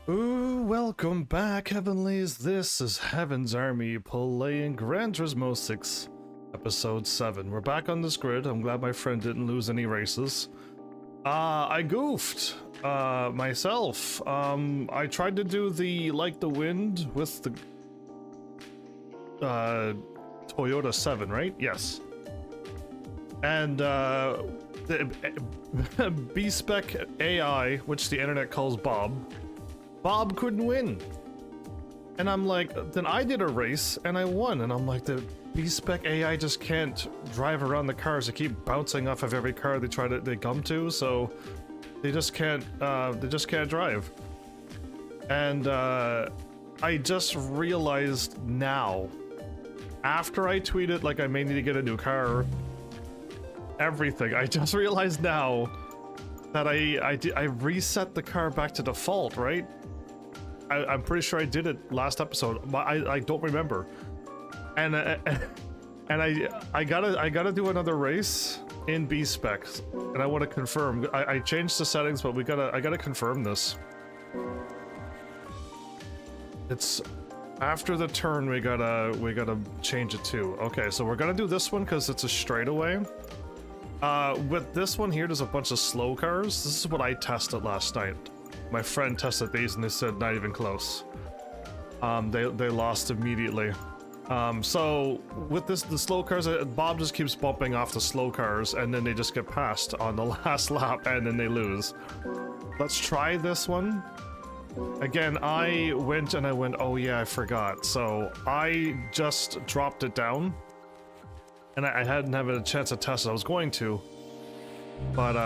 Ooh, welcome back, Heavenlies. This is Heaven's Army playing Gran Turismo 6, Episode 7. We're back on this grid. I'm glad my friend didn't lose any races. I goofed myself. I tried to do the Like the Wind with the Toyota 7, right? Yes. And the B-Spec AI, which the internet calls Bob couldn't win. And I'm like, then I did a race and I won. And I'm like, the B-Spec AI just can't drive around the cars. They keep bouncing off of every car they come to, so they just can't drive. And I just realized now, after I tweeted like I may need to get a new car, everything, I just realized now that I reset the car back to default, right? I'm pretty sure I did it last episode, but I don't remember. And I gotta do another race in B specs, and I want to confirm. I changed the settings, but I gotta confirm this. It's after the turn we gotta change it to. Okay, so we're gonna do this one because it's a straightaway. With this one here, there's a bunch of slow cars. This is what I tested last night. My friend tested these and they said not even close. They lost immediately. So with the slow cars, Bob just keeps bumping off the slow cars and then they just get passed on the last lap and then they lose. Let's try this one. Again, I went, oh yeah, I forgot. So I just dropped it down and I hadn't had a chance to test it. I was going to, but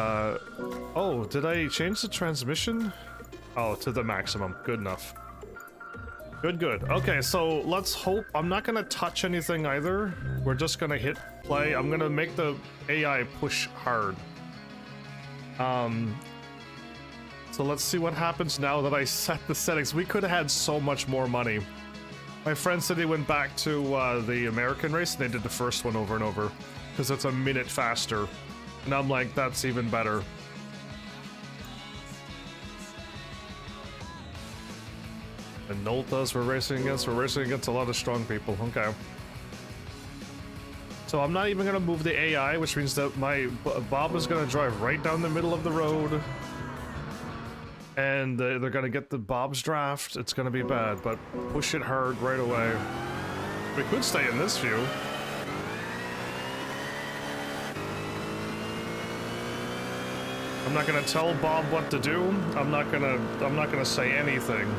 oh, did I change the transmission? Oh, to the maximum. Good enough. Good. Okay, so let's hope. I'm not gonna touch anything either. We're just gonna hit play. I'm gonna make the AI push hard. So let's see what happens now that I set the settings. We could have had so much more money. My friend said he went back to the American race and they did the first one over and over because it's a minute faster. And I'm like, that's even better. Minoltas we're racing against a lot of strong people. Okay. So I'm not even gonna move the AI, which means that my Bob is gonna drive right down the middle of the road. And they're gonna get the Bob's draft. It's gonna be bad, but push it hard right away. We could stay in this view. I'm not gonna tell Bob what to do. I'm not gonna say anything.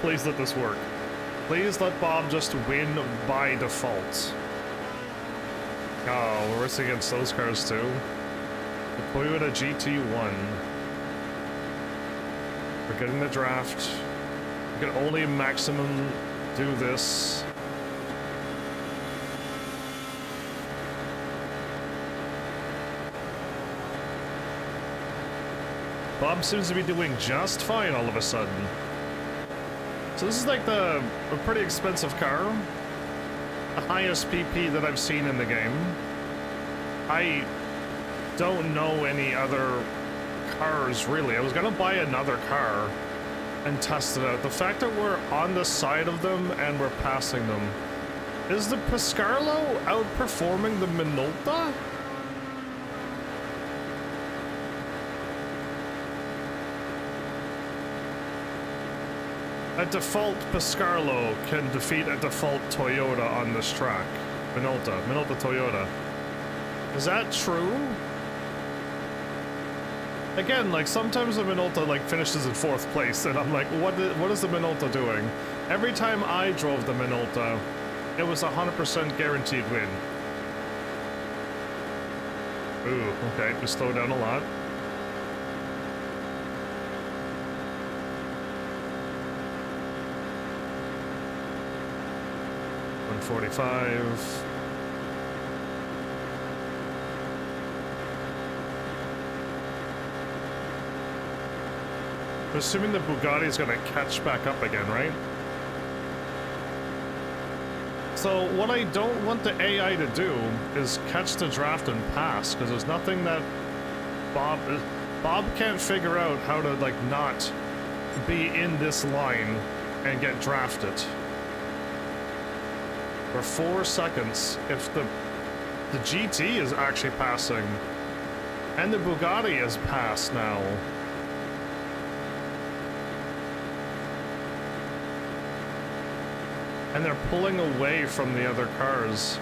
Please let this work. Please let Bob just win by default. Oh, we're racing against those cars too. The Toyota GT1. We're getting the draft. We can only maximum do this. Bob seems to be doing just fine all of a sudden. So this is like a pretty expensive car. The highest PP that I've seen in the game. I don't know any other cars really. I was gonna buy another car and test it out. The fact that we're on the side of them and we're passing them. Is the Piscarlo outperforming the Minolta? A default Piscarlo can defeat a default Toyota on this track. Minolta Toyota. Is that true? Again, like sometimes the Minolta like finishes in 4th place and I'm like, what is the Minolta doing? Every time I drove the Minolta, it was 100% guaranteed win. Ooh, okay, we slowed down a lot. .45. I'm assuming the Bugatti is going to catch back up again, right? So what I don't want the AI to do is catch the draft and pass, because there's nothing that Bob can't figure out how to like not be in this line and get drafted. For 4 seconds, if the GT is actually passing, and the Bugatti is passed now. And they're pulling away from the other cars.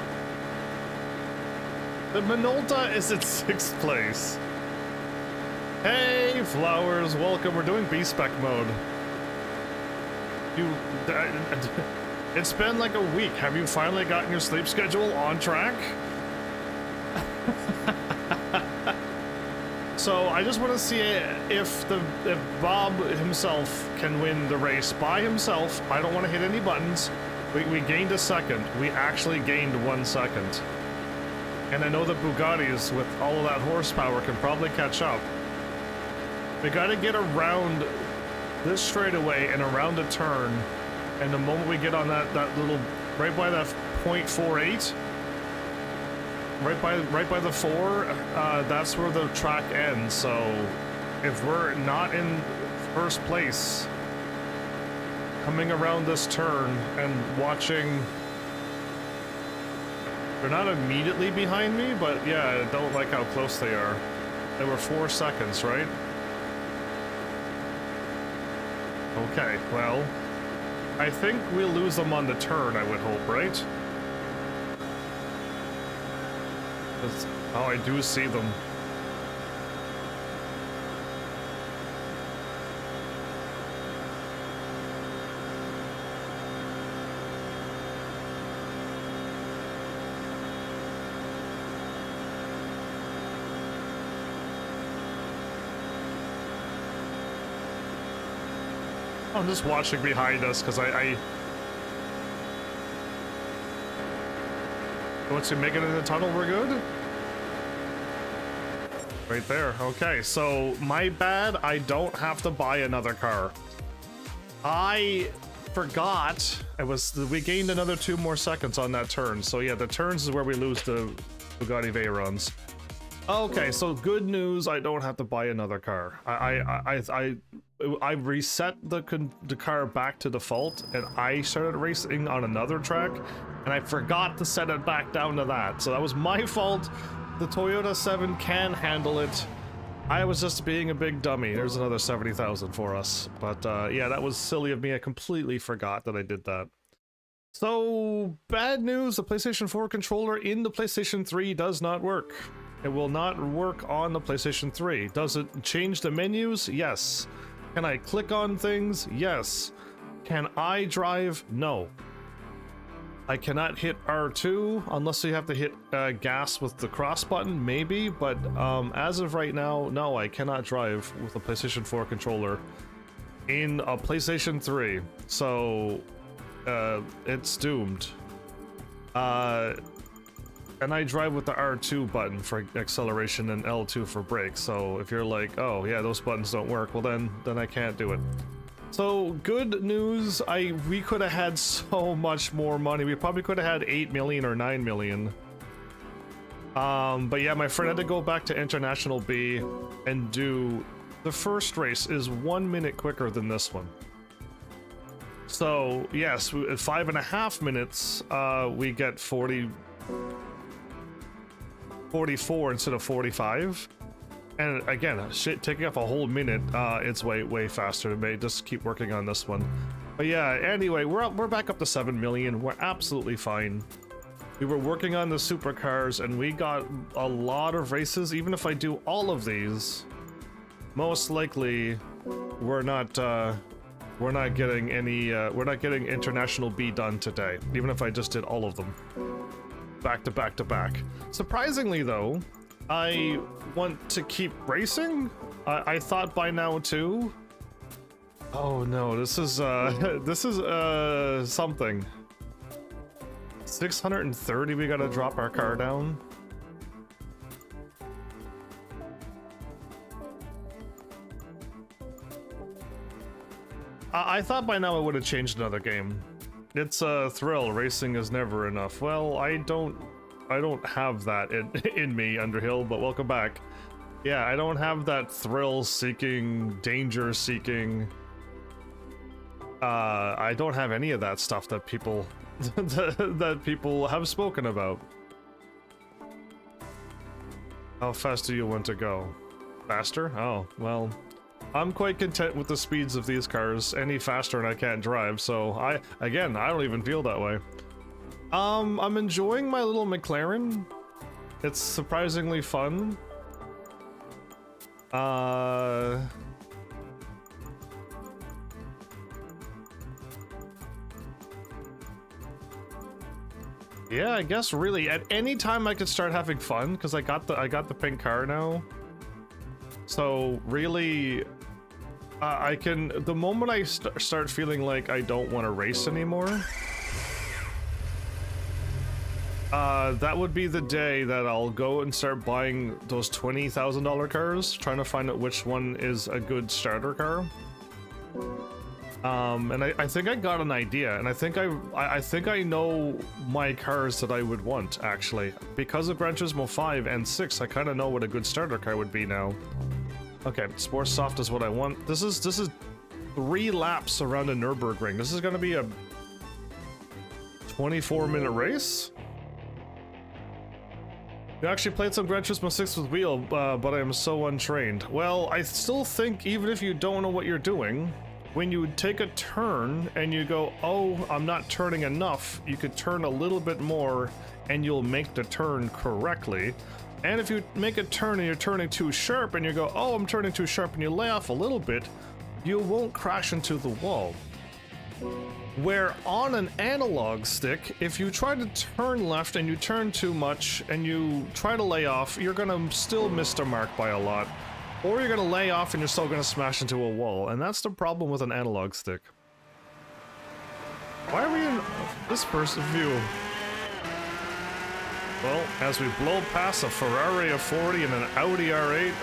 The Minolta is in 6th place. Hey, Flowers, welcome. We're doing B-Spec mode. It's been like a week. Have you finally gotten your sleep schedule on track? So I just want to see if Bob himself can win the race by himself. I don't want to hit any buttons. We gained a second. We actually gained 1 second. And I know the Bugattis with all of that horsepower can probably catch up. We got to get around this straightaway and around a turn. And the moment we get on that little, right by that 0.48, right by the 4, that's where the track ends. So if we're not in first place, coming around this turn and watching, they're not immediately behind me, but yeah, I don't like how close they are. They were 4 seconds, right? Okay, well, I think we'll lose them on the turn, I would hope, right? Oh, I do see them. I'm just watching behind us because once we make it in the tunnel, we're good? Right there. Okay, so my bad. I don't have to buy another car. I forgot. We gained another 2 more seconds on that turn. So yeah, the turns is where we lose the Bugatti Veyrons. Okay, so good news. I don't have to buy another car. I reset the car back to default, and I started racing on another track, and I forgot to set it back down to that. So that was my fault. The Toyota 7 can handle it. I was just being a big dummy. There's another 70,000 for us. But yeah, that was silly of me. I completely forgot that I did that. So, bad news. The PlayStation 4 controller in the PlayStation 3 does not work. It will not work on the PlayStation 3. Does it change the menus? Yes. Can I click on things? Yes. Can I drive? No. I cannot hit R2 unless you have to hit gas with the cross button, maybe, but as of right now, no, I cannot drive with a PlayStation 4 controller in a PlayStation 3, so it's doomed. And I drive with the R2 button for acceleration and L2 for brakes, so if you're like, oh yeah, those buttons don't work, well then I can't do it. So, good news, we could have had so much more money. We probably could have had 8 million or 9 million. But yeah, my friend had to go back to International B and do... The first race is 1 minute quicker than this one. So, yes, at 5.5 minutes, we get 44 instead of 45. And again, shit, taking up a whole minute, it's way faster. May just keep working on this one. But yeah, anyway, we're back up to 7 million. We're absolutely fine. We were working on the supercars, and we got a lot of races. Even if I do all of these, most likely we're not getting any. We're not getting International B done today. Even if I just did all of them, back to back to back. Surprisingly, though, I want to keep racing. I thought by now too. Oh no, this is something. 630. We gotta drop our car down. I thought by now it would have changed another game. It's a thrill. Racing is never enough. Well, I don't have that in me, Underhill, but welcome back. Yeah, I don't have that thrill-seeking, danger-seeking. I don't have any of that stuff that people that people have spoken about. How fast do you want to go? Faster? Oh, well, I'm quite content with the speeds of these cars. Any faster and I can't drive, so I don't even feel that way. I'm enjoying my little McLaren. It's surprisingly fun. Yeah, I guess really at any time I could start having fun because I got the pink car now. So really, I can, the moment I start feeling like I don't want to race anymore, that would be the day that I'll go and start buying those $20,000 cars, trying to find out which one is a good starter car. And I think I got an idea, and I think I know my cars that I would want, actually. Because of Gran Turismo 5 and 6, I kind of know what a good starter car would be now. Okay, Sport Soft is what I want. This is 3 laps around the Nürburgring. This is gonna be a 24-minute race? I actually played some Gran Turismo 6 with wheel, but I am so untrained. Well, I still think even if you don't know what you're doing, when you take a turn and you go, oh, I'm not turning enough, you could turn a little bit more and you'll make the turn correctly. And if you make a turn and you're turning too sharp and you go, oh, I'm turning too sharp, and you lay off a little bit, you won't crash into the wall. Where on an analog stick, if you try to turn left and you turn too much and you try to lay off, you're gonna still miss the mark by a lot. Or you're gonna lay off and you're still gonna smash into a wall, and that's the problem with an analog stick. Why are we in this person's view? Well, as we blow past a Ferrari F40 and an Audi R8,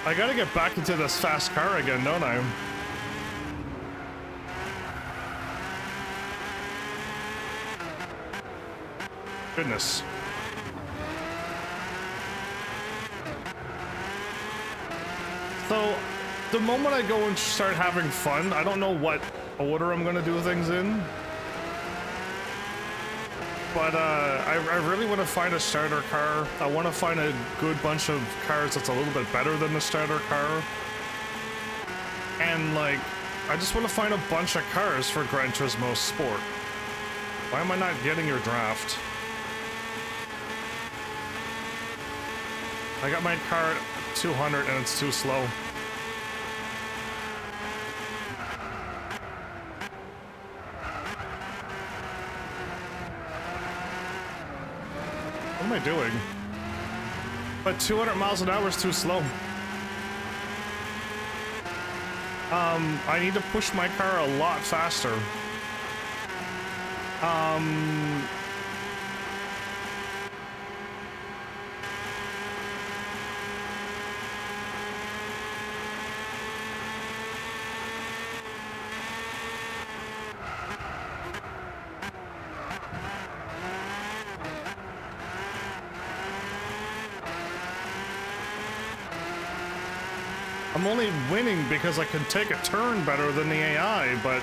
I gotta get back into this fast car again, don't I? Goodness. So, the moment I go and start having fun, I don't know what order I'm gonna do things in. But I really want to find a starter car. I want to find a good bunch of cars that's a little bit better than the starter car. And like, I just want to find a bunch of cars for Gran Turismo Sport. Why am I not getting your draft? I got my car at 200 and it's too slow. What am I doing? But 200 miles an hour is too slow. I need to push my car a lot faster. I'm only winning because I can take a turn better than the AI, but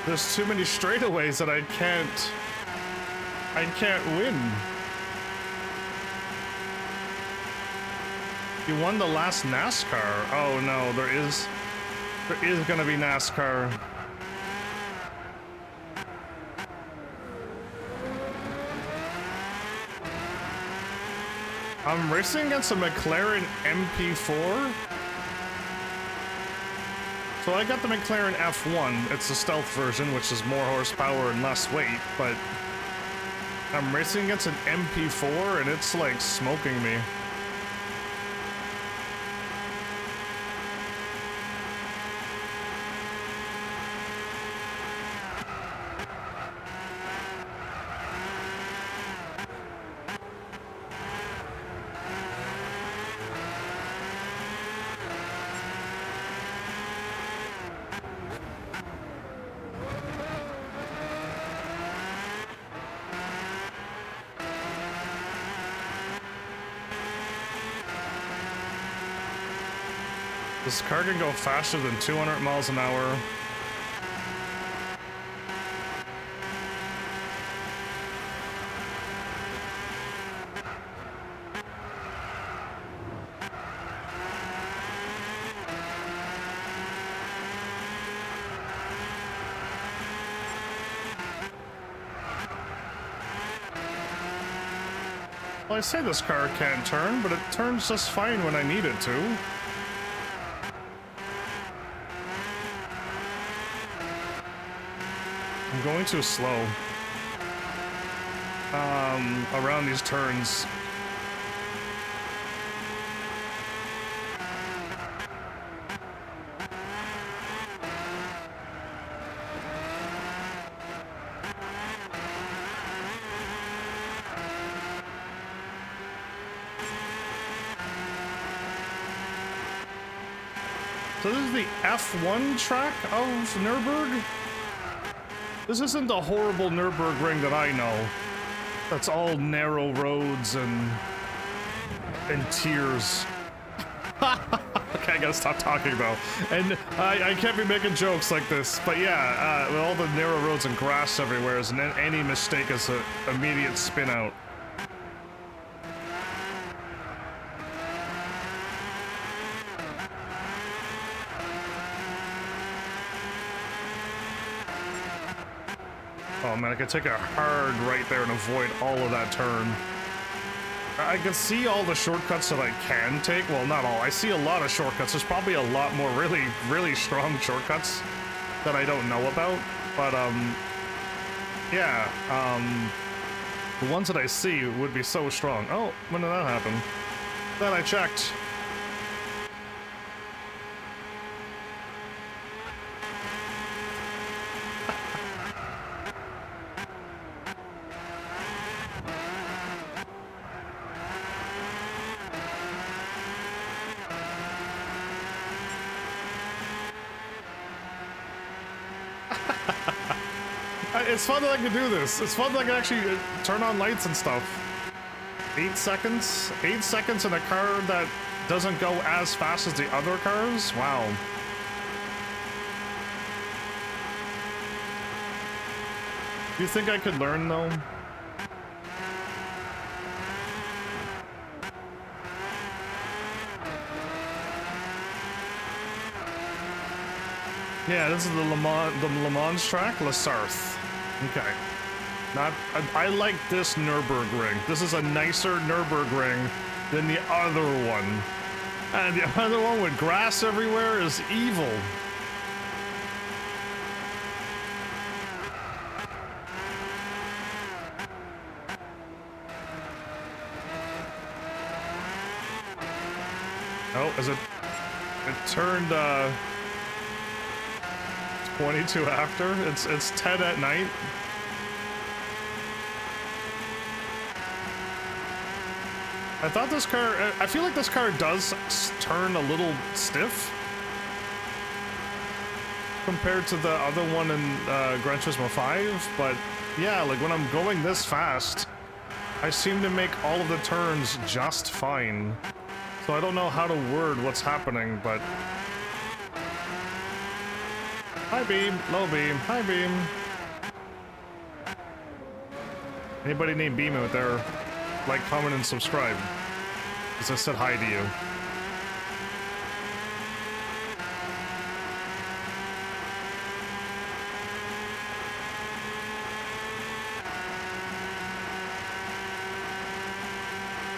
there's too many straightaways that I can't win. You won the last NASCAR. Oh no, there is gonna be NASCAR. I'm racing against a McLaren MP4. So I got the McLaren F1, it's the stealth version, which is more horsepower and less weight, but I'm racing against an MP4 and it's like smoking me. This car can go faster than 200 miles an hour. Well, I say this car can't turn, but it turns just fine when I need it to. I'm going too slow. Around these turns. So this is the F1 track of Nürburgring? This isn't the horrible Nürburgring that I know. That's all narrow roads and tears. Okay, I gotta stop talking though. And I can't be making jokes like this, but yeah, with all the narrow roads and grass everywhere, and any mistake is an immediate spin out. Oh man, I could take a hard right there and avoid all of that turn. I can see all the shortcuts that I can take. Well, not all. I see a lot of shortcuts. There's probably a lot more really, really strong shortcuts that I don't know about. But, yeah, the ones that I see would be so strong. Oh, when did that happen? Then I checked. It's fun that I can do this. It's fun that I can actually turn on lights and stuff. 8 seconds? 8 seconds in a car that doesn't go as fast as the other cars? Wow. You think I could learn, though? Yeah, this is the Le Mans track, La Sarthe. Okay. I like this Nürburgring. This is a nicer Nürburgring than the other one. And the other one with grass everywhere is evil. Oh, is it turned 22 after? It's 10 at night. I thought this car, I feel like this car does turn a little stiff compared to the other one in Gran Turismo 5, but yeah, like when I'm going this fast, I seem to make all of the turns just fine. So I don't know how to word what's happening, but... Hi beam, low beam, hi beam. Anybody named Beam out there, like, comment, and subscribe. Because I said hi to you.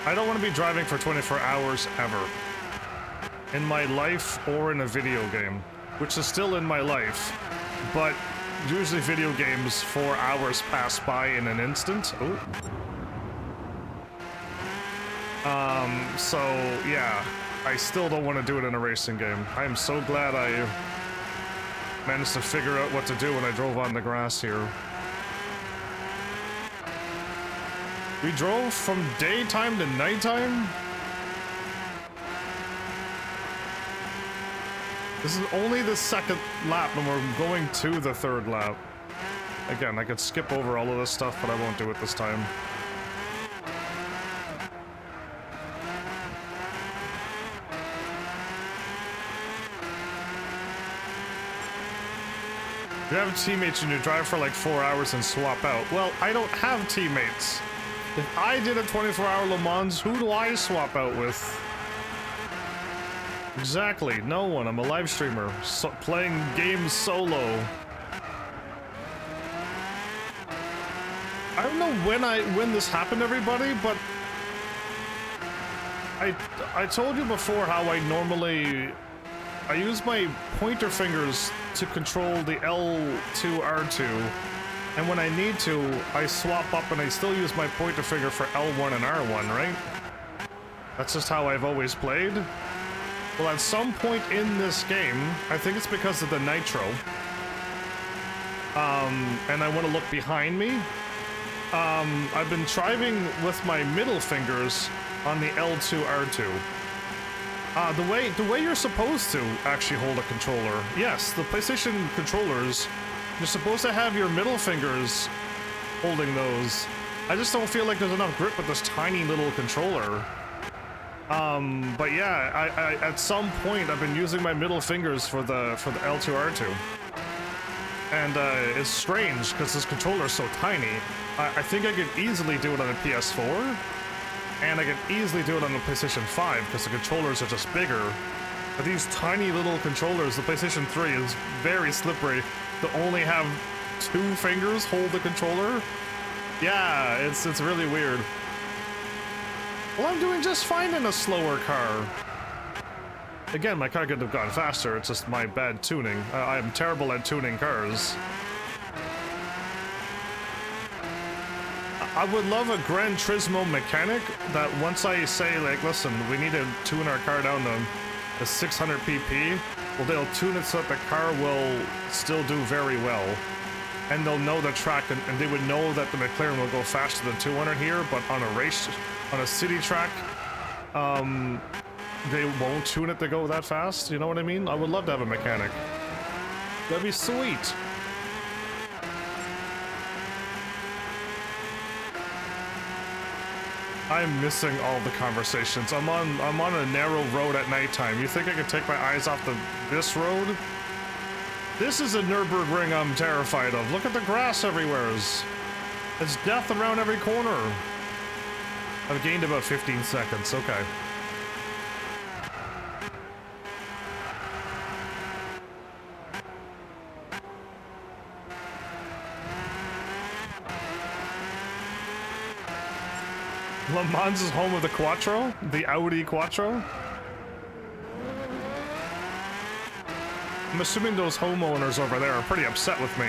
I don't want to be driving for 24 hours ever. In my life or in a video game. Which is still in my life. But usually video games, 4 hours pass by in an instant. Ooh. So yeah, I still don't want to do it in a racing game. I am so glad I managed to figure out what to do when I drove on the grass here. We drove from daytime to nighttime? This is only the second lap and we're going to the third lap. Again, I could skip over all of this stuff, but I won't do it this time. You have teammates and you drive for like 4 hours and swap out. Well, I don't have teammates. If I did a 24-hour Le Mans, who do I swap out with? Exactly, no one. I'm a live streamer, playing games solo. I don't know when this happened, everybody, but I told you before how I use my pointer fingers to control the L2, R2, and when I need to, I swap up and I still use my pointer finger for L1 and R1, right? That's just how I've always played. Well, at some point in this game, I think it's because of the nitro, and I want to look behind me. I've been driving with my middle fingers on the L2, R2. The way you're supposed to actually hold a controller. Yes, the PlayStation controllers, you're supposed to have your middle fingers holding those. I just don't feel like there's enough grip with this tiny little controller. But yeah, I at some point I've been using my middle fingers for the L2, R2. And it's strange because this controller is so tiny. I think I could easily do it on a PS4, and I could easily do it on the PlayStation 5 because the controllers are just bigger. But these tiny little controllers, the PlayStation 3 is very slippery to only have 2 fingers hold the controller. Yeah, it's really weird. Well, I'm doing just fine in a slower car. Again, my car could have gone faster, it's just my bad tuning. I am terrible at tuning cars. I would love a Gran Turismo mechanic that once I say, like, listen, we need to tune our car down to 600 pp, well, they'll tune it so that the car will still do very well. And they'll know the track, and they would know that the McLaren will go faster than 200 here, but on a city track, they won't tune it to go that fast, you know what I mean? I would love to have a mechanic. That'd be sweet. I'm missing all the conversations. I'm on a narrow road at nighttime. You think I could take my eyes off this road? This is a Nürburgring I'm terrified of. Look at the grass everywhere. There's death around every corner. I've gained about 15 seconds, okay. Le Mans is home of the Quattro? The Audi Quattro? I'm assuming those homeowners over there are pretty upset with me.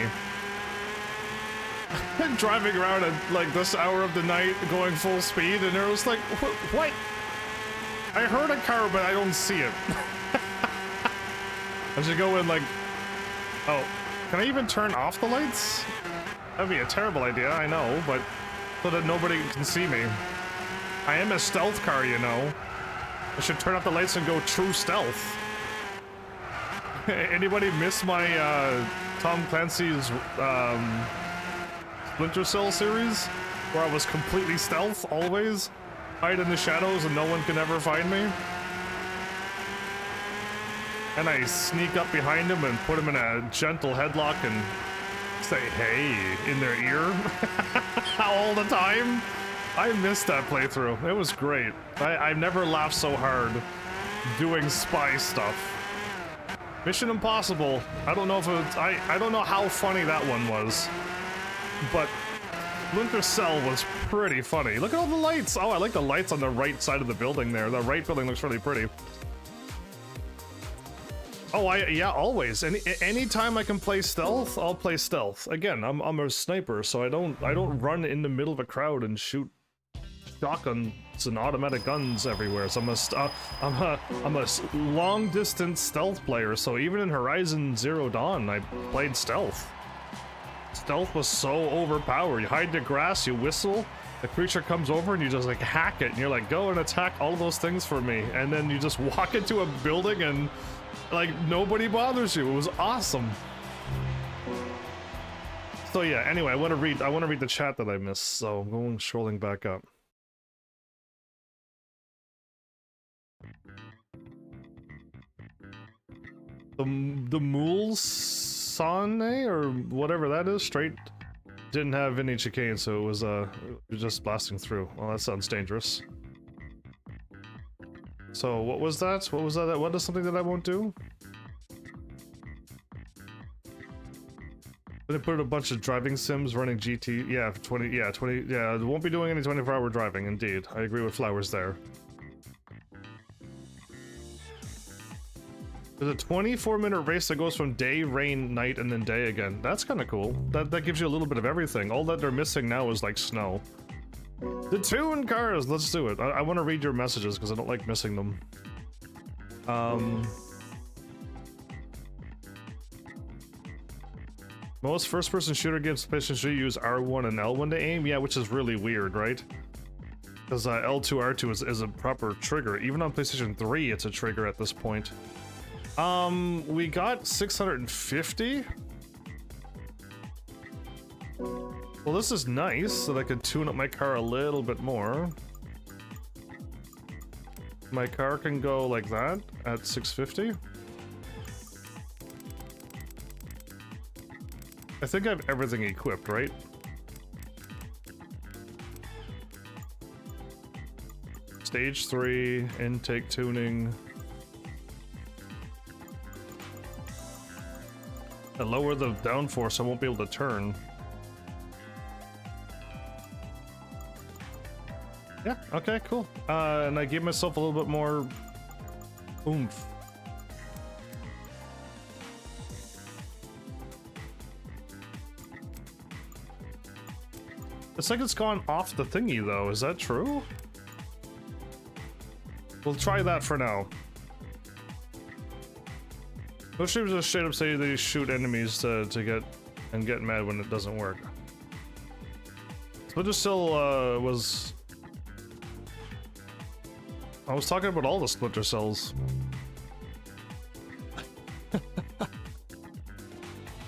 Driving around at like this hour of the night going full speed and they're just like, what? I heard a car but I don't see it. I should go in like, oh, can I even turn off the lights? That'd be a terrible idea, I know, but so that nobody can see me. I am a stealth car, you know. I should turn off the lights and go true stealth. Anybody miss my Tom Clancy's Splinter Cell series? Where I was completely stealth, always? Hide in the shadows and no one can ever find me? And I sneak up behind him and put him in a gentle headlock and say, hey, in their ear? All the time? I missed that playthrough. It was great. I've never laughed so hard doing spy stuff. Mission Impossible. I don't know if it was, I don't know how funny that one was, but Splinter Cell was pretty funny. Look at all the lights. Oh, I like the lights on the right side of the building there. The right building looks really pretty. Oh, yeah, always. Anytime I can play stealth, I'll play stealth. Again, I'm a sniper, so I don't run in the middle of a crowd and shoot shotguns and automatic guns everywhere. So I'm a long distance stealth player. So even in Horizon Zero Dawn, I played stealth. Stealth was so overpowered. You hide in the grass, you whistle, the creature comes over and you just like hack it, and you're like, go and attack all of those things for me, and then you just walk into a building and like nobody bothers you. It was awesome. So yeah, anyway, I want to read the chat that I missed, so I'm going scrolling back up. The Mools or whatever that is, straight. Didn't have any chicane, so it was just blasting through. Well, that sounds dangerous. So what was that? What was that? What is something that I won't do? They put a bunch of driving sims running GT. Yeah, 20. Yeah, 20. Yeah, won't be doing any 24-hour driving. Indeed, I agree with Flowers there. There's a 24-minute race that goes from day, rain, night, and then day again. That's kind of cool. That gives you a little bit of everything. All that they're missing now is like snow. The tune cars. Let's do it. I want to read your messages because I don't like missing them. Most first-person shooter games PlayStation use R1 and L1 to aim. Yeah, which is really weird, right? Because L2, R2 is a proper trigger. Even on PlayStation 3, it's a trigger at this point. We got 650. Well, this is nice, so that I could tune up my car a little bit more. My car can go like that at 650. I think I have everything equipped, right? Stage 3, intake tuning. I lower the downforce, I won't be able to turn. Yeah, okay, cool. And I gave myself a little bit more oomph. It's like it's gone off the thingy though, is that true? We'll try that for now. Most streamers just straight up say they shoot enemies to get mad when it doesn't work. Splinter Cell was... I was talking about all the Splinter Cells.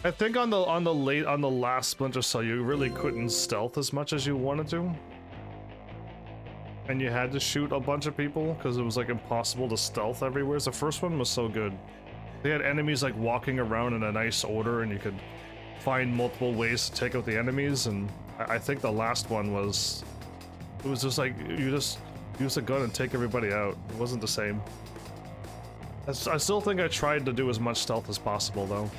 I think on the last Splinter Cell you really couldn't stealth as much as you wanted to. And you had to shoot a bunch of people because it was like impossible to stealth everywhere. The first one was so good. They had enemies like walking around in a nice order and you could find multiple ways to take out the enemies, and I think the last one was... It was just like, you just use a gun and take everybody out. It wasn't the same. I still think I tried to do as much stealth as possible though.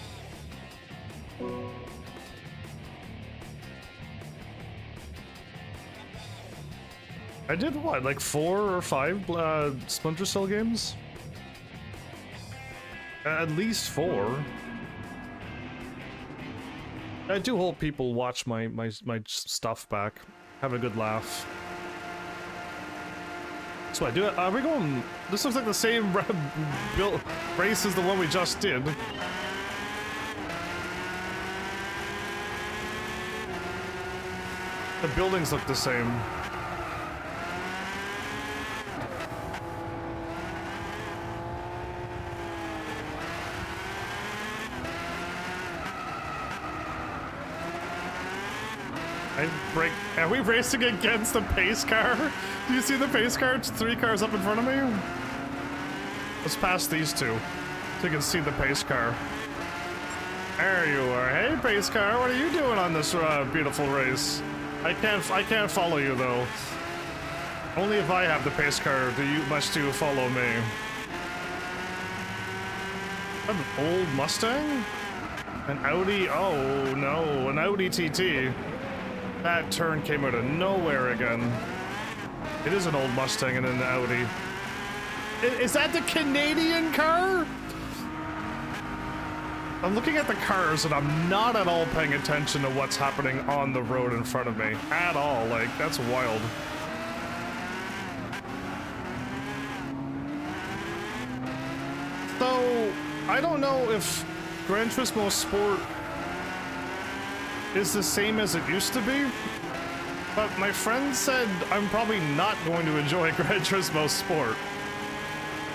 I did what, like 4 or 5 Splinter Cell games? At least 4. I do hope people watch my stuff back. Have a good laugh. So I do it. Are we going? This looks like the same race as the one we just did. The buildings look the same. Are we racing against the pace car? Do you see the pace car? It's 3 cars up in front of me. Let's pass these 2 so you can see the pace car. There you are. Hey, pace car, what are you doing on this beautiful race? I can't follow you though. Only if I have the pace car must you follow me. An old Mustang? An Audi? Oh no, an Audi TT. That turn came out of nowhere again. It is an old Mustang and an Audi. Is that the Canadian car? I'm looking at the cars and I'm not at all paying attention to what's happening on the road in front of me. At all. Like, that's wild. So, I don't know if Gran Turismo Sport is the same as it used to be, but my friend said I'm probably not going to enjoy Gran Turismo Sport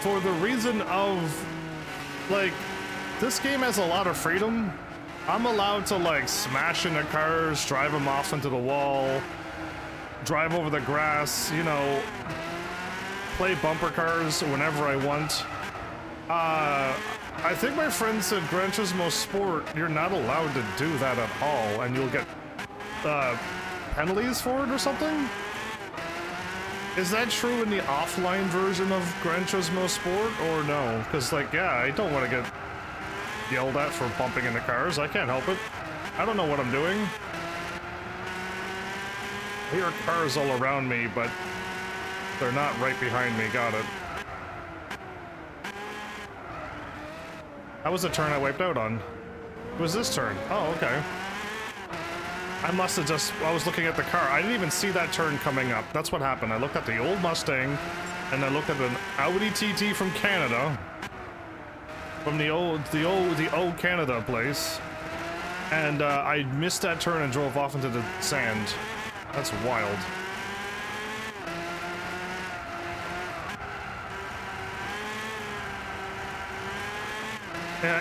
for the reason of, like, this game has a lot of freedom. I'm allowed to, like, smash into cars, drive them off into the wall, drive over the grass, you know, play bumper cars whenever I want. I think my friend said Gran Turismo Sport, you're not allowed to do that at all, and you'll get penalties for it or something? Is that true in the offline version of Gran Turismo Sport, or no? Because, like, yeah, I don't want to get yelled at for bumping into cars. I can't help it. I don't know what I'm doing. I hear cars all around me, but they're not right behind me. Got it. That was the turn I wiped out on. It was this turn. Oh, okay. I must have just... I was looking at the car. I didn't even see that turn coming up. That's what happened. I looked at the old Mustang, and I looked at an Audi TT from Canada. From the old Canada place. And I missed that turn and drove off into the sand. That's wild.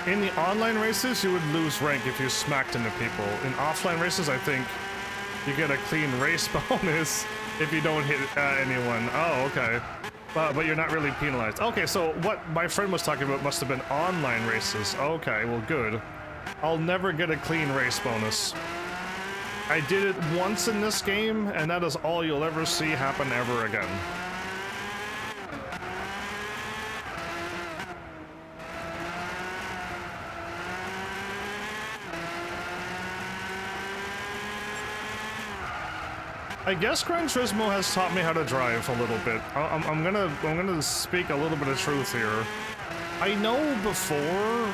In the online races, you would lose rank if you smacked into people. In offline races, I think you get a clean race bonus if you don't hit anyone. Oh, okay. But you're not really penalized. Okay, so what my friend was talking about must have been online races. Okay, well, good. I'll never get a clean race bonus. I did it once in this game, and that is all you'll ever see happen ever again. I guess Gran Turismo has taught me how to drive a little bit. I'm gonna speak a little bit of truth here. I know before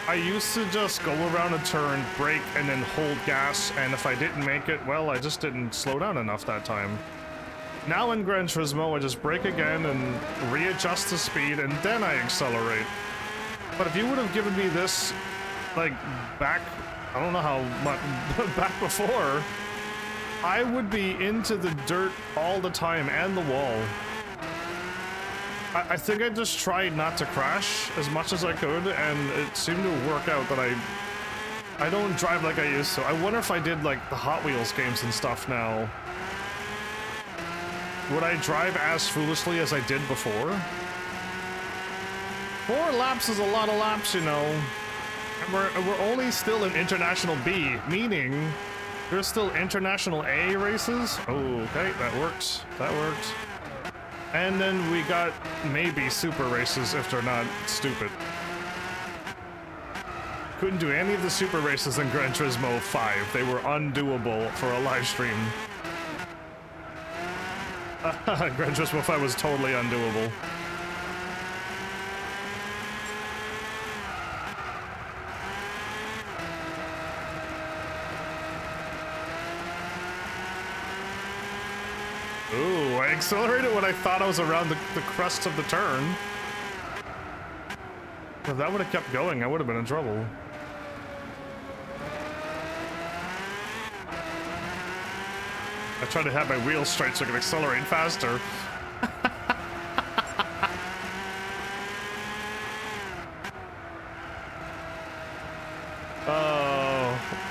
I used to just go around a turn, brake, and then hold gas, and if I didn't make it, well, I just didn't slow down enough that time. Now in Gran Turismo, I just brake again and readjust the speed, and then I accelerate. But if you would have given me this, like, back, I don't know how much, back before, I would be into the dirt all the time, and the wall. I think I just tried not to crash as much as I could, and it seemed to work out that I don't drive like I used to. I wonder if I did, like, the Hot Wheels games and stuff now. Would I drive as foolishly as I did before? 4 laps is a lot of laps, you know. And we're only still in International B, meaning there's still International A races. Oh, okay, that works. That worked. And then we got maybe super races if they're not stupid. Couldn't do any of the super races in Gran Turismo 5. They were undoable for a live stream. Gran Turismo 5 was totally undoable. Ooh, I accelerated when I thought I was around the crest of the turn. If that would have kept going, I would have been in trouble. I tried to have my wheels straight so I could accelerate faster.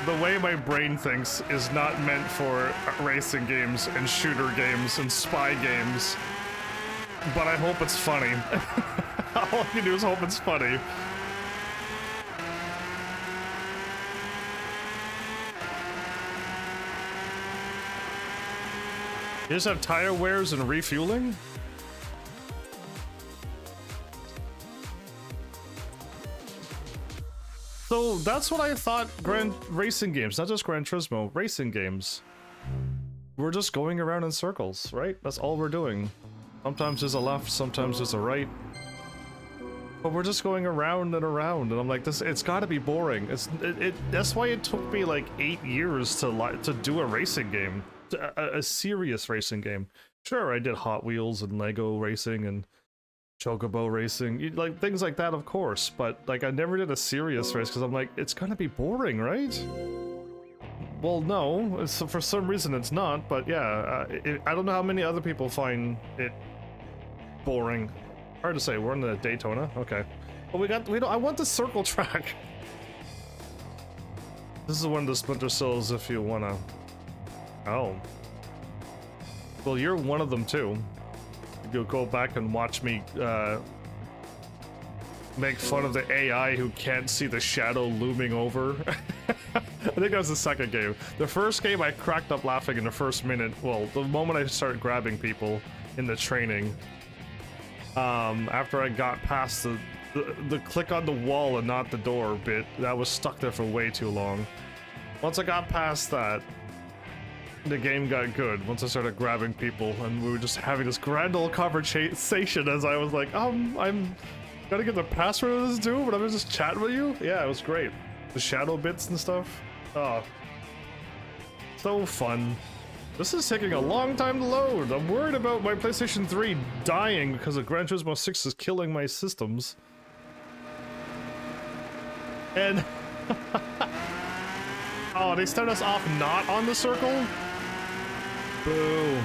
The way my brain thinks is not meant for racing games and shooter games and spy games. But I hope it's funny. All I can do is hope it's funny. You just have tire wears and refueling? So that's what I thought racing games, not just Gran Turismo, racing games. We're just going around in circles, right? That's all we're doing. Sometimes there's a left, sometimes there's a right. But we're just going around and around, and I'm like, it's gotta be boring. That's why it took me like 8 years to do a racing game. A serious racing game. Sure, I did Hot Wheels and Lego racing and Chocobo racing, like things like that, of course, but like I never did a serious race because I'm like, it's gonna be boring, right? Well, no, for some reason it's not, but yeah, I don't know how many other people find it boring. Hard to say. We're in the Daytona, okay. But I want the circle track. This is one of the Splinter Cells if you wanna. Oh. Well, you're one of them too. You'll go back and watch me make fun of the AI who can't see the shadow looming over. I think that was the second game. The first game I cracked up laughing in the first minute. Well, the moment I started grabbing people in the training. After I got past the click on the wall and not the door bit, that was stuck there for way too long. Once I got past that, the game got good. Once I started grabbing people and we were just having this grand old conversation as I was like, I'm gotta get the password of this dude, but I'm just chatting with you? Yeah, it was great. The shadow bits and stuff. Oh. So fun. This is taking a long time to load. I'm worried about my PlayStation 3 dying because of Gran Turismo 6 is killing my systems. And... oh, they start us off not on the circle? Boo.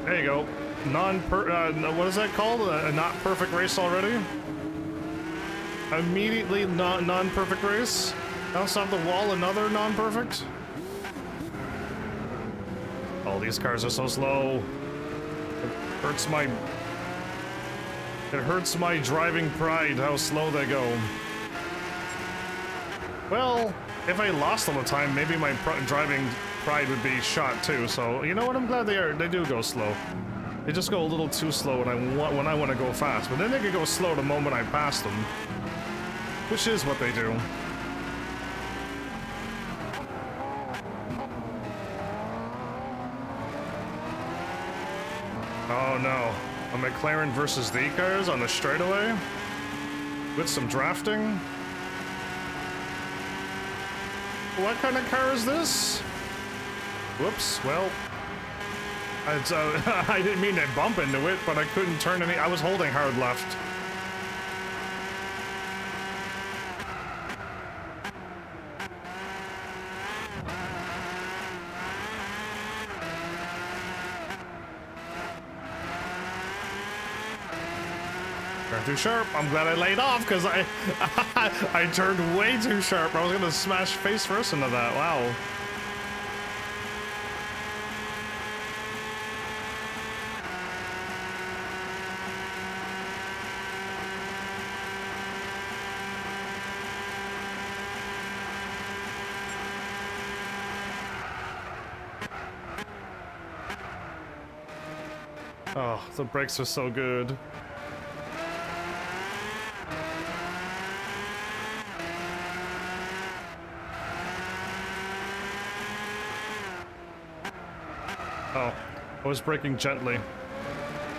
There you go. What is that called? A not perfect race already? Immediately non-perfect race? Bounce off the wall, another non-perfect? Oh, these cars are so slow. It hurts my driving pride how slow they go. Well, if I lost all the time, maybe my driving pride would be shot too. So you know what? I'm glad they do go slow. They just go a little too slow when I want to go fast, but then they can go slow the moment I pass them, which is what they do. Oh no, a McLaren versus the cars on the straightaway with some drafting. What kind of car is this? Whoops, well, I didn't mean to bump into it, but I couldn't turn any. I was holding hard left. Turned too sharp. I'm glad I laid off because I turned way too sharp. I was gonna smash face first into that. Wow. Oh, the brakes are so good. Oh, I was braking gently.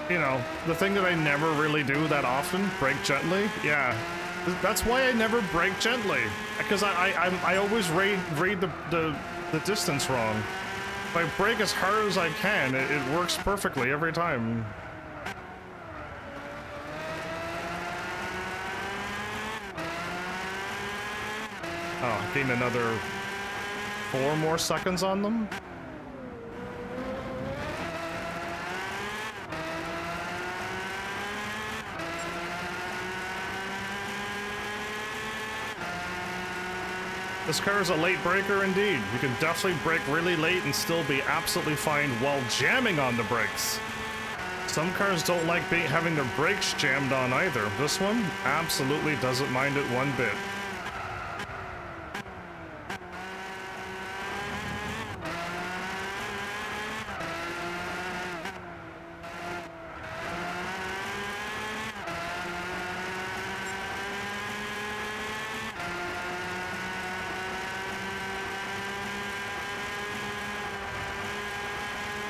You know, the thing that I never really do that often, brake gently. Yeah, that's why I never brake gently. Because I always read the distance wrong. If I brake as hard as I can, it works perfectly every time. Oh, gained another 4 more seconds on them. This car is a late braker indeed. You can definitely brake really late and still be absolutely fine while jamming on the brakes. Some cars don't like having their brakes jammed on either. This one absolutely doesn't mind it one bit.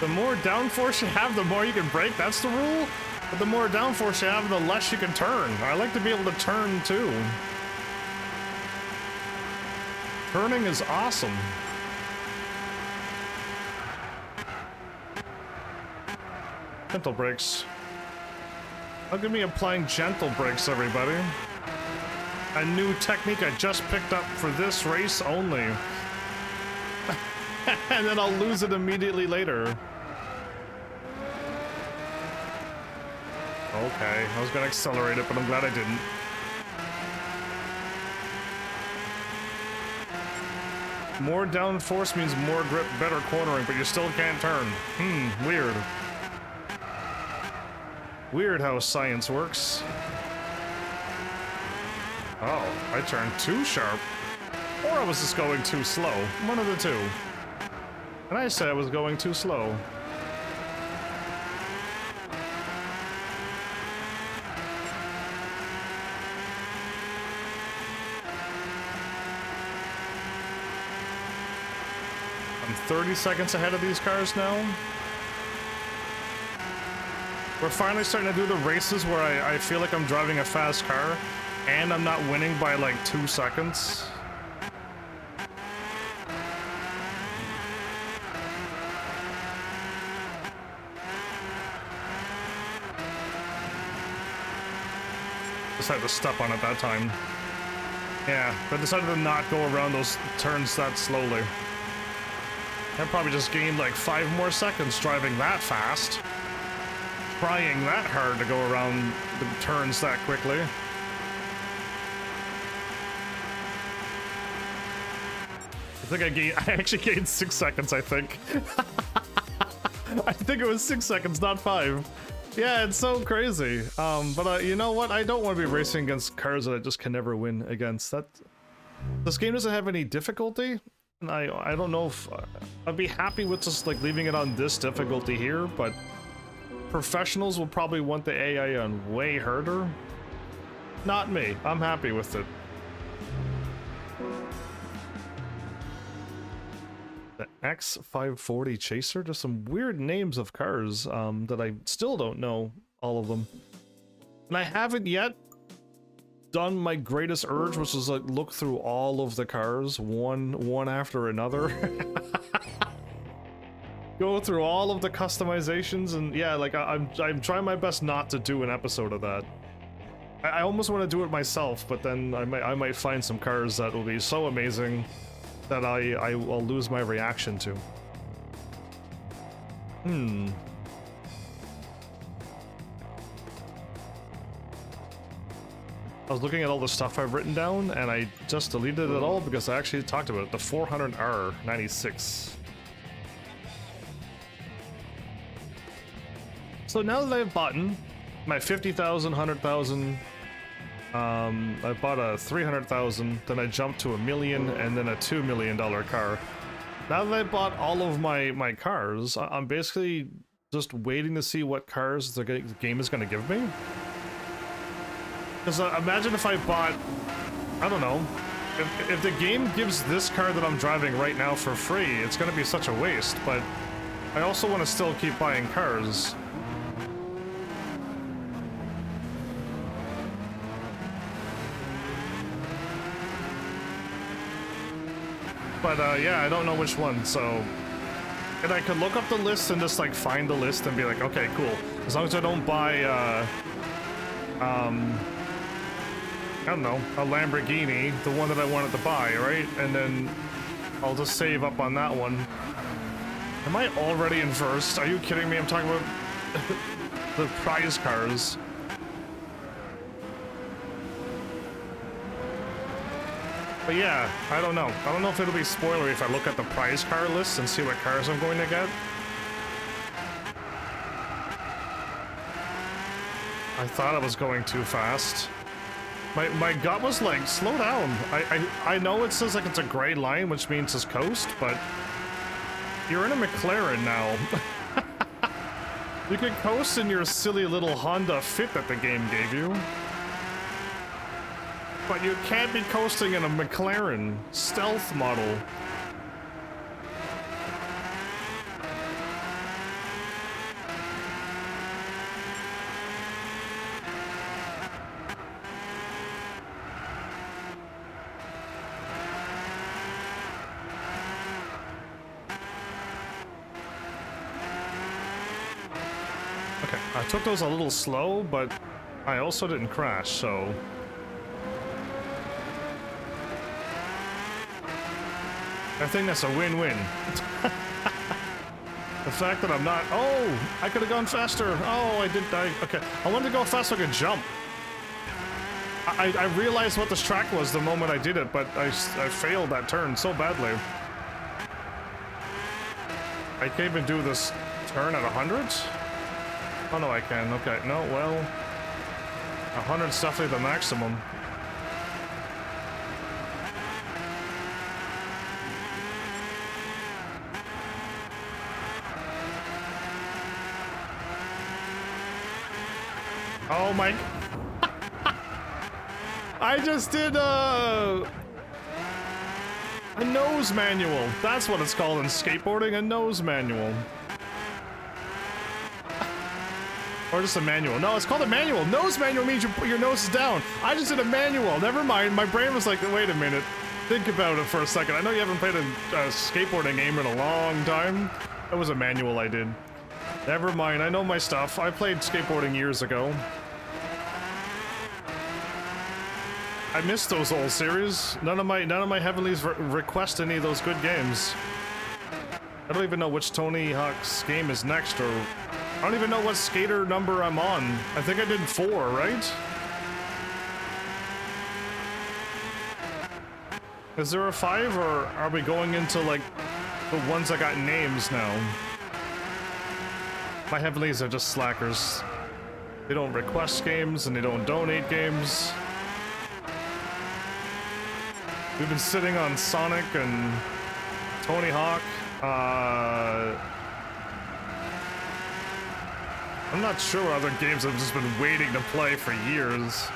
The more downforce you have, the more you can brake. That's the rule. But the more downforce you have, the less you can turn. I like to be able to turn too. Turning is awesome. Gentle brakes. Look at me applying gentle brakes, everybody. A new technique I just picked up for this race only. And then I'll lose it immediately later. Okay, I was gonna accelerate it, but I'm glad I didn't. More downforce means more grip, better cornering, but you still can't turn. Weird. Weird how science works. Oh, I turned too sharp. Or I was just going too slow. One of the two. And I said I was going too slow. I'm 30 seconds ahead of these cars now. We're finally starting to do the races where I feel like I'm driving a fast car and I'm not winning by like 2 seconds. Just had to step on it that time. Yeah, I decided to not go around those turns that slowly. I probably just gained like 5 more seconds driving that fast. Trying that hard to go around the turns that quickly. I actually gained 6 seconds, I think. I think it was 6 seconds, not 5. Yeah, it's so crazy. But you know what? I don't want to be racing against cars that I just can never win against. This game doesn't have any difficulty. And I don't know if I'd be happy with just like leaving it on this difficulty here, but professionals will probably want the AI on way harder. Not me. I'm happy with it. The X540 Chaser? There's some weird names of cars that I still don't know all of them. And I haven't yet done my greatest urge, which is like look through all of the cars one after another. Go through all of the customizations, and yeah, like I'm trying my best not to do an episode of that. I almost want to do it myself, but then I might find some cars that will be so amazing that I will lose my reaction to. I was looking at all the stuff I've written down, and I just deleted it all because I actually talked about it. The 400R96. So now that I've bought my 50,000, 100,000, I bought a 300,000, then I jumped to $1 million, and then a $2 million car. Now that I bought all of my cars, I'm basically just waiting to see what cars the game is going to give me. Because imagine if I bought, I don't know, if the game gives this car that I'm driving right now for free, it's going to be such a waste, but I also want to still keep buying cars. But yeah, I don't know which one, so... And I could look up the list and just like find the list and be like, okay, cool. As long as I don't buy, I don't know, a Lamborghini, the one that I wanted to buy, right? And then I'll just save up on that one. Am I already in first? Are you kidding me? I'm talking about the prize cars. But yeah, I don't know. I don't know if it'll be spoilery if I look at the prize car list and see what cars I'm going to get. I thought I was going too fast. My gut was like, slow down. I know it says like it's a gray line, which means it's coast, but you're in a McLaren now. You can coast in your silly little Honda Fit that the game gave you. But you can't be coasting in a McLaren stealth model. Okay, I took those a little slow, but I also didn't crash, so... I think that's a win-win. The fact that I'm not... Oh! I could have gone faster! Oh, I did die. Okay, I wanted to go fast so I could jump. I realized what this track was the moment I did it, but I failed that turn so badly. I can't even do this turn at 100? Oh no, I can. Okay, no, well, 100's definitely the maximum. Oh my... I just did a nose manual. That's what it's called in skateboarding, a nose manual. Or just a manual. No, it's called a manual. Nose manual means you put your nose is down. I just did a manual. Never mind. My brain was like, wait a minute. Think about it for a second. I know you haven't played a skateboarding game in a long time. That was a manual I did. Never mind. I know my stuff. I played skateboarding years ago. I missed those old series. None of my Heavenlies request any of those good games. I don't even know which Tony Hawk's game is next, or I don't even know what skater number I'm on. I think I did 4, right? Is there a 5, or are we going into like the ones that got names now? My Heavenlies are just slackers. They don't request games and they don't donate games. We've been sitting on Sonic and Tony Hawk. I'm not sure what other games I've just been waiting to play for years.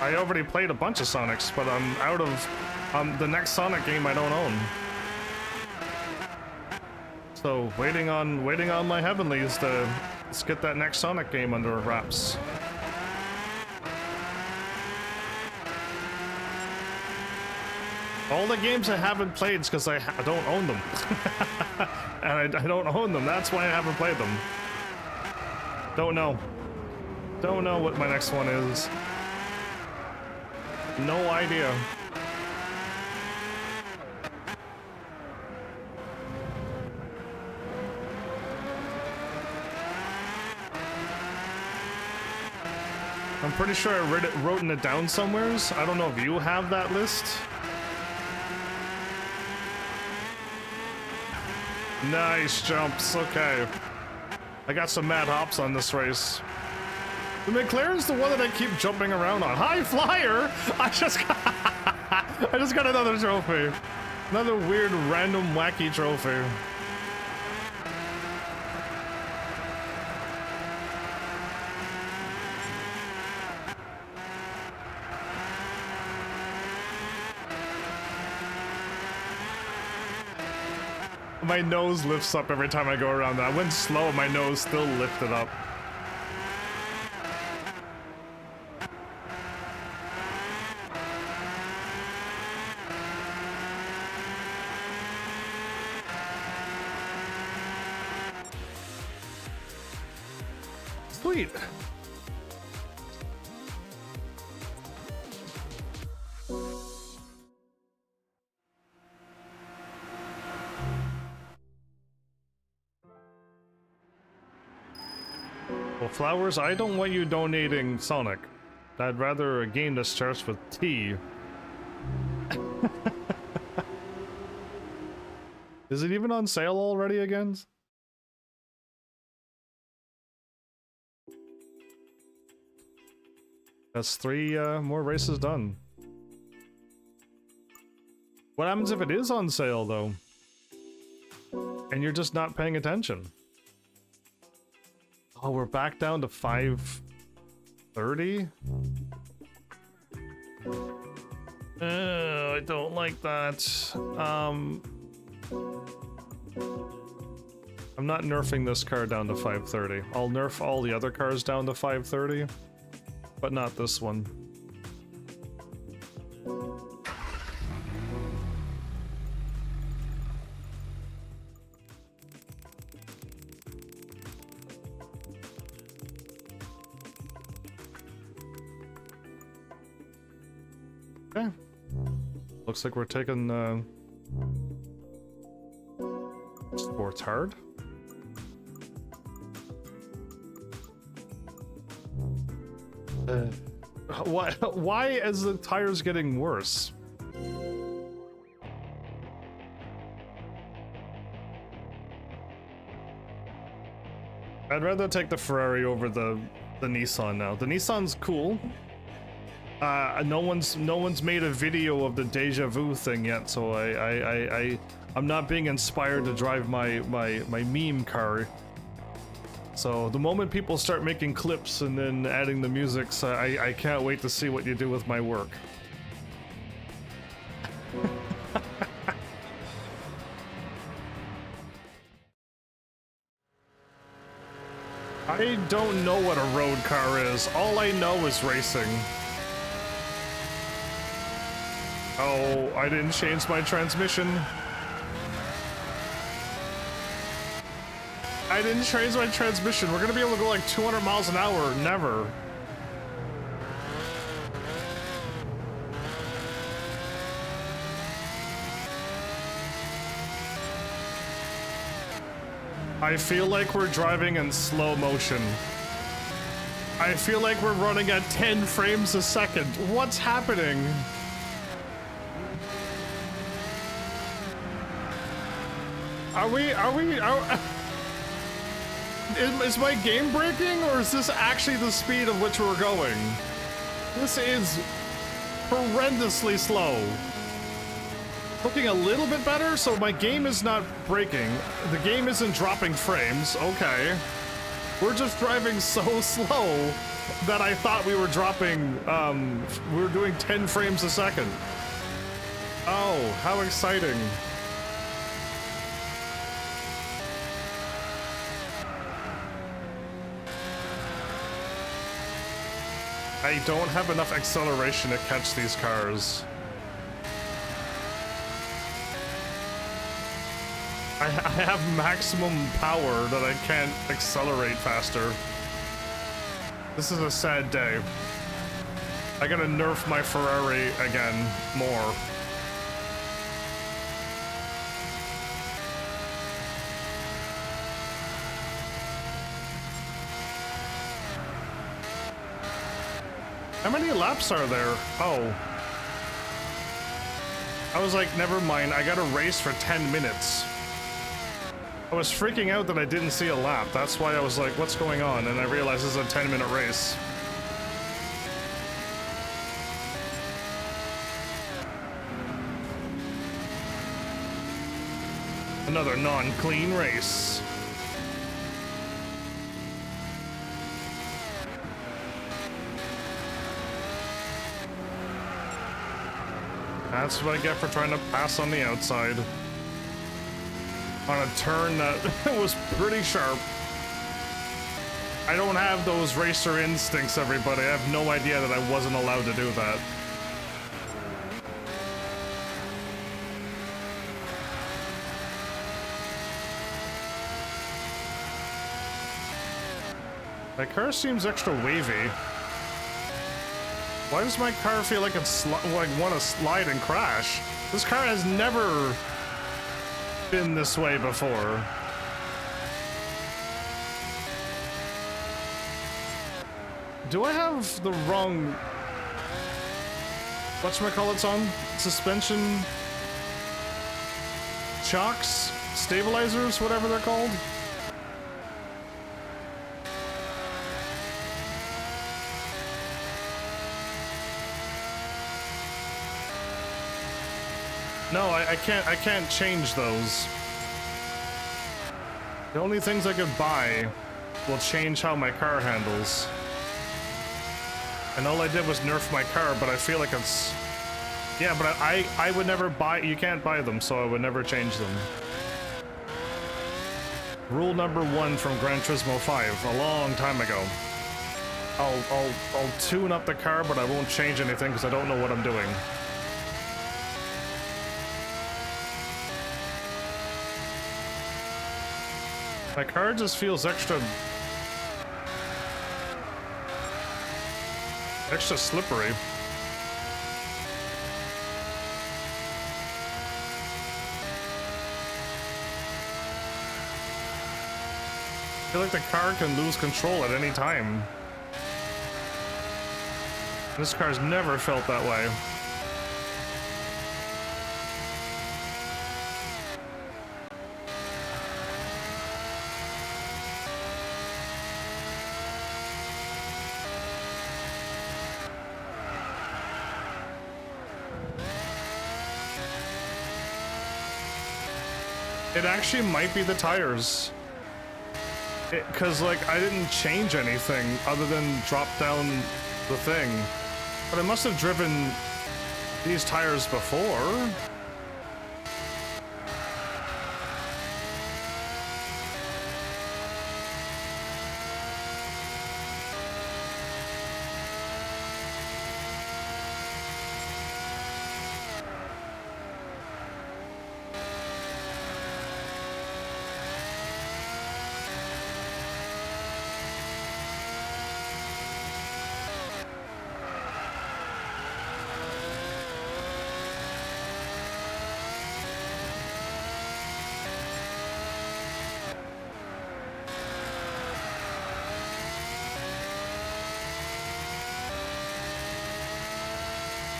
I already played a bunch of Sonics, but I'm out of the next Sonic game I don't own. So waiting on my Heavenlies to let's get that next Sonic game under wraps. All the games I haven't played is because I don't own them. And I don't own them, that's why I haven't played them. Don't know. Don't know what my next one is. No idea. I'm pretty sure I wrote it down somewheres. I don't know if you have that list. Nice jumps, okay. I got some mad hops on this race. The McLaren's the one that I keep jumping around on. High flyer! I just got another trophy. Another weird, random, wacky trophy. My nose lifts up every time I go around that. I went slow, my nose still lifted up. Sweet. Well, Flowers, I don't want you donating Sonic. I'd rather a game that starts with T. Is it even on sale already again? That's 3 more races done. What happens if it is on sale, though? And you're just not paying attention? Oh, we're back down to 530? I don't like that. I'm not nerfing this car down to 530. I'll nerf all the other cars down to 530, but not this one. Okay. Looks like we're taking sports hard. Why is the tires getting worse? I'd rather take the Ferrari over the Nissan now. The Nissan's cool. No one's made a video of the deja vu thing yet, so I'm not being inspired to drive my meme car. So the moment people start making clips and then adding the music, so I can't wait to see what you do with my work. I don't know what a road car is. All I know is racing. Oh, I didn't change my transmission. I didn't change my transmission. We're gonna be able to go like 200 miles an hour. Never. I feel like we're driving in slow motion. I feel like we're running at 10 frames a second. What's happening? Is my game breaking, or is this actually the speed of which we're going? This is horrendously slow. Looking a little bit better, so my game is not breaking. The game isn't dropping frames, okay. We're just driving so slow that I thought we were dropping, we were doing 10 frames a second. Oh, how exciting. I don't have enough acceleration to catch these cars. I have maximum power that I can't accelerate faster. This is a sad day. I gotta nerf my Ferrari again more. How many laps are there? Oh. I was like, never mind, I gotta race for 10 minutes. I was freaking out that I didn't see a lap. That's why I was like, what's going on? And I realized this is a 10-minute race. Another non-clean race. That's what I get for trying to pass on the outside. On a turn that was pretty sharp. I don't have those racer instincts, everybody. I have no idea that I wasn't allowed to do that. My car seems extra wavy. Why does my car feel like it's like want to slide and crash? This car has never been this way before. Do I have the wrong whatchamacallits on? Suspension shocks? Stabilizers? Whatever they're called? No, I can't change those. The only things I could buy will change how my car handles. And all I did was nerf my car, but I feel like it's... Yeah, but I would never buy... You can't buy them, so I would never change them. Rule number 1 from Gran Turismo 5, a long time ago. I'll tune up the car, but I won't change anything because I don't know what I'm doing. My car just feels extra slippery. I feel like the car can lose control at any time. This car's never felt that way. It actually might be the tires. Cause like I didn't change anything other than drop down the thing. But I must have driven these tires before.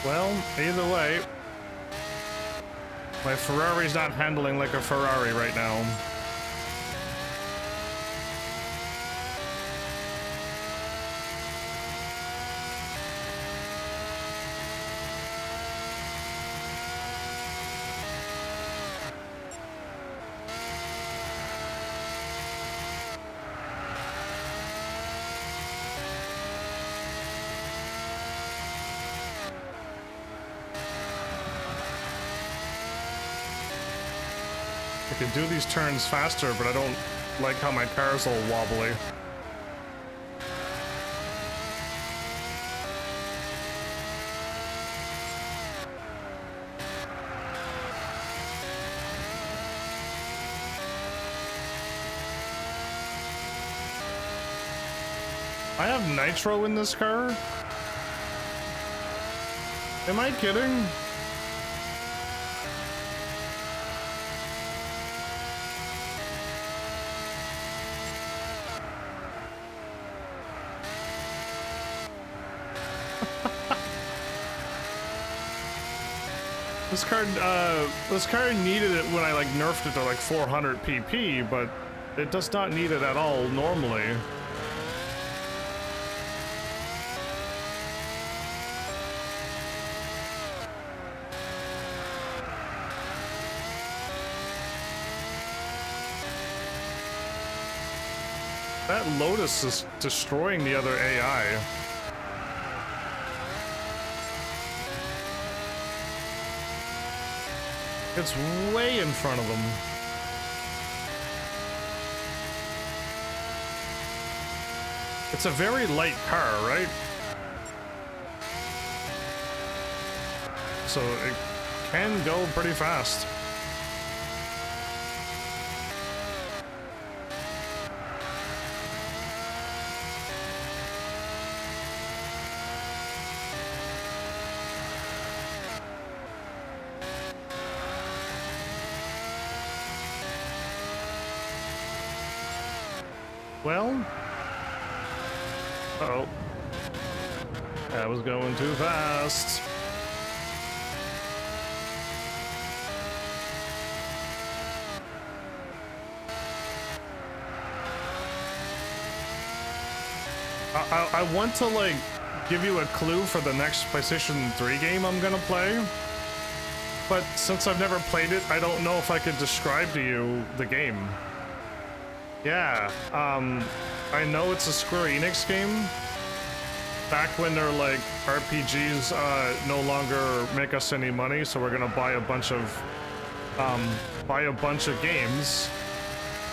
Well, either way, my Ferrari's not handling like a Ferrari right now. I can do these turns faster, but I don't like how my car's all wobbly. I have nitro in this car? Am I kidding? This car needed it when I like nerfed it to like 400 pp, but it does not need it at all normally. That Lotus is destroying the other AI. It's way in front of them. It's a very light car, right? So it can go pretty fast. Well, uh-oh, that was going too fast. I want to like give you a clue for the next PlayStation 3 game I'm gonna play, but since I've never played it, I don't know if I could describe to you the game. Yeah, I know it's a Square Enix game. Back when they're like, RPGs no longer make us any money, so we're gonna buy a bunch of games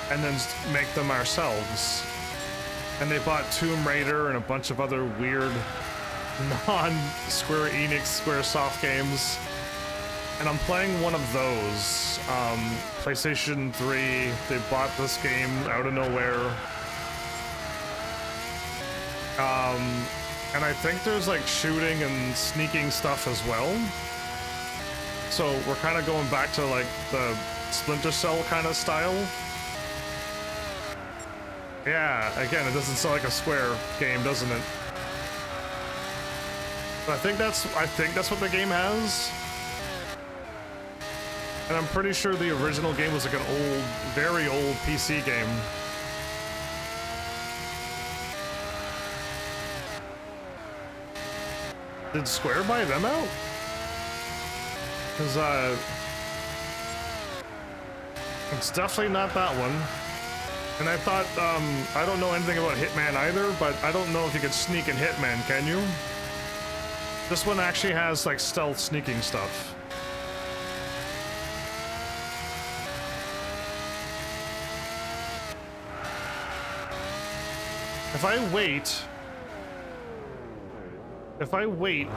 and then make them ourselves. And they bought Tomb Raider and a bunch of other weird non-Square Enix, Squaresoft games. And I'm playing one of those. PlayStation 3, they bought this game out of nowhere. And I think there's like shooting and sneaking stuff as well. So we're kind of going back to like the Splinter Cell kind of style. Yeah, again, it doesn't sound like a Square game, doesn't it? I think that's what the game has. And I'm pretty sure the original game was like an old, very old PC game. Did Square buy them out? Because, it's definitely not that one. And I thought, I don't know anything about Hitman either, but I don't know if you could sneak in Hitman, can you? This one actually has, like, stealth sneaking stuff. If I wait,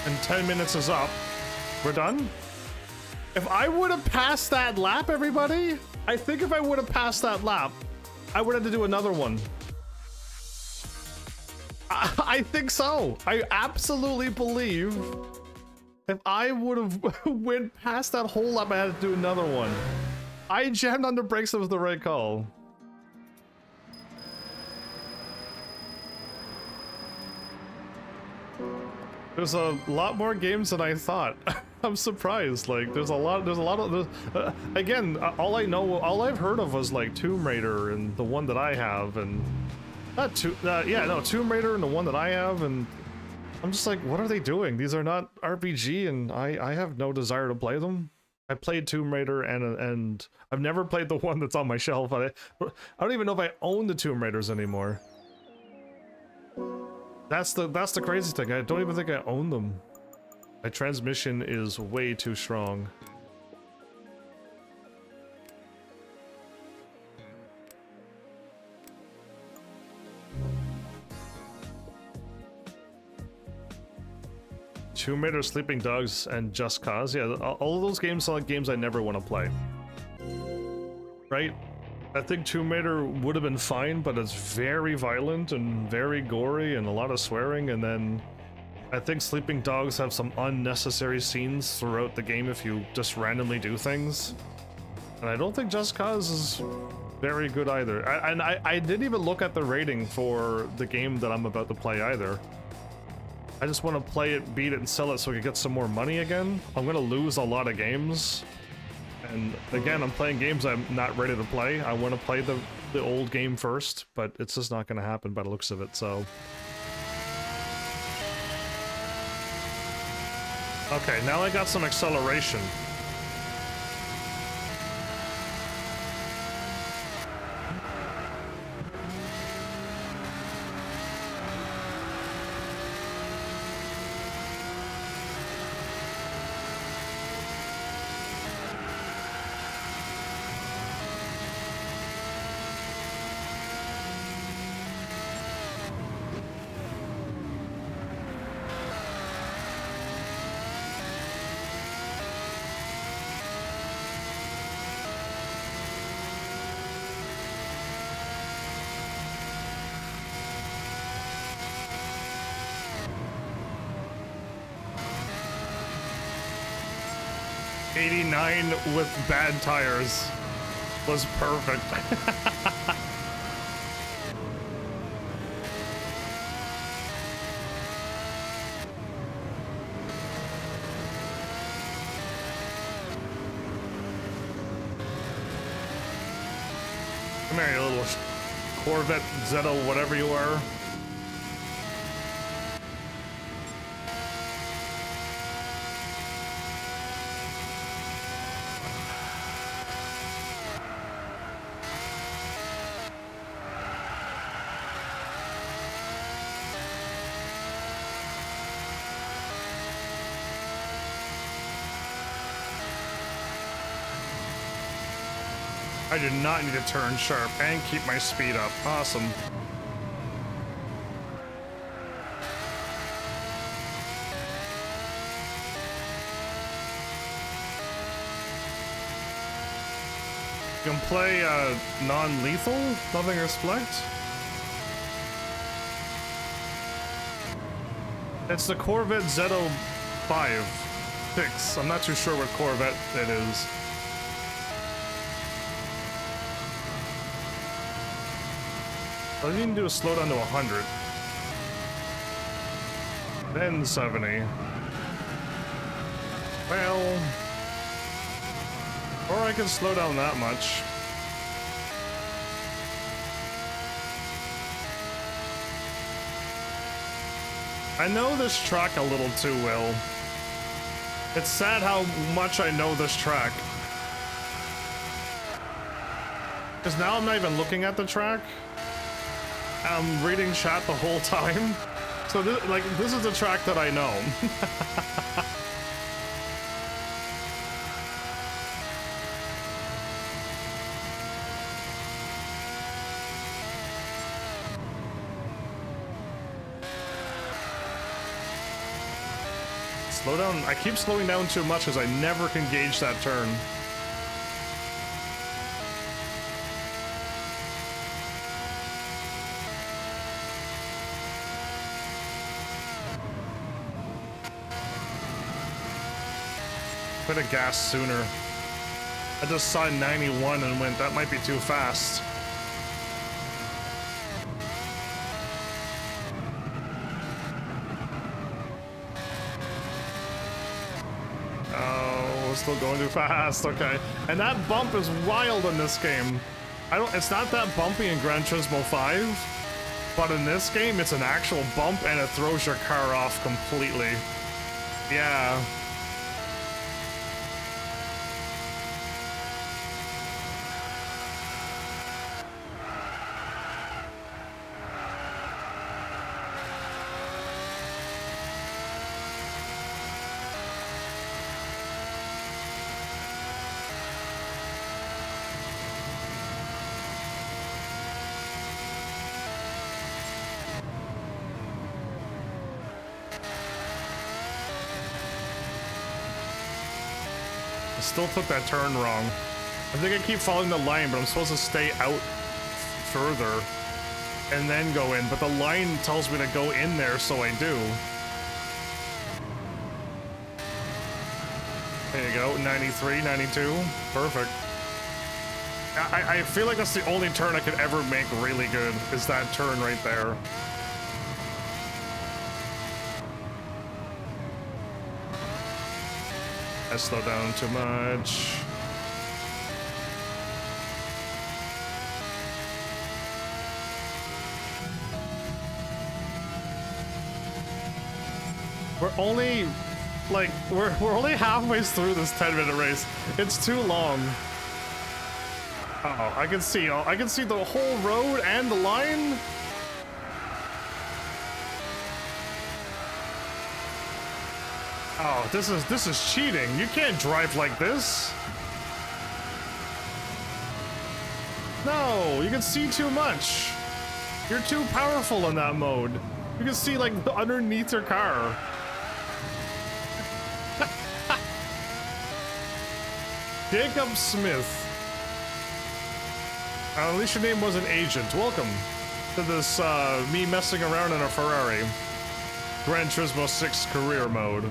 and 10 minutes is up, we're done? If I would have passed that lap, everybody, I think if I would have passed that lap, I would have to do another one. I think so. I absolutely believe if I would have went past that whole lap, I had to do another one. I jammed on the brakes, it was the right call. There's a lot more games than I thought. I'm surprised. Like, there's a lot of, again, all I've heard of was like Tomb Raider and the one that I have, and Tomb Raider and the one that I have, and I'm just like, what are they doing? These are not RPG, and I have no desire to play them. I played Tomb Raider, and I've never played the one that's on my shelf. I don't even know if I own the Tomb Raiders anymore. That's the crazy thing. I don't even think I own them. My transmission is way too strong. Tomb Raider, Sleeping Dogs, and Just Cause. Yeah, all of those games are like games I never want to play. Right? I think Tomb Raider would have been fine, but it's very violent and very gory and a lot of swearing, and then I think Sleeping Dogs have some unnecessary scenes throughout the game if you just randomly do things. And I don't think Just Cause is very good either. I didn't even look at the rating for the game that I'm about to play either. I just want to play it, beat it, and sell it so I can get some more money again. I'm gonna lose a lot of games. And again, I'm playing games I'm not ready to play. I want to play the old game first, but it's just not going to happen by the looks of it, so... Okay, now I got some acceleration. '89 with bad tires was perfect. Come here, you little Corvette Zeta, whatever you are. I do not need to turn sharp and keep my speed up. Awesome. You can play non-lethal, nothing respect. It's the Corvette Zeta 5, 6. I'm not too sure what Corvette it is. All you need to do is slow down to 100. Then 70. Well... Or I can slow down that much. I know this track a little too well. It's sad how much I know this track. Because now I'm not even looking at the track. I'm reading chat the whole time. So this is the track that I know. Slow down. I keep slowing down too much because I never can gauge that turn. Put a gas sooner. I just saw 91 and went, that might be too fast. Still going too fast, okay. And that bump is wild in this game. It's not that bumpy in Gran Turismo 5, but in this game it's an actual bump and it throws your car off completely. Yeah. Still took that turn wrong. I think I keep following the line, but I'm supposed to stay out further and then go in, but the line tells me to go in there, so I do. There you go, 93, 92, perfect. I feel like that's the only turn I could ever make really good, is that turn right there. I slow down too much. We're only like we're only halfway through this 10-minute race. It's too long. Uh-oh, I can see the whole road and the line. Oh, this is cheating. You can't drive like this. No, you can see too much. You're too powerful in that mode. You can see like underneath your car. Jacob Smith. At least your name was an agent. Welcome to this me messing around in a Ferrari. Gran Turismo 6 career mode.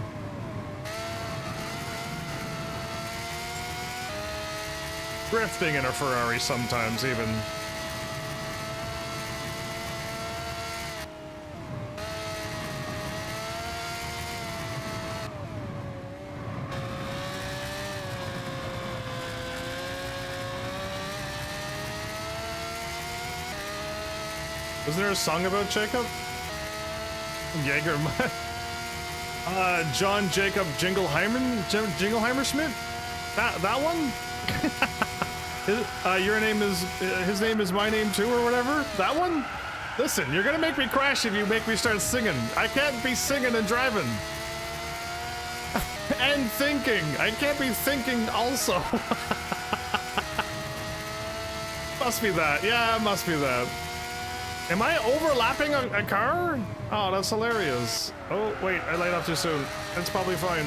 Drifting in a Ferrari sometimes, even. Wasn't there a song about Jacob? Jaeger. John Jacob Jingleheimer Schmidt? That one? Your name is, his name is my name too, or whatever? That one? Listen, you're gonna make me crash if you make me start singing. I can't be singing and driving. And thinking. I can't be thinking also. Must be that. Yeah, it must be that. Am I overlapping a car? Oh, that's hilarious. Oh, wait, I laid off too soon. That's probably fine.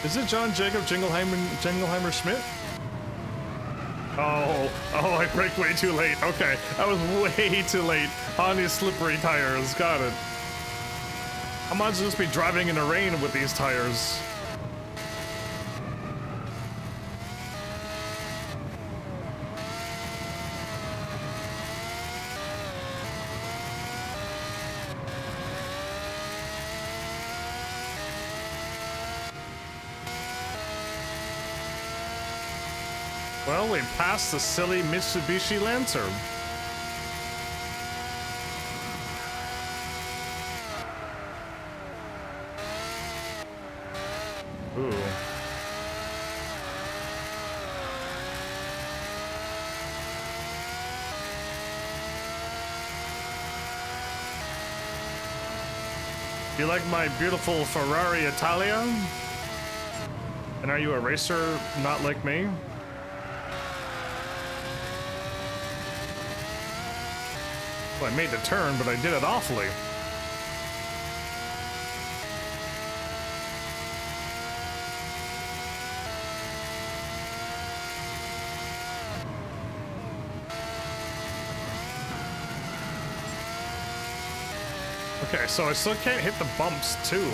Is it John Jacob Jingleheimer Schmidt? Oh, I braked way too late. Okay, I was way too late on these slippery tires. Got it. I might just be driving in the rain with these tires. Well, we passed the silly Mitsubishi Lancer. Ooh. You like my beautiful Ferrari Italia? And are you a racer not like me? Well, I made the turn, but I did it awfully. Okay, so I still can't hit the bumps, too.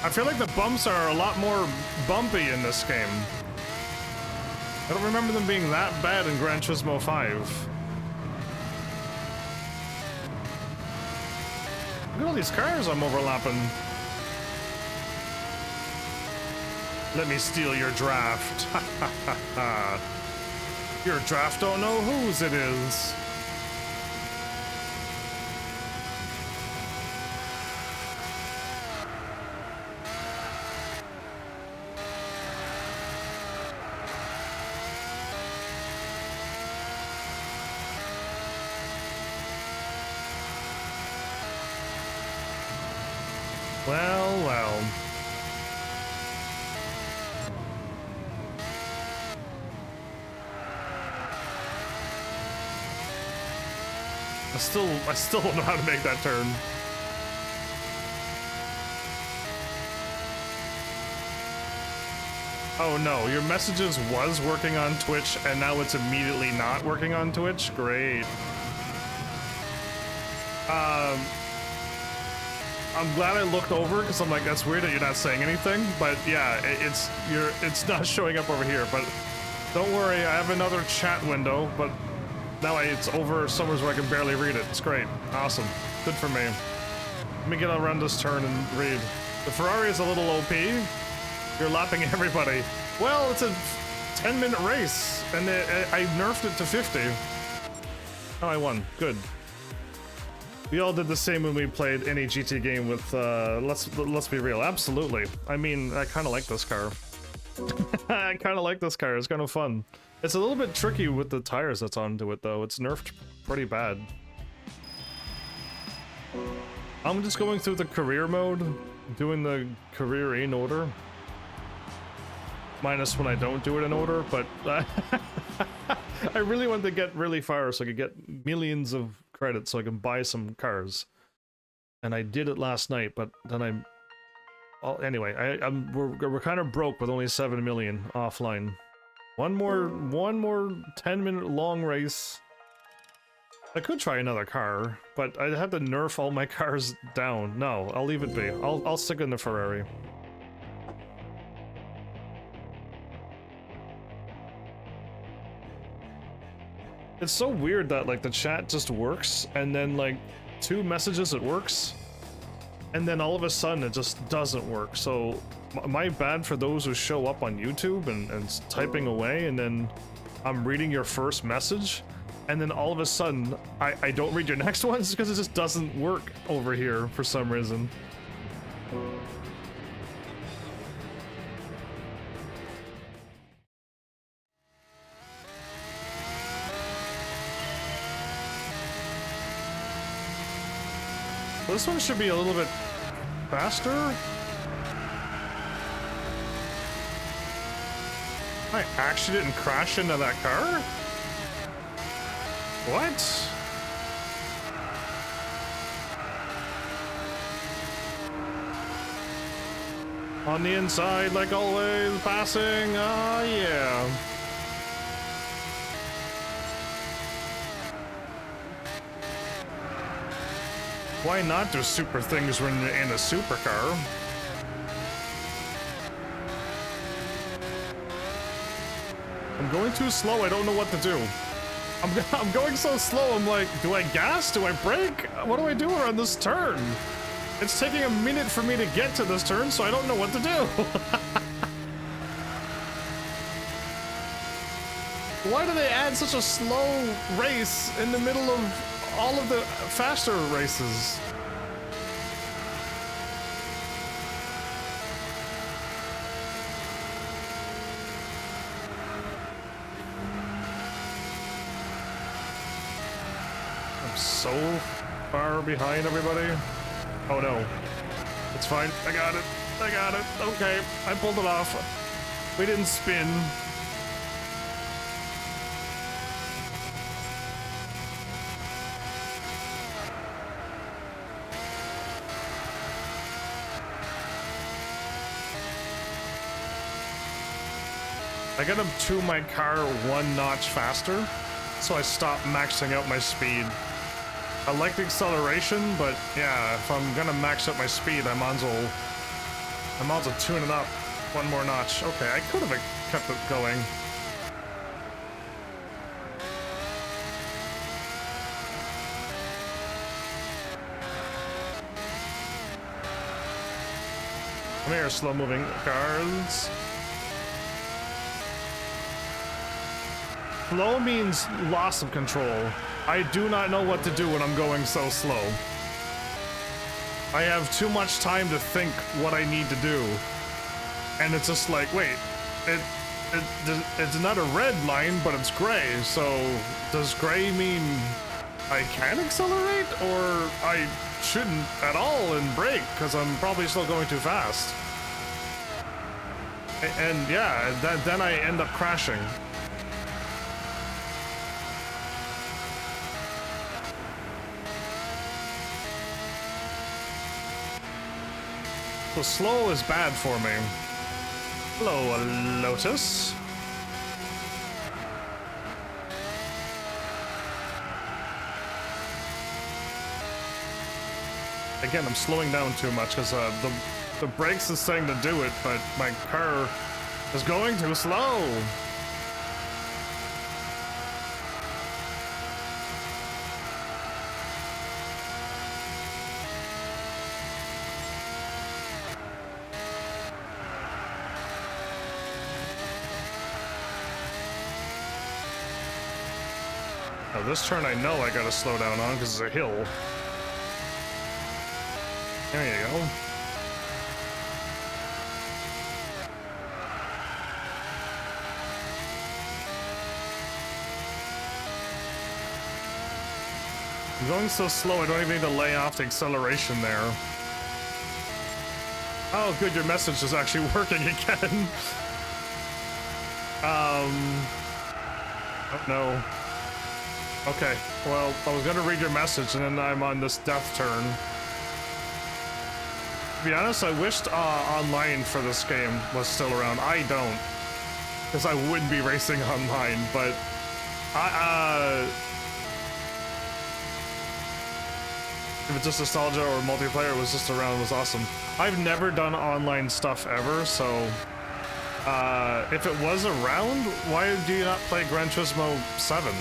I feel like the bumps are a lot more bumpy in this game. I don't remember them being that bad in Gran Turismo 5. Look at all these cars I'm overlapping. Let me steal your draft. Your draft don't know whose it is. Well, well. I still don't know how to make that turn. Oh no, your messages was working on Twitch and now it's immediately not working on Twitch? Great. I'm glad I looked over because I'm like, that's weird that you're not saying anything. But yeah, it's not showing up over here. But don't worry, I have another chat window. But now it's over somewhere where I can barely read it. It's great, awesome, good for me. Let me get around this turn and read. The Ferrari is a little OP. You're lapping everybody. Well, it's a 10-minute race, and I nerfed it to 50. Oh, I won. Good. We all did the same when we played any GT game with, let's be real, absolutely. I mean, I kind of like this car. I kind of like this car, it's kind of fun. It's a little bit tricky with the tires that's onto it, though. It's nerfed pretty bad. I'm just going through the career mode, doing the career in order. Minus when I don't do it in order, but I really want to get really far so I could get millions of credits so I can buy some cars. And I did it last night, but then anyway, we're kind of broke with only 7 million offline. One more 10-minute long race. I could try another car, but I'd have to nerf all my cars down. No, I'll leave it be. I'll stick in the Ferrari. It's so weird that like the chat just works and then like 2 messages it works and then all of a sudden it just doesn't work. So my bad for those who show up on YouTube and typing away and then I'm reading your first message and then all of a sudden I don't read your next ones because it just doesn't work over here for some reason. This one should be a little bit faster. I actually didn't crash into that car? What? On the inside, like always, passing, yeah. Why not do super things when you're in a supercar? I'm going too slow, I don't know what to do. I'm going so slow, I'm like, do I gas? Do I brake? What do I do around this turn? It's taking a minute for me to get to this turn, so I don't know what to do. Why do they add such a slow race in the middle of all of the faster races? I'm so far behind everybody. Oh no. It's fine. I got it. I got it. Okay. I pulled it off. We didn't spin. I gotta tune my car one notch faster, so I stop maxing out my speed. I like the acceleration, but yeah, if I'm gonna max out my speed, I might as well tune it up one more notch. Okay, I could have kept it going. Come here, slow-moving cars. Slow means loss of control. I do not know what to do when I'm going so slow. I have too much time to think what I need to do. And it's just like, wait, it's not a red line, but it's gray. So does gray mean I can accelerate, or I shouldn't at all and brake because I'm probably still going too fast? And yeah, then I end up crashing. So slow is bad for me. Hello, Lotus. Again, I'm slowing down too much because the brakes is saying to do it, but my car is going too slow. Now this turn I know I gotta slow down on because it's a hill. There you go. I'm going so slow I don't even need to lay off the acceleration there. Oh good, your message is actually working again. Oh no. Okay, well, I was gonna read your message and then I'm on this death turn. To be honest, I wished online for this game was still around. I don't, because I wouldn't be racing online, but if it's just nostalgia or multiplayer, it was just around, it was awesome. I've never done online stuff ever, so if it was around, why do you not play Gran Turismo 7?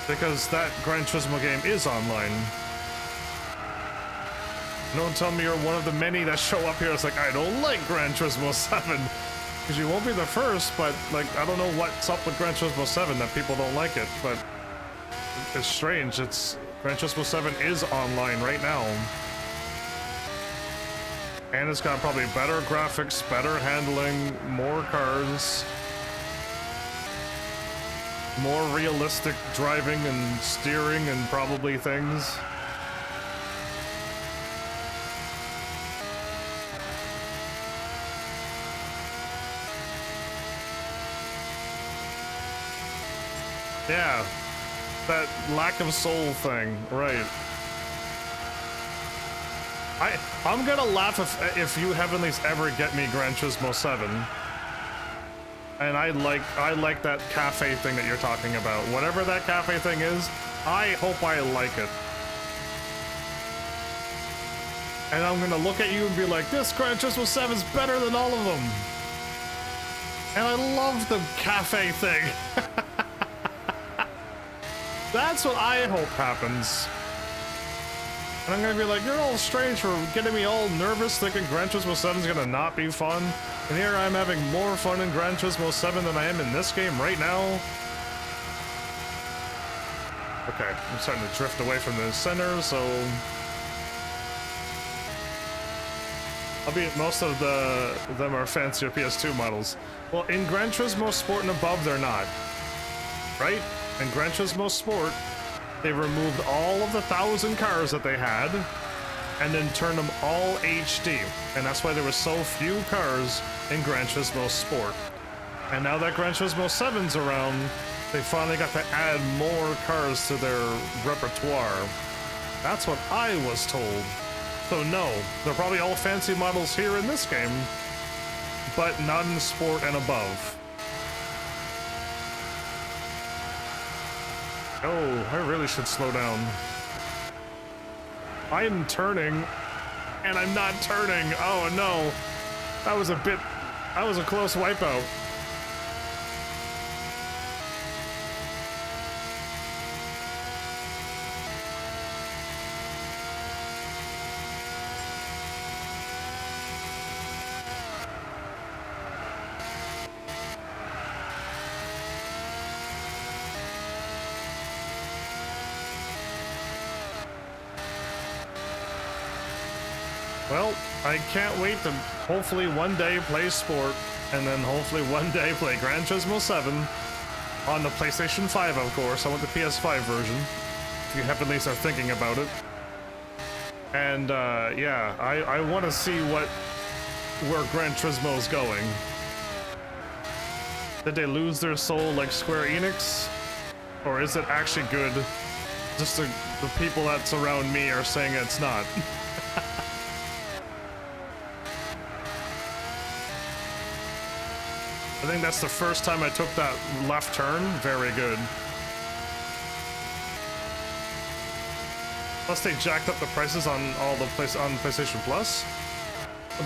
Because that Gran Turismo game is online. Don't tell me you're one of the many that show up here. It's like, I don't like Gran Turismo 7. Because you won't be the first, but like, I don't know what's up with Gran Turismo 7 that people don't like it, but it's strange. It's Gran Turismo 7 is online right now. And it's got probably better graphics, better handling, more cars, more realistic driving and steering and probably things. Yeah, that lack of soul thing, right. I'm gonna laugh if you heavenlies ever get me Gran Turismo 7. And I like that cafe thing that you're talking about. Whatever that cafe thing is, I hope I like it. And I'm gonna look at you and be like, this Gran Turismo 7 is better than all of them. And I love the cafe thing. That's what I hope happens. And I'm gonna be like, you're all strange for getting me all nervous thinking Gran Turismo 7 is gonna not be fun. And here I'm having more fun in Gran Turismo 7 than I am in this game right now. Okay, I'm starting to drift away from the center, so... Albeit most of them are fancier PS2 models. Well, in Gran Turismo Sport and above, they're not. Right? In Gran Turismo Sport, they removed all of the 1,000 cars that they had, and then turned them all HD. And that's why there were so few cars in Gran Turismo Sport. And now that Gran Turismo 7's around, they finally got to add more cars to their repertoire. That's what I was told. So no, they're probably all fancy models here in this game, but not in Sport and above. Oh, I really should slow down. I'm turning, and I'm not turning. Oh no, that was a close wipeout. Well, I can't wait to hopefully one day play Sport, and then hopefully one day play Gran Turismo 7 on the PlayStation 5, of course. I want the PS5 version, if you at least are thinking about it. And yeah, I want to see where Gran Turismo is going. Did they lose their soul like Square Enix? Or is it actually good? Just the people that surround me are saying it's not. I think that's the first time I took that left turn. Very good. Plus they jacked up the prices on all the on PlayStation Plus.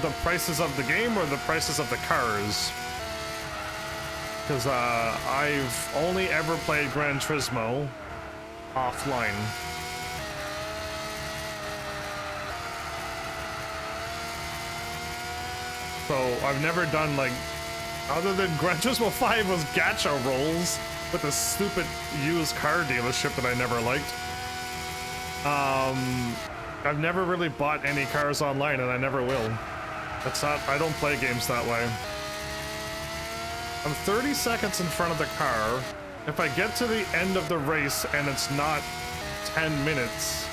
The prices of the game or the prices of the cars? Because I've only ever played Gran Turismo offline. So I've never done like, other than Gran Turismo 5 was gacha rolls with a stupid used car dealership that I never liked. I've never really bought any cars online, and I never will. That's not, I don't play games that way. I'm 30 seconds in front of the car. If I get to the end of the race and it's not 10 minutes,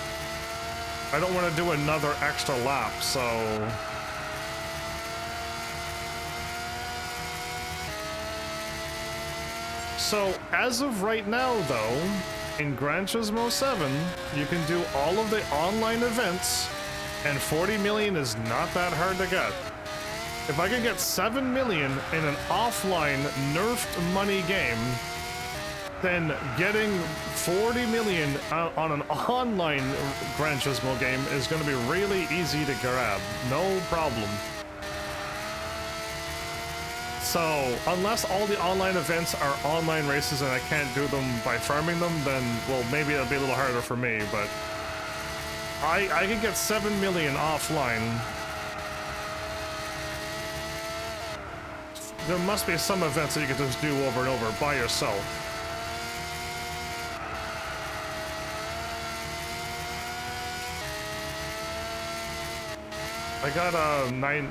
I don't want to do another extra lap, so... So, as of right now, though, in Gran Turismo 7, you can do all of the online events, and 40 million is not that hard to get. If I can get 7 million in an offline, nerfed money game, then getting 40 million on an online Gran Turismo game is going to be really easy to grab. No problem. So, unless all the online events are online races and I can't do them by farming them, then, well, maybe it'll be a little harder for me, but I can get 7 million offline. There must be some events that you can just do over and over by yourself. I got a 9...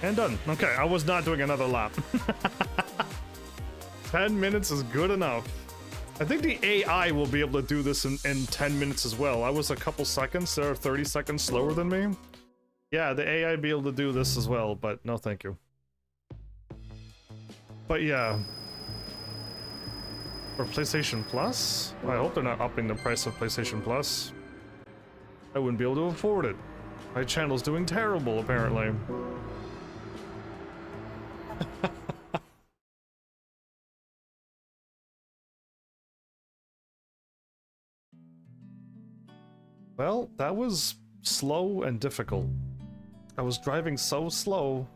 And done. Okay, I was not doing another lap. 10 minutes is good enough. I think the AI will be able to do this in 10 minutes as well. I was a couple seconds, they're 30 seconds slower than me. Yeah, the AI be able to do this as well, but no thank you. But yeah. For PlayStation Plus? I hope they're not upping the price of PlayStation Plus. I wouldn't be able to afford it. My channel's doing terrible, apparently. Well, that was slow and difficult. I was driving so slow,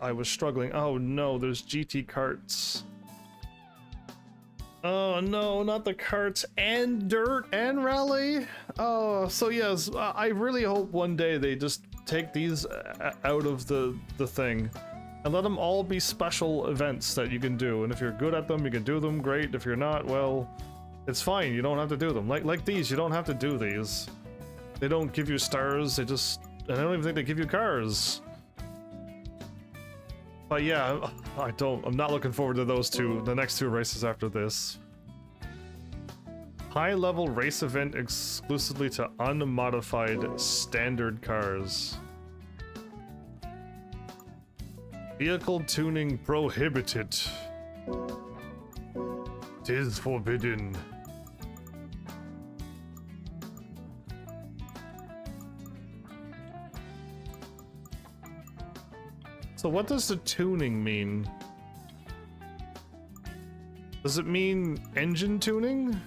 I was struggling. Oh no, there's GT carts. Oh no, not the carts and dirt and rally. Oh, so yes, I really hope one day they just take these out of the thing and let them all be special events that you can do. And if you're good at them, you can do them. Great. If you're not, well, it's fine. You don't have to do them. Like these, you don't have to do these. They don't give you stars. They just, and I don't even think they give you cars. But yeah, I'm not looking forward to those two, the next two races after this. High level race event exclusively to unmodified standard cars. Vehicle tuning prohibited. 'Tis forbidden. So what does the tuning mean? Does it mean engine tuning?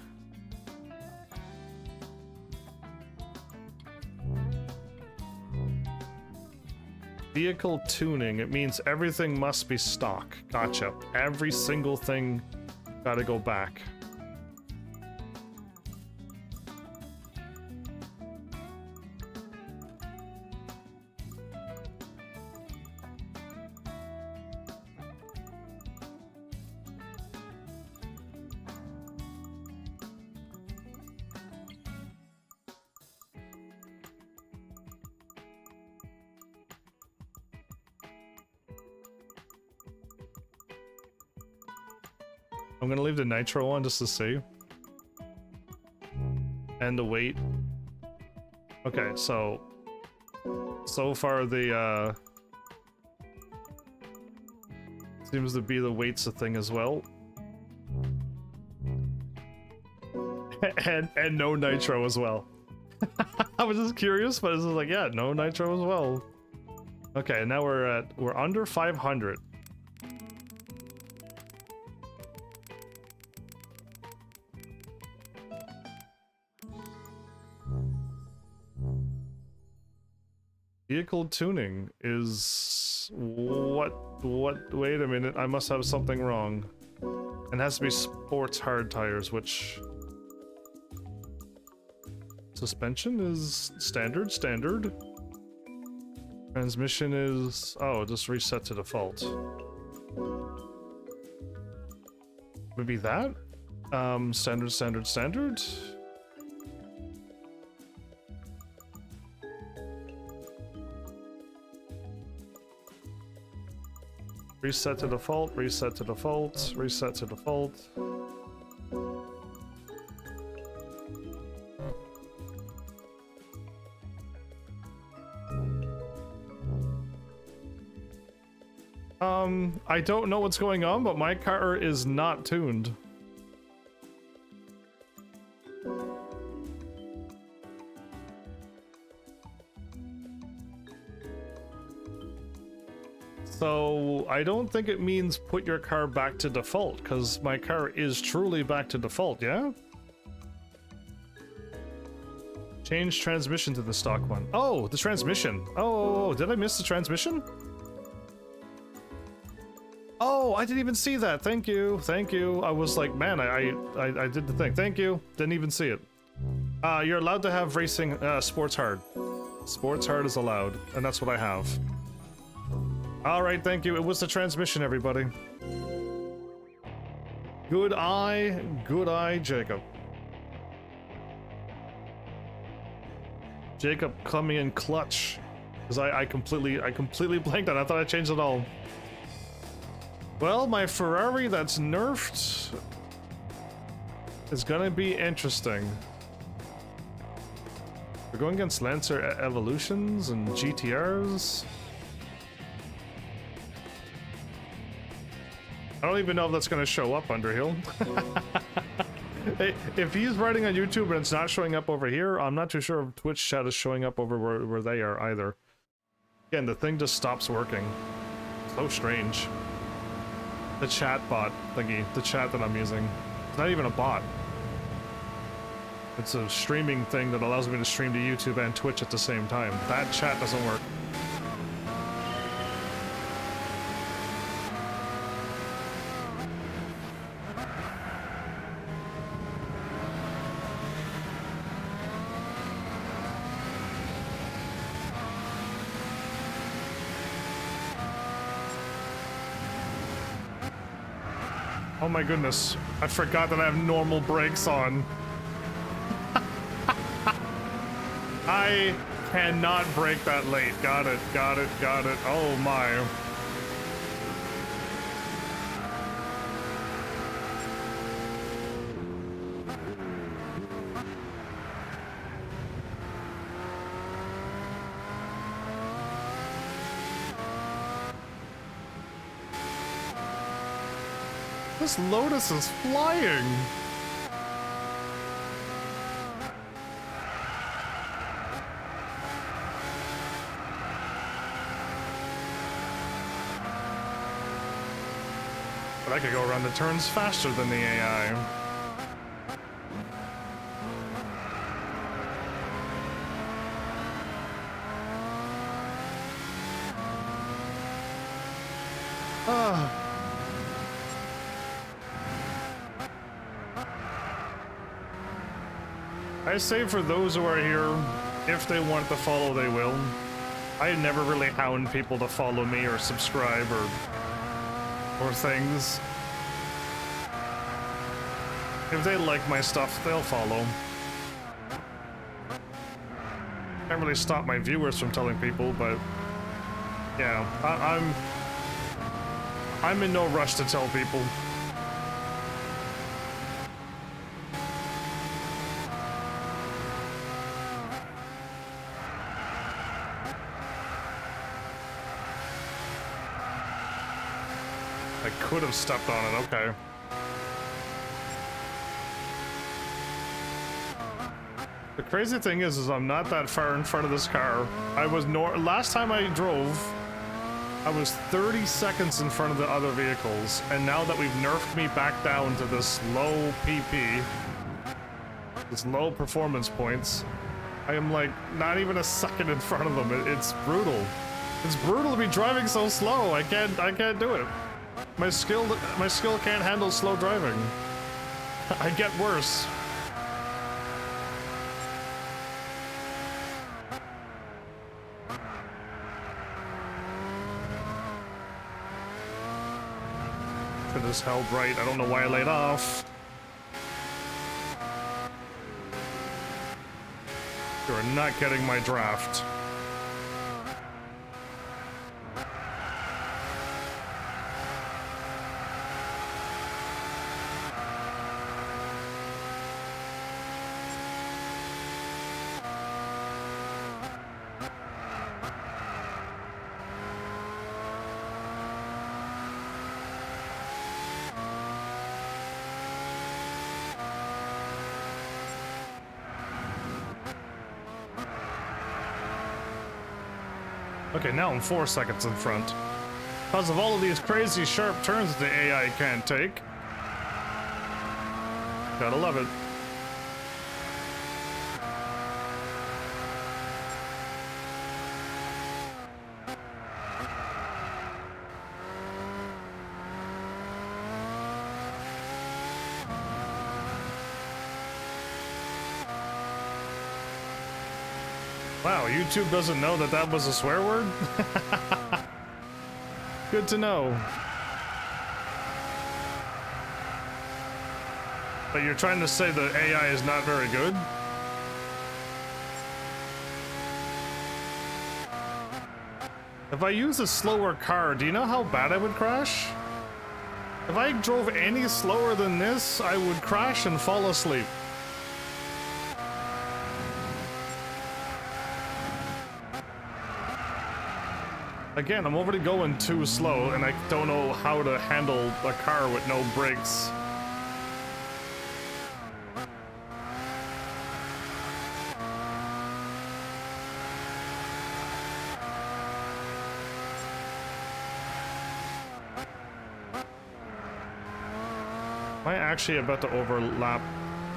Vehicle tuning, it means everything must be stock. Gotcha. Every single thing gotta go back. I'm gonna leave the nitro on just to see. And the weight. Okay, so far the seems to be the weight's a thing as well. and no nitro as well. I was just curious, but it's like, yeah, no nitro as well. Okay, now we're under 500. Vehicle tuning is what, wait a minute, I must have something wrong. It has to be sports hard tires, which suspension is standard. Transmission is, oh, just reset to default. Maybe that? Standard. Reset to default. I don't know what's going on, but my car is not tuned. So I don't think it means put your car back to default, because my car is truly back to default, yeah? Change transmission to the stock one. Oh, the transmission. Oh, did I miss the transmission? Oh, I didn't even see that. Thank you. I was like, man, I did the thing. Thank you. Didn't even see it. You're allowed to have racing, sports hard. Sports hard is allowed, and that's what I have. Alright, thank you. It was the transmission, everybody. Good eye, Jacob. Jacob coming in clutch. Because I completely blanked on it. I thought I changed it all. Well, my Ferrari that's nerfed is gonna be interesting. We're going against Lancer Evolutions and GTRs. I don't even know if that's going to show up Underhill. Hey, if he's writing on YouTube and it's not showing up over here, I'm not too sure if Twitch chat is showing up over where they are either. Again, the thing just stops working. So strange. The chat bot thingy, the chat that I'm using. It's not even a bot. It's a streaming thing that allows me to stream to YouTube and Twitch at the same time. That chat doesn't work. Oh my goodness. I forgot that I have normal brakes on. I cannot brake that late. Got it, got it, got it. Oh my. This Lotus is flying. But I could go around the turns faster than the AI. I say for those who are here, if they want to follow, they will. I never really hound people to follow me or subscribe or things. If they like my stuff, they'll follow. Can't really stop my viewers from telling people, but yeah, I'm in no rush to tell people. I could have stepped on it, okay. The crazy thing is I'm not that far in front of this car. I was last time I drove, I was 30 seconds in front of the other vehicles, and now that we've nerfed me back down to this low PP, this low performance points, I am like not even a second in front of them. It's brutal. It's brutal to be driving so slow. I can't do it. My skill can't handle slow driving. I get worse. Could have held right. I don't know why I laid off. You're not getting my draft. Okay, now I'm 4 seconds in front. Because of all of these crazy sharp turns that the AI can't take. Gotta love it. Wow, YouTube doesn't know that that was a swear word? Good to know. But you're trying to say the AI is not very good? If I use a slower car, do you know how bad I would crash? If I drove any slower than this, I would crash and fall asleep. Again, I'm already going too slow, and I don't know how to handle a car with no brakes. Am I actually about to overlap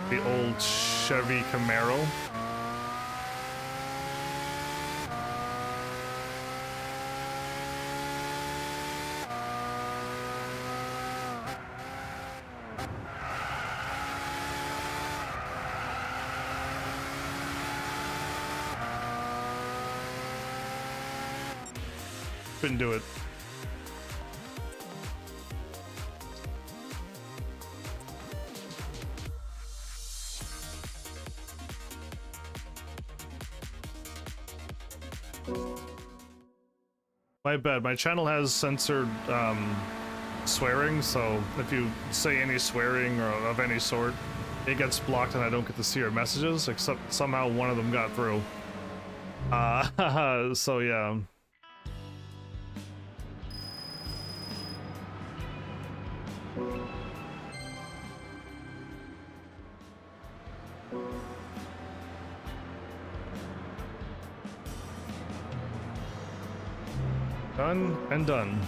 the old Chevy Camaro? Couldn't do it. My bad. My channel has censored swearing, so if you say any swearing or of any sort, it gets blocked and I don't get to see your messages, except somehow one of them got through. So yeah. Done and done.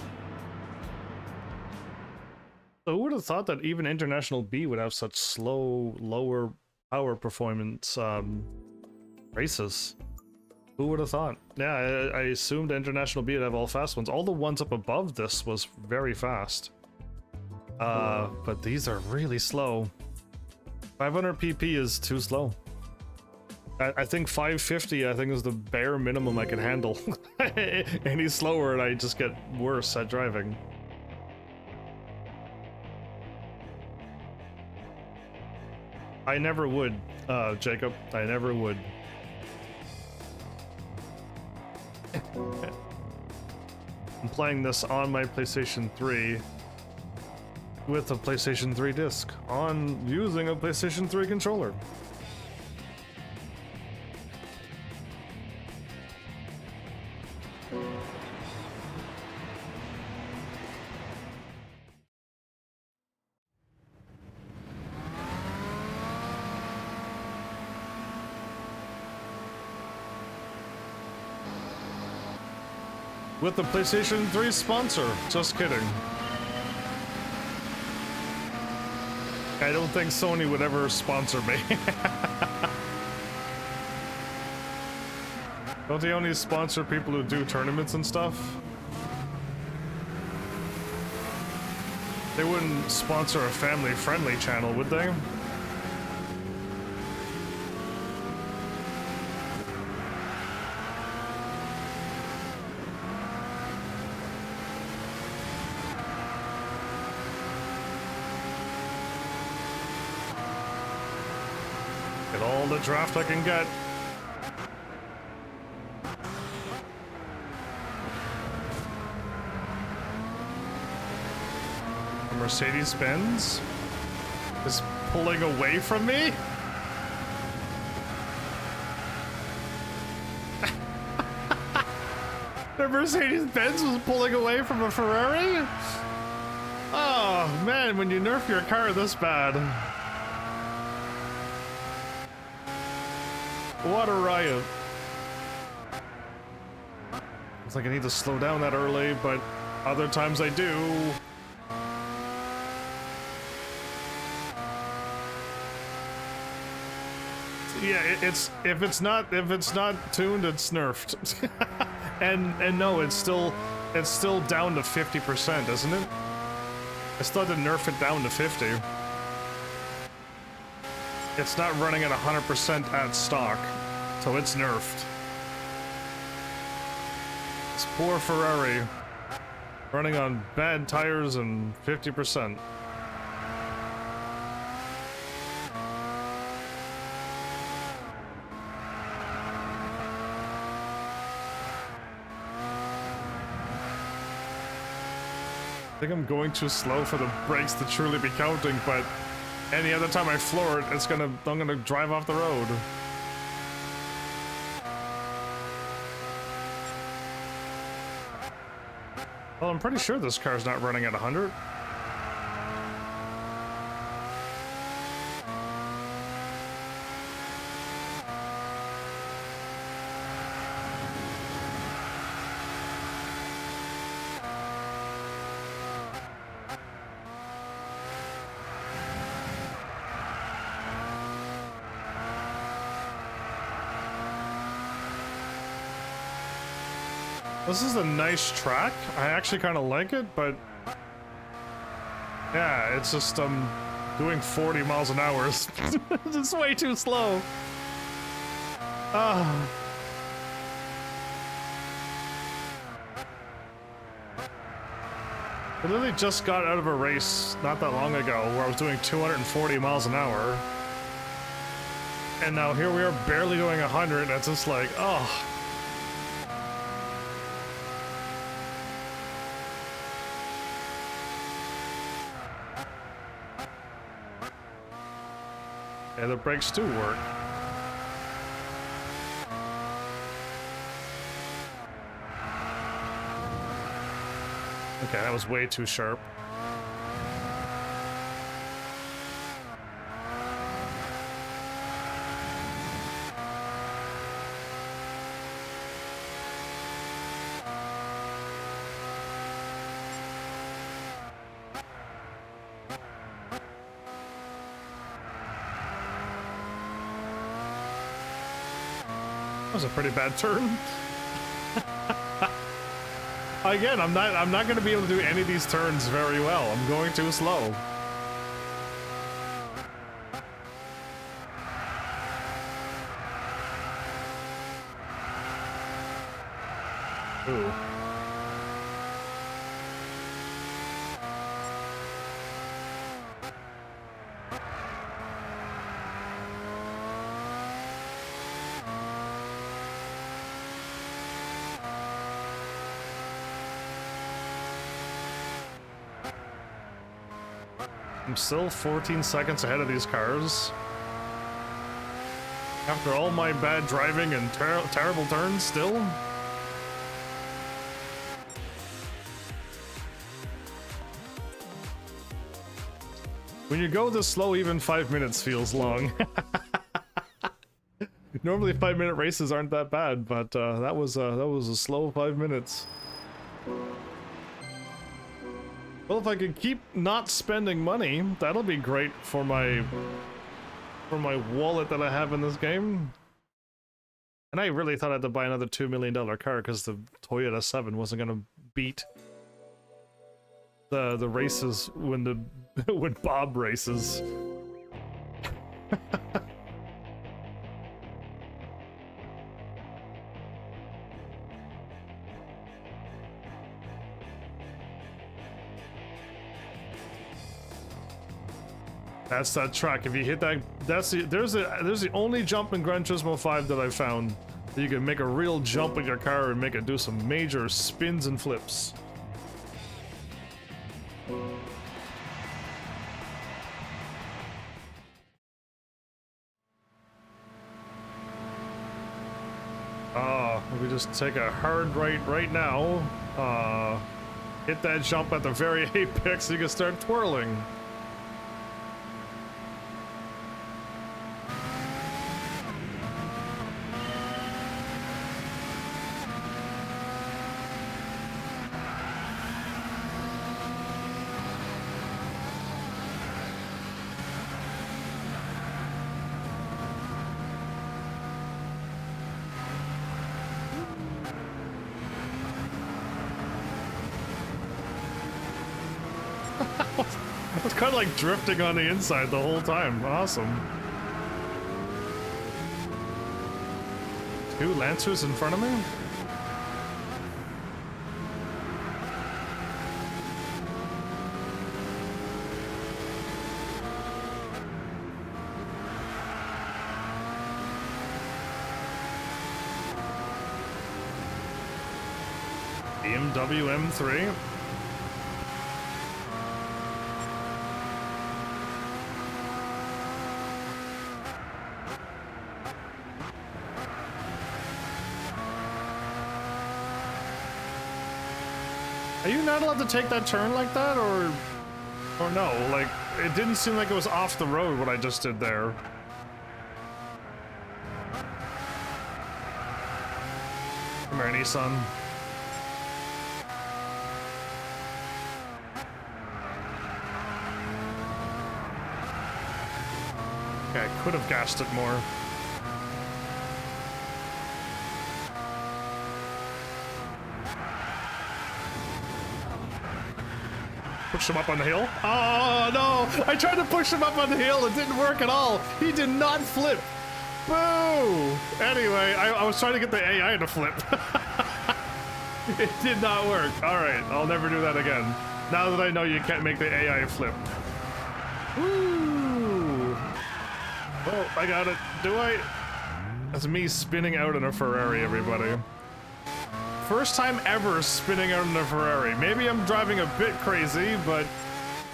So who would have thought that even International B would have such slow, lower power performance races? Who would have thought? Yeah, I assumed International B would have all fast ones. All the ones up above this was very fast. But these are really slow. 500 pp is too slow. I think 550, I think, is the bare minimum I can handle. Any slower and I just get worse at driving. I never would, Jacob. I never would. I'm playing this on my PlayStation 3 with a PlayStation 3 disc on using a PlayStation 3 controller. With the PlayStation 3 sponsor. Just kidding. I don't think Sony would ever sponsor me. Don't they only sponsor people who do tournaments and stuff? They wouldn't sponsor a family-friendly channel, would they? Get all the draft I can get. Mercedes-Benz is pulling away from me? The Mercedes-Benz was pulling away from a Ferrari? Oh man, when you nerf your car this bad. What a riot. It's like I need to slow down that early, but other times I do. Yeah, if it's not tuned, it's nerfed. and no, it's still down to 50%, isn't it? I still had to nerf it down to 50. It's not running at 100% at stock, so it's nerfed. This poor Ferrari running on bad tires and 50%. I think I'm going too slow for the brakes to truly be counting, but any other time I floor it, I'm gonna drive off the road. Well, I'm pretty sure this car's not running at 100. This is a nice track. I actually kind of like it, but yeah, it's just doing 40 miles an hour. It's way too slow. Ah. I literally just got out of a race not that long ago where I was doing 240 miles an hour. And now here we are barely doing 100, and it's just like, oh. And the brakes do work. Okay, that was way too sharp. That was a pretty bad turn. Again, I'm not going to be able to do any of these turns very well. I'm going too slow. Ooh. I'm still 14 seconds ahead of these cars. After all my bad driving and terrible turns, still. When you go this slow, even 5 minutes feels long. Normally 5-minute races aren't that bad, but that was a slow 5 minutes. Well, if I could keep not spending money, that'll be great for my wallet that I have in this game. And I really thought I had to buy another $2 million car because the Toyota 7 wasn't gonna beat the races when when Bob races. That's that track. If you hit that, there's the only jump in Gran Turismo 5 that I found that you can make a real jump in your car and make it do some major spins and flips. We just take a hard right now. Hit that jump at the very apex so you can start twirling. It's kind of like drifting on the inside the whole time. Awesome. 2 Lancers in front of me? BMW M3. Are you not allowed to take that turn like that, or no? Like, it didn't seem like it was off the road what I just did there. Come here, Nissan. Okay, I could have gassed it more. Push him up on the hill. Oh no! I tried to push him up on the hill. It didn't work at all. He did not flip. Boo! Anyway, I was trying to get the AI to flip. It did not work. All right, I'll never do that again. Now that I know you can't make the AI flip. Woo! Oh, I got it. Do I? That's me spinning out in a Ferrari, everybody. First time ever spinning out in a Ferrari. Maybe I'm driving a bit crazy, but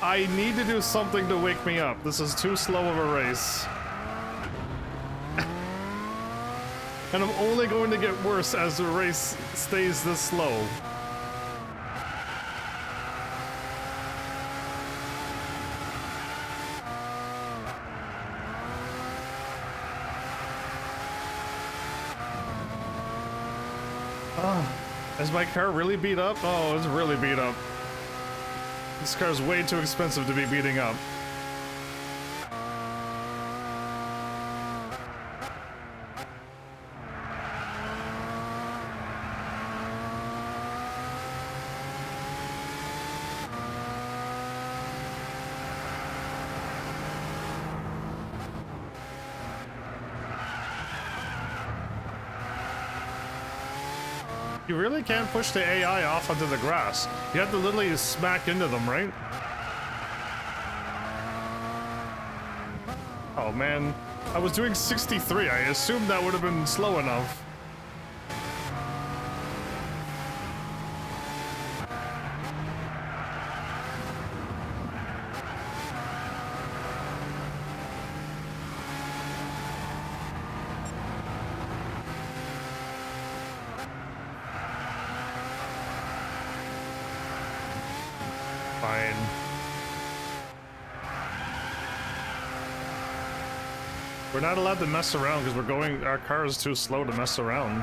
I need to do something to wake me up. This is too slow of a race. And I'm only going to get worse as the race stays this slow. Is my car really beat up? Oh, it's really beat up. This car's way too expensive to be beating up. You really can't push the AI off onto the grass. You have to literally smack into them, right? Oh man, I was doing 63. I assumed that would have been slow enough. Fine. We're not allowed to mess around because our car is too slow to mess around.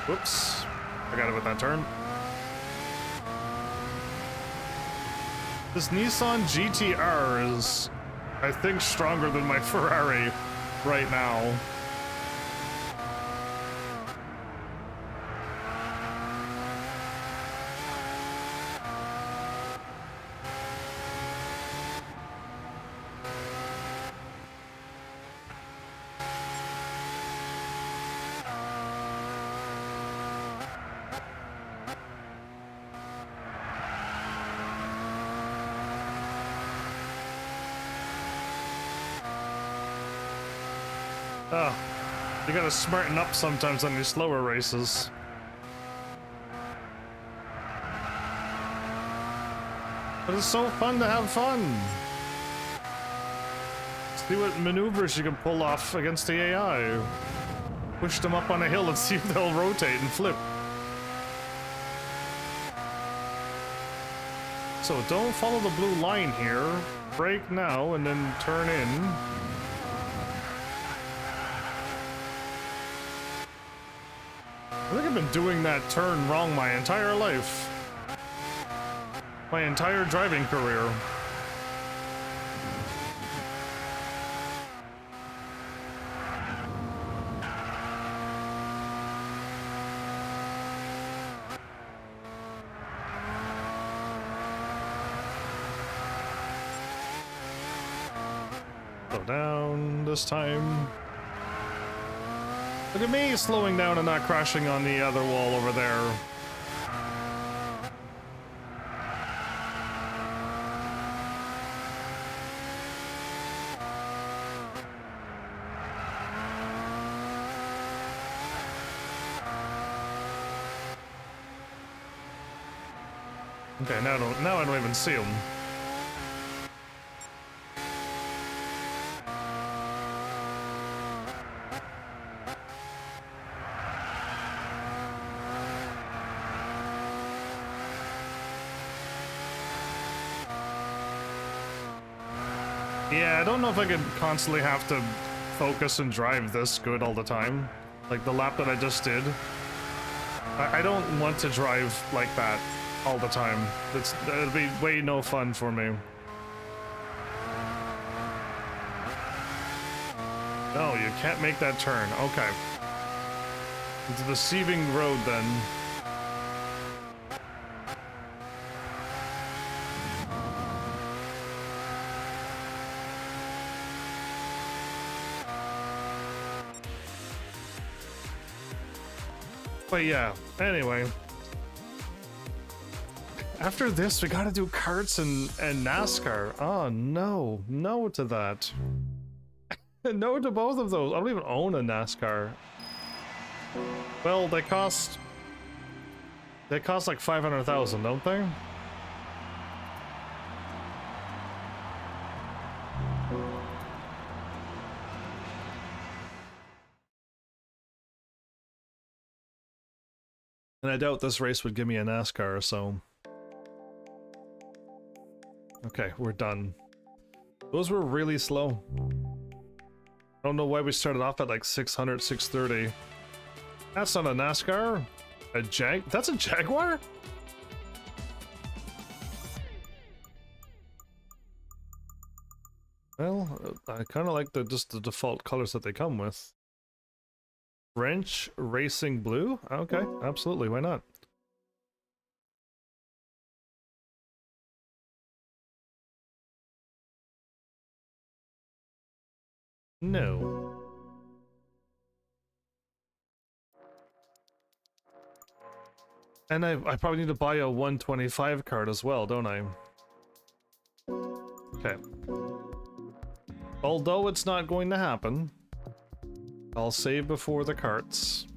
Whoops. Forgot about that turn. This Nissan GTR is, I think, stronger than my Ferrari right now. You gotta smarten up sometimes on these slower races. But it's so fun to have fun. See what maneuvers you can pull off against the AI. Push them up on a hill and see if they'll rotate and flip. So don't follow the blue line here. Brake now and then turn in. I think I've been doing that turn wrong my entire life. My entire driving career. Slow down this time. Look at me slowing down and not crashing on the other wall over there. Okay, now I don't even see him. Yeah, I don't know if I could constantly have to focus and drive this good all the time. Like the lap that I just did. I don't want to drive like that all the time. That'd be way no fun for me. No, you can't make that turn. Okay. It's a deceiving road then. But yeah, anyway. After this, we gotta do karts and NASCAR. Oh no, no to that. No to both of those. I don't even own a NASCAR. Well, they cost like 500,000, don't they? And I doubt this race would give me a NASCAR, so... Okay, we're done. Those were really slow. I don't know why we started off at like 600, 630. That's not a NASCAR. That's a Jaguar? Well, I kind of like just the default colors that they come with. French Racing Blue? Okay, absolutely, why not? No. And I probably need to buy a 125 card as well, don't I? Okay. Although it's not going to happen, I'll save before the carts.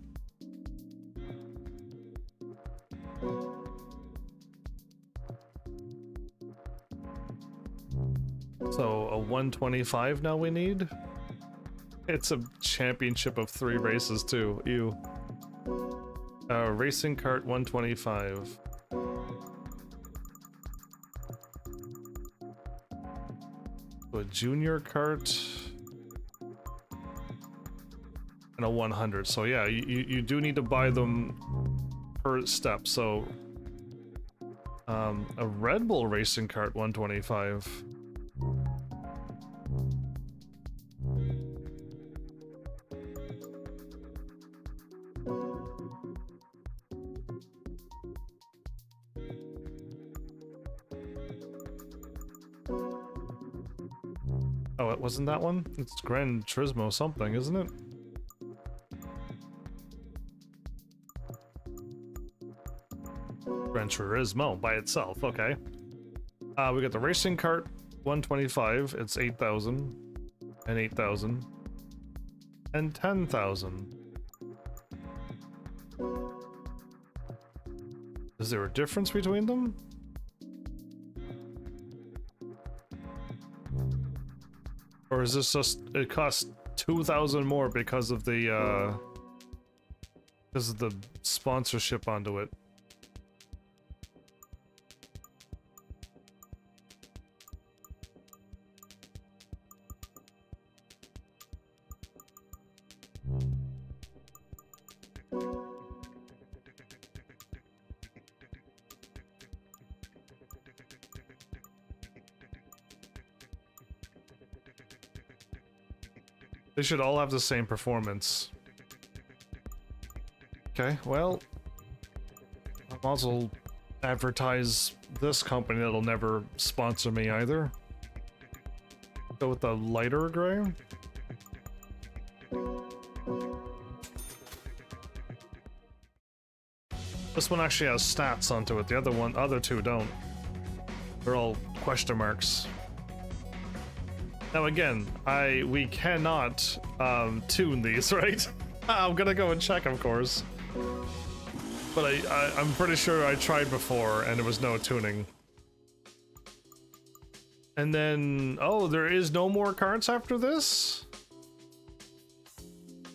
So, a 125 now we need? It's a championship of 3 races too, ew. Racing cart 125. A junior cart and a 100. So yeah, you do need to buy them per step. So a Red Bull racing cart 125. Oh, it wasn't that one? It's Gran Turismo something, isn't it? Gran Turismo by itself, okay. We got the racing cart 125, it's 8,000 and 8,000 and 10,000. Is there a difference between them? Or is this just, it costs 2,000 more because of the sponsorship onto it? They should all have the same performance. Okay, well, I might as well advertise this company that'll never sponsor me either. Go with the lighter gray. This one actually has stats onto it. The other two don't. They're all question marks. Now again, we cannot tune these, right? I'm gonna go and check, of course. But I'm pretty sure I tried before and there was no tuning. And then, oh, there is no more carts after this?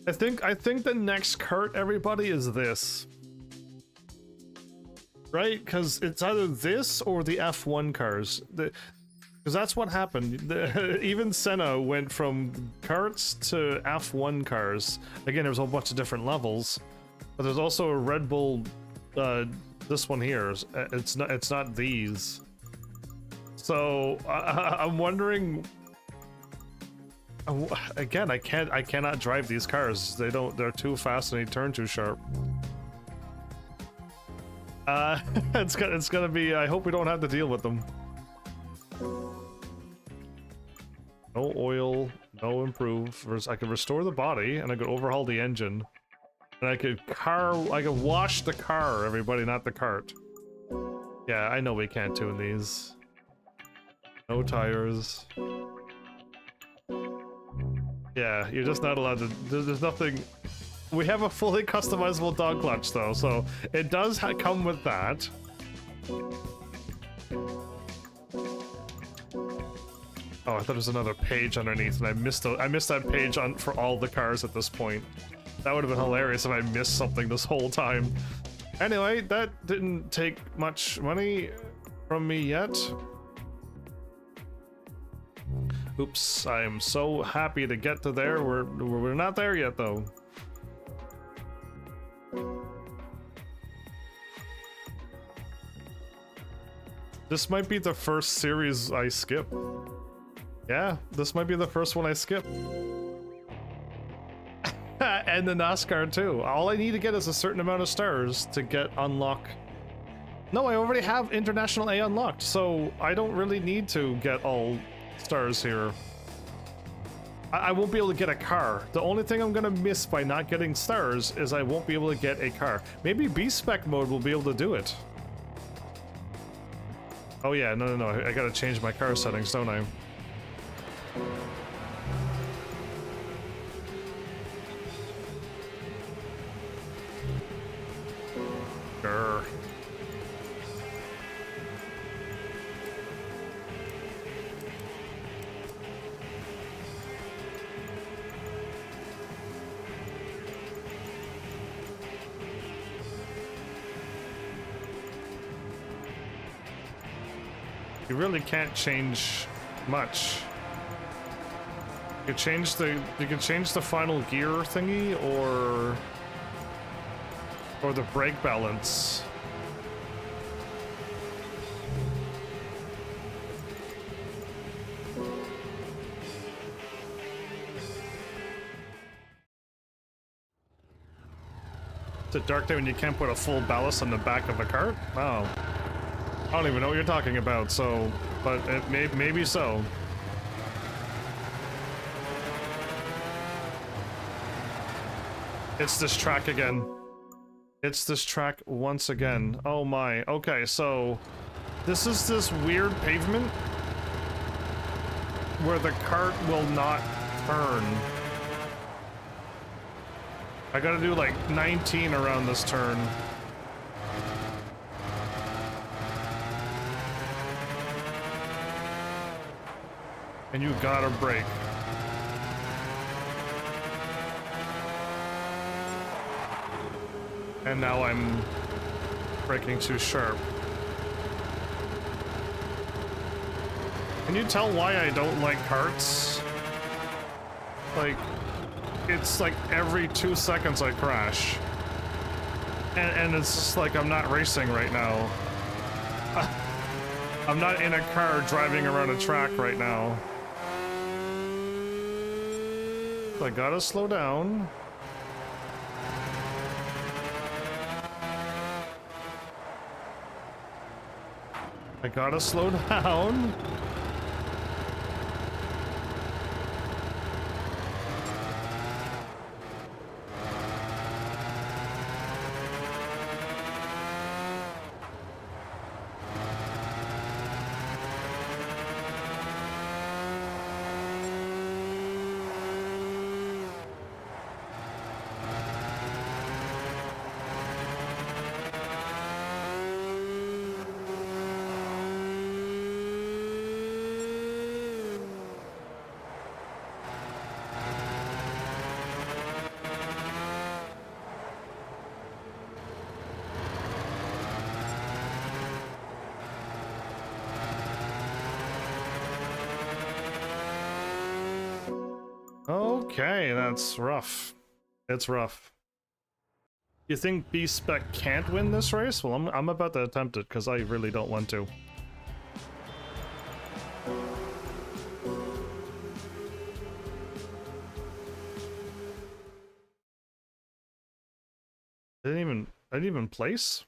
I think the next cart, everybody, is this. Right? Because it's either this or the F1 cars. Because that's what happened. Even Senna went from carts to F1 cars. Again, there's a whole bunch of different levels, but there's also a Red Bull. This one here. It's not these. So I'm wondering. Again, I cannot drive these cars. They're too fast and they turn too sharp. It's gonna be. I hope we don't have to deal with them. No oil, no improve. I could restore the body, and I could overhaul the engine, and I could wash the car. Everybody, not the cart. Yeah, I know we can't tune these. No tires. Yeah, you're just not allowed to. There's nothing. We have a fully customizable dog clutch though, so it does come with that. Oh, I thought there was another page underneath, and I missed that page for all the cars at this point. That would have been hilarious if I missed something this whole time. Anyway, that didn't take much money from me yet. Oops, I'm so happy to get to there. We're not there yet though. This might be the first series I skip. Yeah, this might be the first one I skip. And the NASCAR too. All I need to get is a certain amount of stars to get unlock. No, I already have International A unlocked, so I don't really need to get all stars here. I won't be able to get a car. The only thing I'm gonna miss by not getting stars is I won't be able to get a car. Maybe B-Spec mode will be able to do it. Oh yeah, no. I gotta change my car settings, don't I? Grr. You really can't change much. You can change the final gear thingy or the brake balance. It's a dark day when you can't put a full ballast on the back of a cart? Oh. I don't even know what you're talking about, so... But it maybe so. It's this track again. It's this track once again. Oh my. Okay, so... This is this weird pavement... where the cart will not turn. I gotta do like 19 around this turn. And you gotta brake. And now I'm braking too sharp. Can you tell why I don't like karts? Like, it's like every 2 seconds I crash. And it's just like I'm not racing right now. I'm not in a car driving around a track right now. I gotta slow down. I gotta slow down. Okay, that's rough. It's rough. You think B-Spec can't win this race? Well, I'm about to attempt it, because I really don't want to. I didn't even place?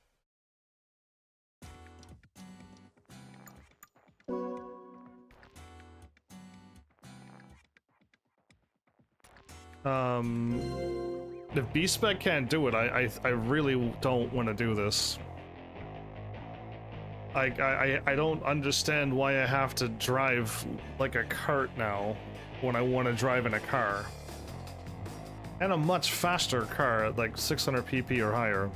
If B-Spec can't do it, I really don't want to do this. I don't understand why I have to drive like a cart now when I want to drive in a car. And a much faster car at like 600 pp or higher.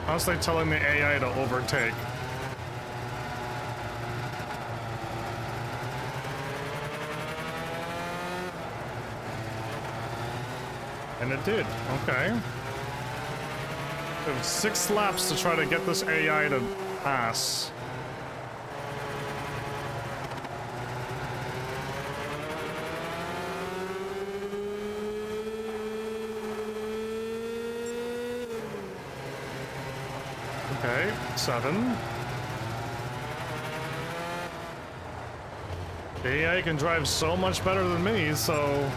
Constantly telling the AI to overtake. And it did. Okay. We have 6 laps to try to get this AI to pass. Okay, 7. The AI can drive so much better than me, so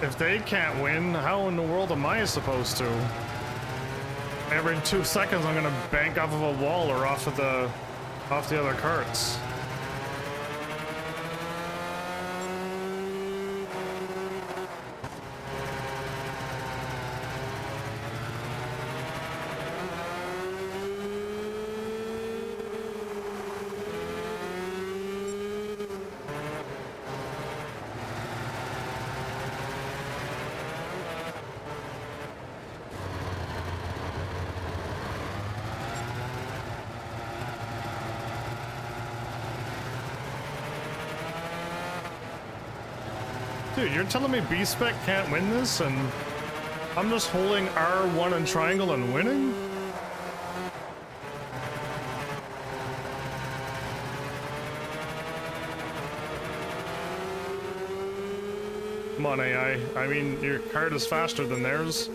if they can't win, how in the world am I supposed to? Every 2 seconds I'm gonna bank off of a wall or off the other carts. Dude, you're telling me B-Spec can't win this and I'm just holding R1 and triangle and winning? Come on, AI. I mean, your cart is faster than theirs.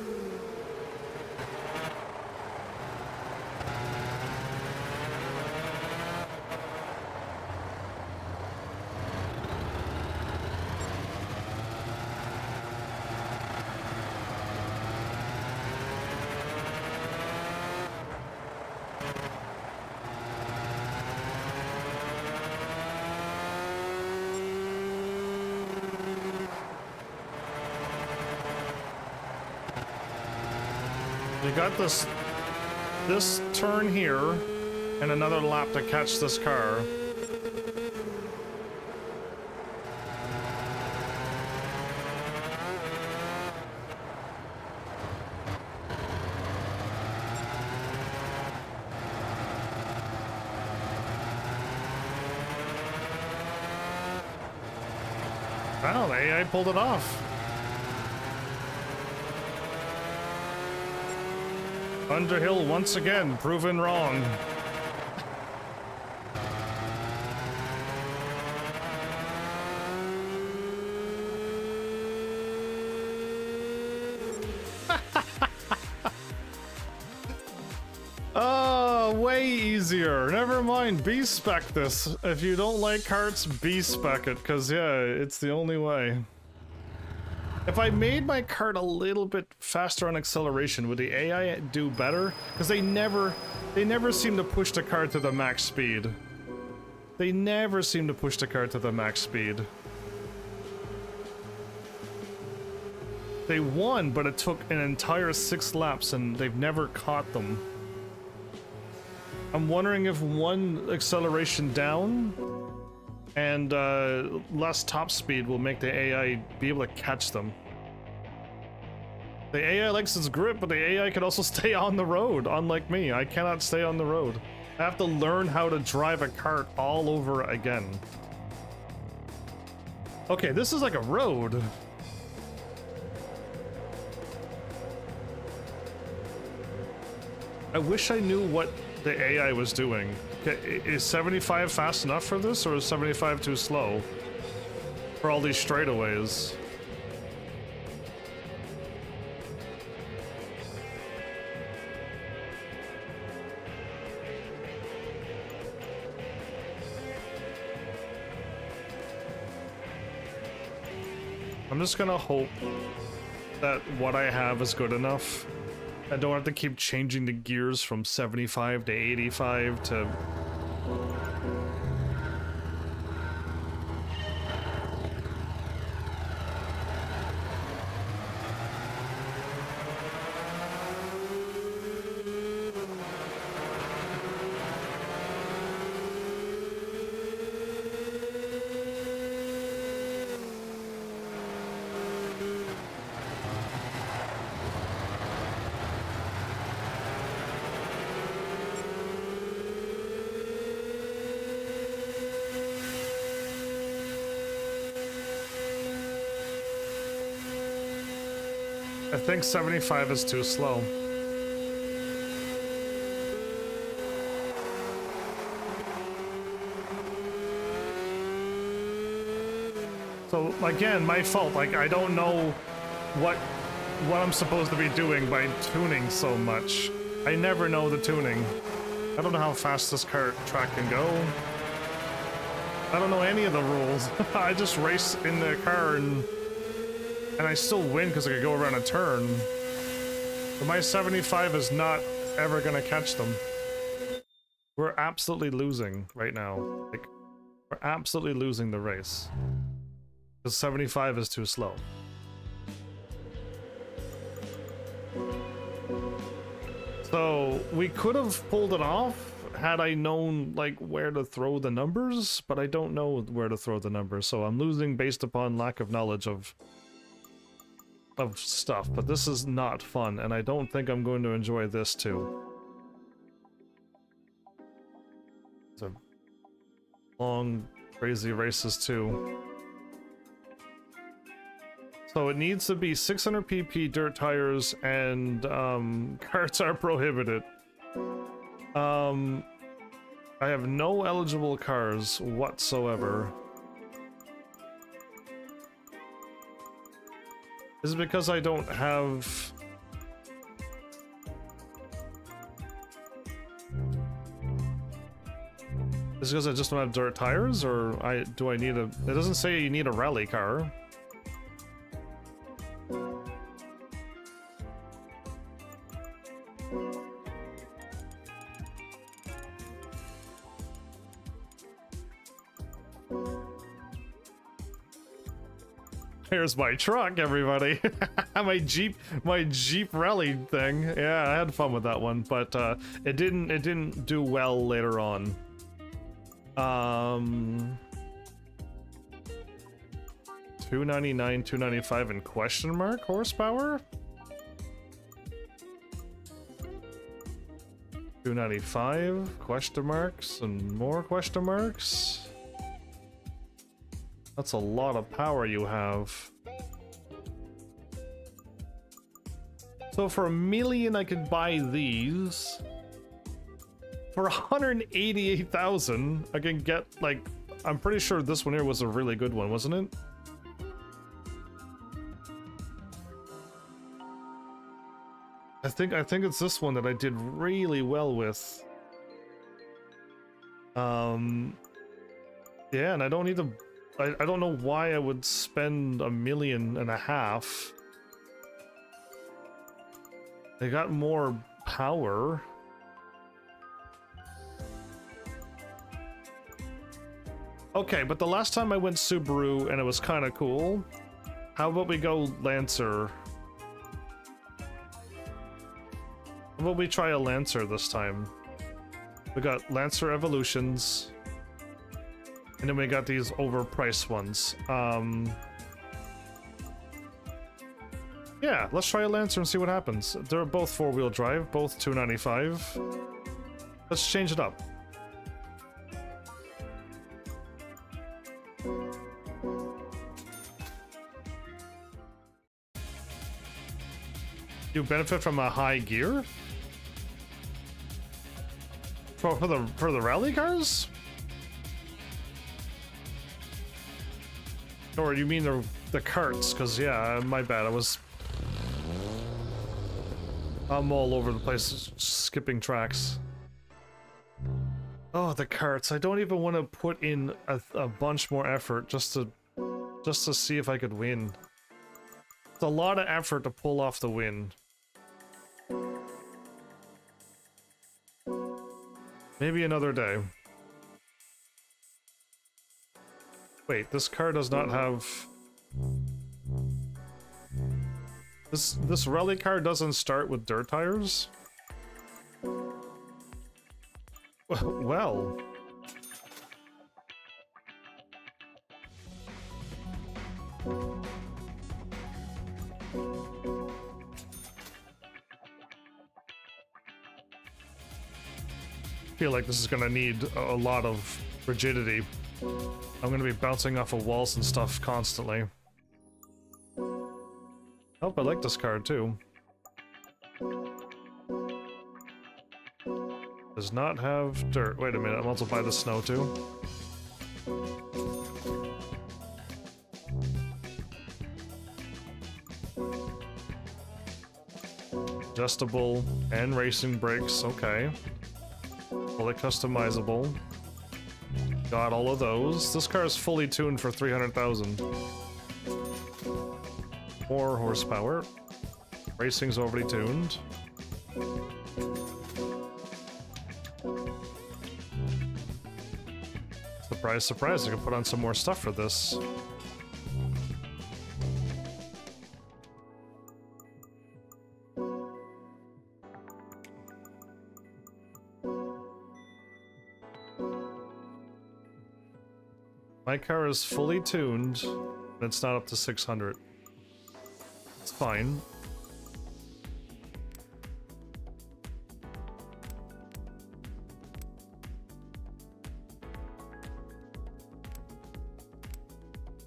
You got this turn here and another lap to catch this car. Wow, the AI pulled it off. Underhill once again proven wrong. Oh, way easier. Never mind, B-spec this. If you don't like carts, B-spec it, because yeah, it's the only way. If I made my cart a little bit faster on acceleration, would the AI do better? Because they never seem to push the cart to the max speed. They never seem to push the cart to the max speed. They won, but it took an entire 6 laps and they've never caught them. I'm wondering if one acceleration down and less top speed will make the AI be able to catch them. The AI likes its grip, but the AI can also stay on the road, unlike me. I cannot stay on the road. I have to learn how to drive a cart all over again. Okay, this is like a road. I wish I knew what the AI was doing. Okay, is 75 fast enough for this, or is 75 too slow? For all these straightaways. I'm just gonna hope that what I have is good enough. I don't have to keep changing the gears from 75 to 85 to... I think 75 is too slow. So again, my fault. Like, I don't know what I'm supposed to be doing by tuning so much. I never know the tuning. I don't know how fast this track can go. I don't know any of the rules. I just race in the car and I still win because I could go around a turn. But my 75 is not ever gonna catch them. We're absolutely losing right now. Like, we're absolutely losing the race. Because 75 is too slow. So, we could have pulled it off had I known, like, where to throw the numbers, but I don't know where to throw the numbers, so I'm losing based upon lack of knowledge of stuff. But this is not fun, and I don't think I'm going to enjoy this too. It's a long, crazy races too. So it needs to be 600 pp dirt tires, and carts are prohibited. I have no eligible cars whatsoever. Is it because I don't have... Is it because I just don't have dirt tires, or do I need a... It doesn't say you need a rally car. Here's my truck, everybody. my Jeep rally thing. Yeah, I had fun with that one, but it didn't do well later on. 299, 295 and question mark horsepower? 295 question marks and more question marks. That's a lot of power you have. So for $1 million, I could buy these. For 188,000, I can get, like, I'm pretty sure this one here was a really good one, wasn't it? I think it's this one that I did really well with. Yeah, and I don't need to. I don't know why I would spend $1.5 million. They got more power. Okay, but the last time I went Subaru and it was kind of cool. How about we go Lancer? How about we try a Lancer this time? We got Lancer Evolutions. And then we got these overpriced ones. Yeah, let's try a Lancer and see what happens. They're both four-wheel drive, both 295. Let's change it up. You benefit from a high gear? For the rally cars? Or you mean the carts? Because yeah, my bad. I'm all over the place, skipping tracks. Oh, the carts! I don't even want to put in a bunch more effort just to see if I could win. It's a lot of effort to pull off the win. Maybe another day. Wait, this car does not have... This rally car doesn't start with dirt tires? Well... I feel like this is gonna need a lot of rigidity. I'm gonna be bouncing off of walls and stuff constantly. Oh, I like this car too. Does not have dirt. Wait a minute, I'm also by the snow too. Adjustable and racing brakes, okay. Fully customizable. Got all of those. This car is fully tuned for 300,000. More horsepower. Racing's already tuned. Surprise, surprise, I can put on some more stuff for this. My car is fully tuned, and it's not up to 600. It's fine.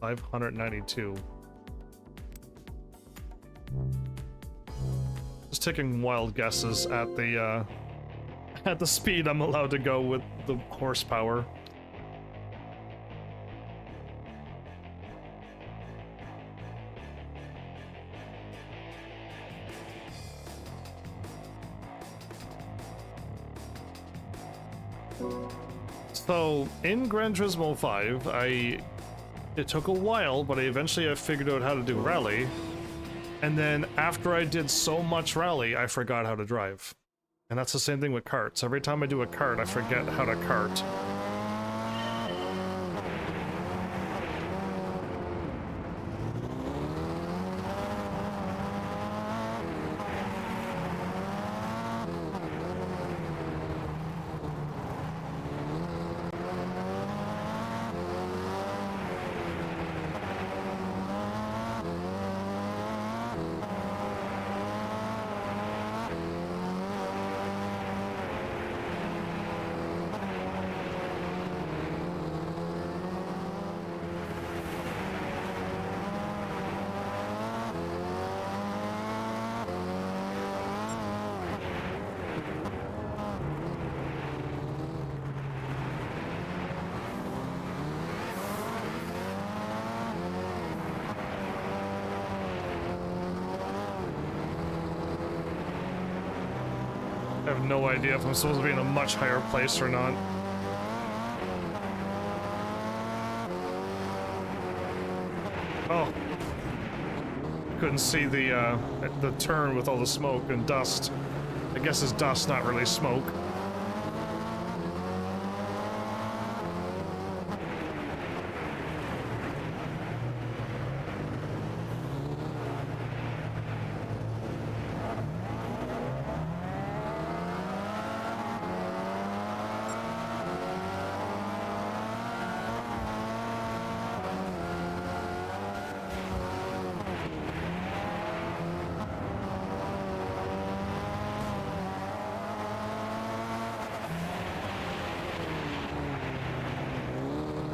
$592. Just taking wild guesses at the speed I'm allowed to go with the horsepower. So in Gran Turismo 5, it took a while, but I figured out how to do rally. And then after I did so much rally, I forgot how to drive. And that's the same thing with karts. Every time I do a kart, I forget how to kart. I have no idea if I'm supposed to be in a much higher place or not. Oh. Couldn't see the turn with all the smoke and dust. I guess it's dust, not really smoke.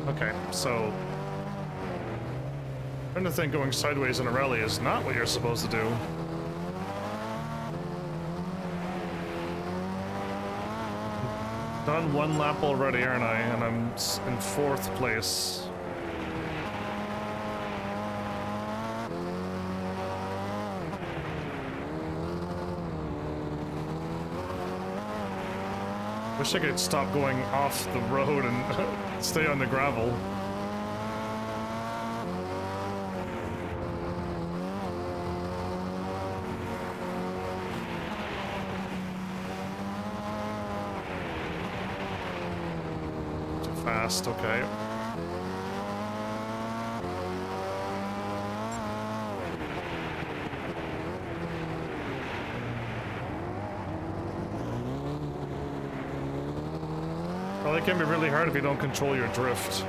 Okay, so I'm trying to think going sideways in a rally is not what you're supposed to do. Done one lap already, aren't I? And I'm in 4th place. Wish I could stop going off the road and stay on the gravel. Too fast, okay. Well, it can be really hard if you don't control your drift.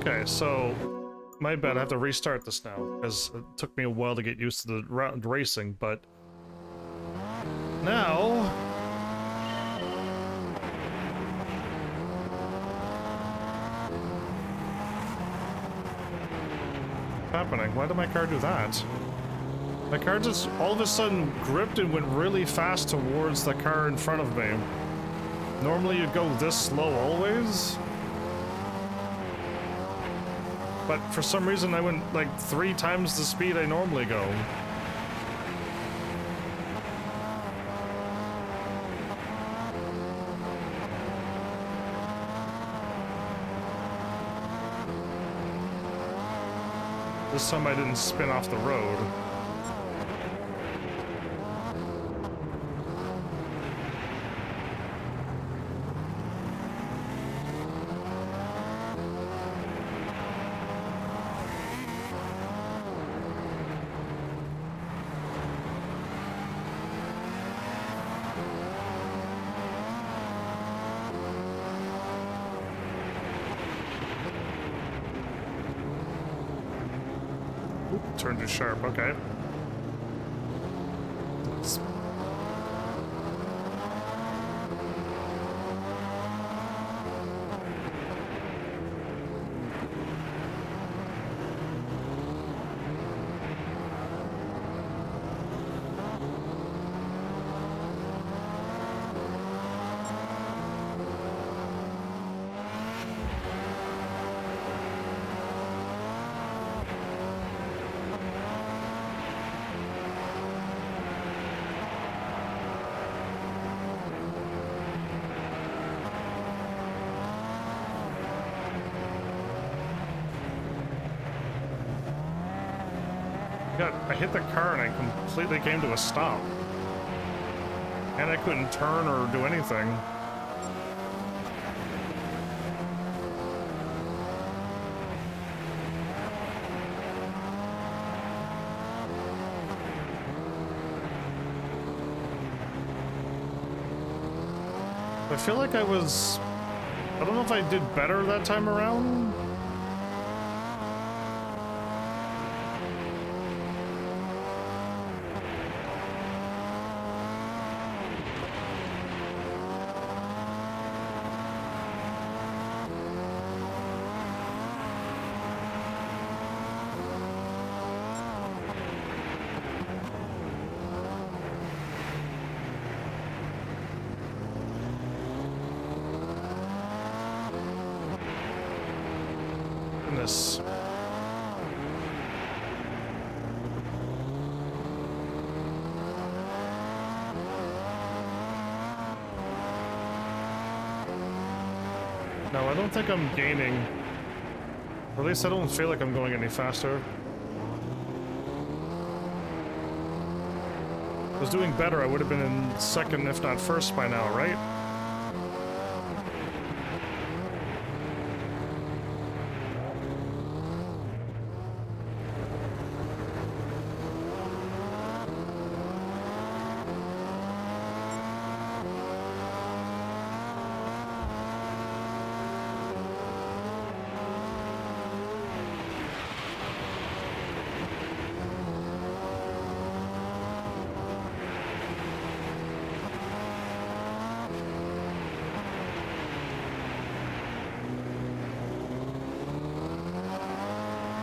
Okay, so my bad. I have to restart this now because it took me a while to get used to the round racing, but now what's happening? Why did my car do that? My car just all of a sudden gripped and went really fast towards the car in front of me. Normally you'd go this slow always. But for some reason I went like 3 times the speed I normally go. This time I didn't spin off the road. Turn too sharp, okay. God, I hit the car and I completely came to a stop. And I couldn't turn or do anything. I feel like I don't know if I did better that time around. Goodness. No, I don't think I'm gaining. Or at least I don't feel like I'm going any faster. If I was doing better, I would have been in second, if not first by now, right?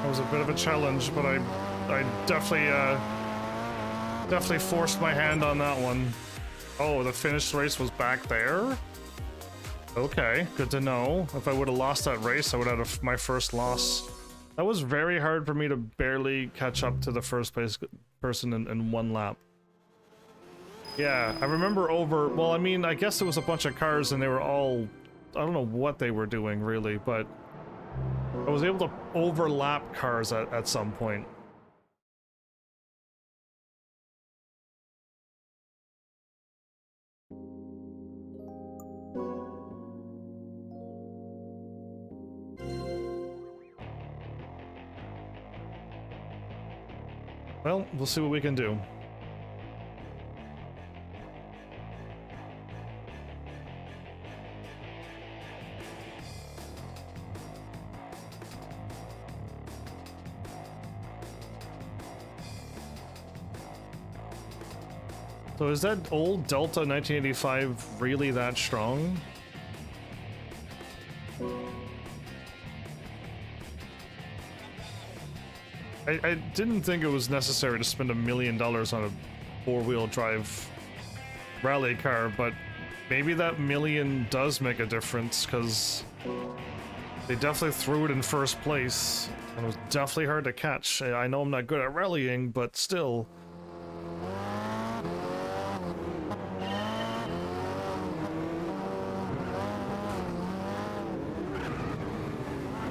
That was a bit of a challenge, but I definitely forced my hand on that one. Oh, the finished race was back there? Okay, good to know. If I would have lost that race, I would have had my first loss. That was very hard for me to barely catch up to the first place person in 1 lap. Yeah, I remember well, I mean, I guess it was a bunch of cars and they were all, I don't know what they were doing really, but I was able to overlap cars at some point. Well, we'll see what we can do. So is that old Delta 1985 really that strong? I didn't think it was necessary to spend $1 million on a four-wheel drive rally car, but maybe that million does make a difference, because they definitely threw it in first place, and it was definitely hard to catch. I know I'm not good at rallying, but still.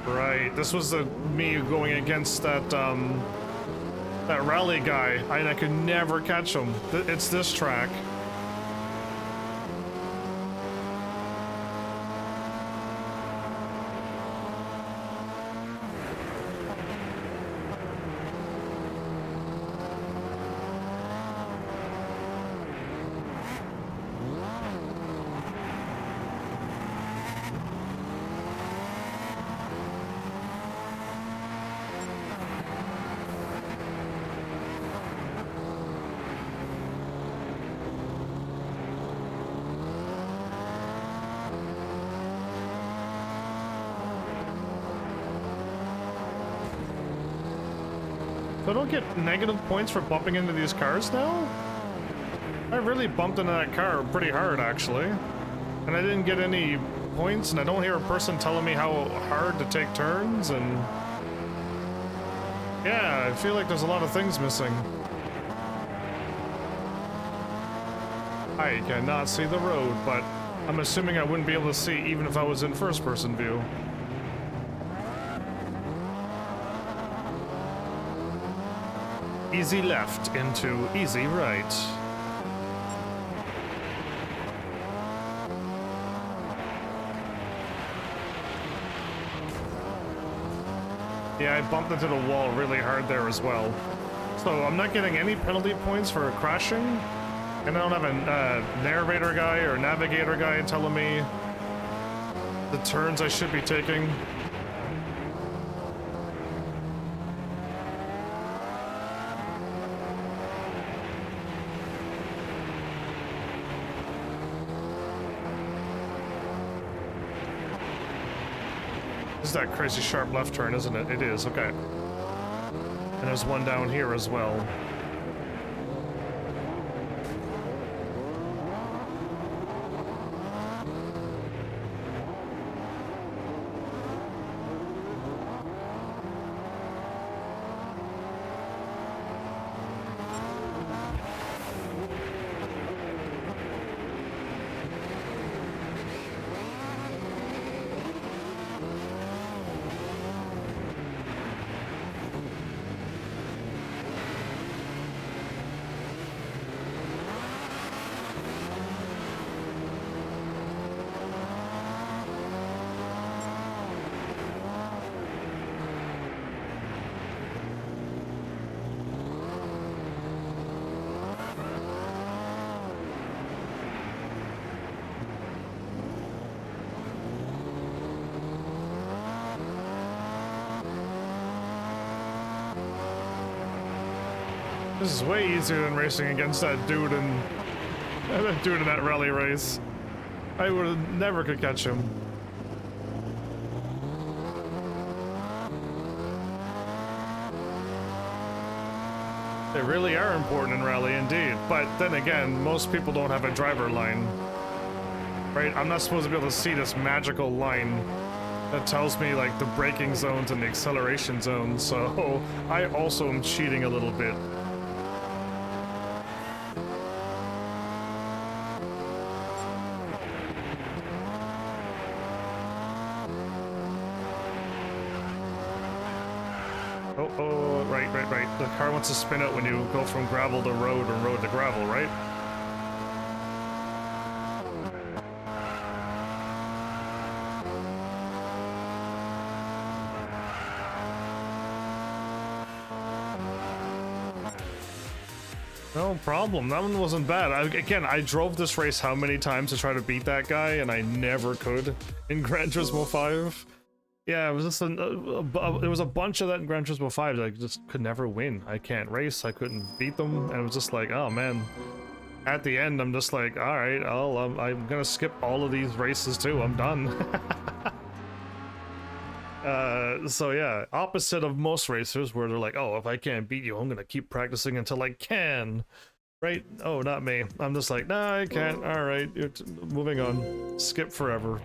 Right, this was me going against that that rally guy, and I could never catch him. It's this track. So I don't get negative points for bumping into these cars now? I really bumped into that car pretty hard, actually. And I didn't get any points, and I don't hear a person telling me how hard to take turns, and... yeah, I feel like there's a lot of things missing. I cannot see the road, but I'm assuming I wouldn't be able to see even if I was in first-person view. Easy left into easy right. Yeah, I bumped into the wall really hard there as well. So I'm not getting any penalty points for crashing, and I don't have a narrator guy or navigator guy telling me the turns I should be taking. This is that crazy sharp left turn, isn't it? It is, okay. And there's one down here as well. This is way easier than racing against that dude in that rally race. I would have never could catch him. They really are important in rally indeed, but then again, most people don't have a driver line. Right? I'm not supposed to be able to see this magical line that tells me like the braking zones and the acceleration zones, so I also am cheating a little bit. Oh, right. The car wants to spin out when you go from gravel to road or road to gravel, right? No problem. That one wasn't bad. Again, I drove this race how many times to try to beat that guy, and I never could in Gran Turismo 5. Yeah, it was just there was a bunch of that in Gran Turismo 5 that I just could never win. I can't race, I couldn't beat them, and it was just like, oh man. at the end, I'm just like, all right, I'm gonna skip all of these races too. I'm done. So yeah, opposite of most racers where they're like, oh, if I can't beat you, I'm gonna keep practicing until I can. Right? Oh, not me. I'm just like, nah, I can't. All right, moving on. Skip forever.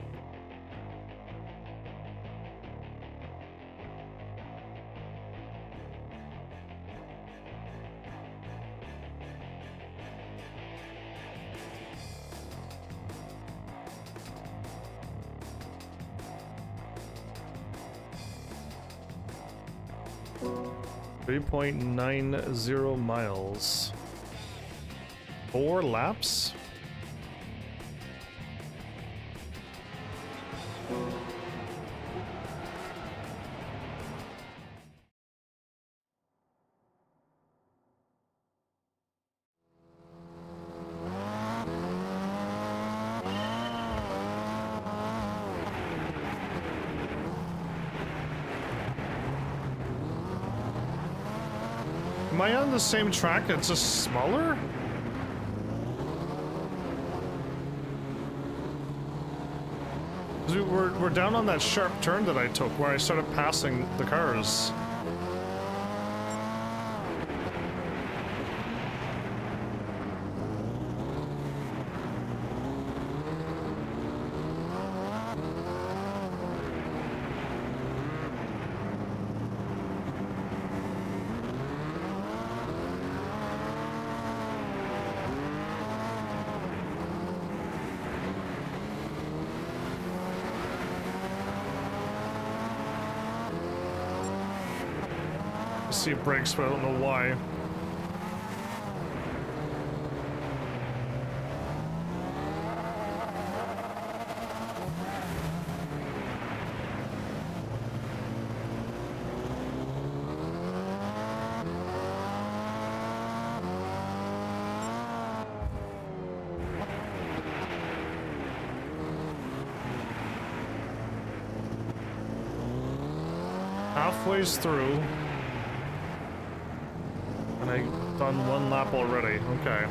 .90 miles. 4 laps? Am I on the same track? It's just smaller? We're down on that sharp turn that I took where I started passing the cars. I see brakes, but I don't know why. Halfway's through. And I've done 1 lap already. Okay.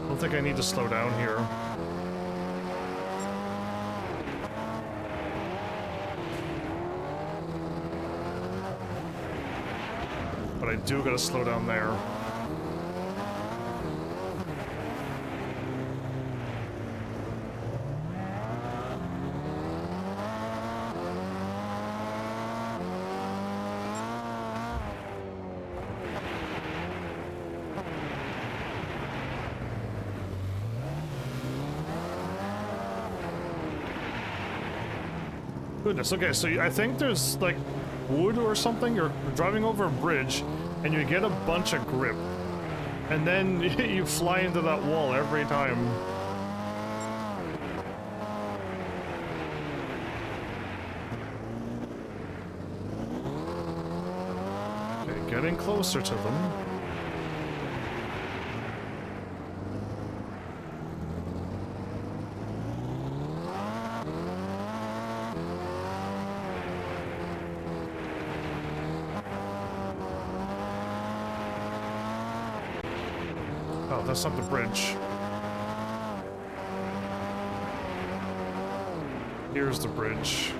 I think I need to slow down here. But I do gotta slow down there. Goodness, okay, so I think there's like wood or something. You're driving over a bridge and you get a bunch of grip. And then you fly into that wall every time. Okay, getting closer to them. Oh, that's not the bridge. Here's the bridge.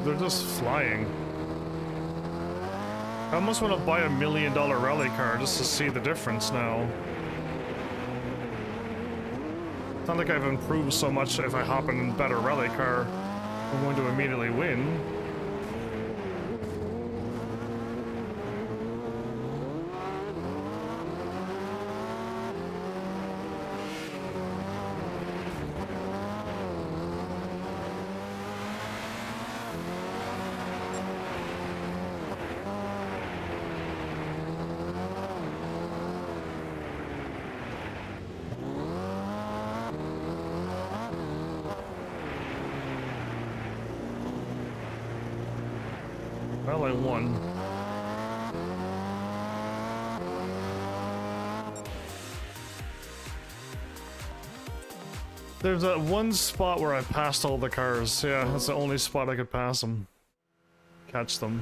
They're just flying. I almost want to buy $1 million rally car just to see the difference now. It's not like I've improved so much if I hop in a better rally car, I'm going to immediately win. Well, I won. There's that one spot where I passed all the cars. Yeah, that's the only spot I could pass them. Catch them.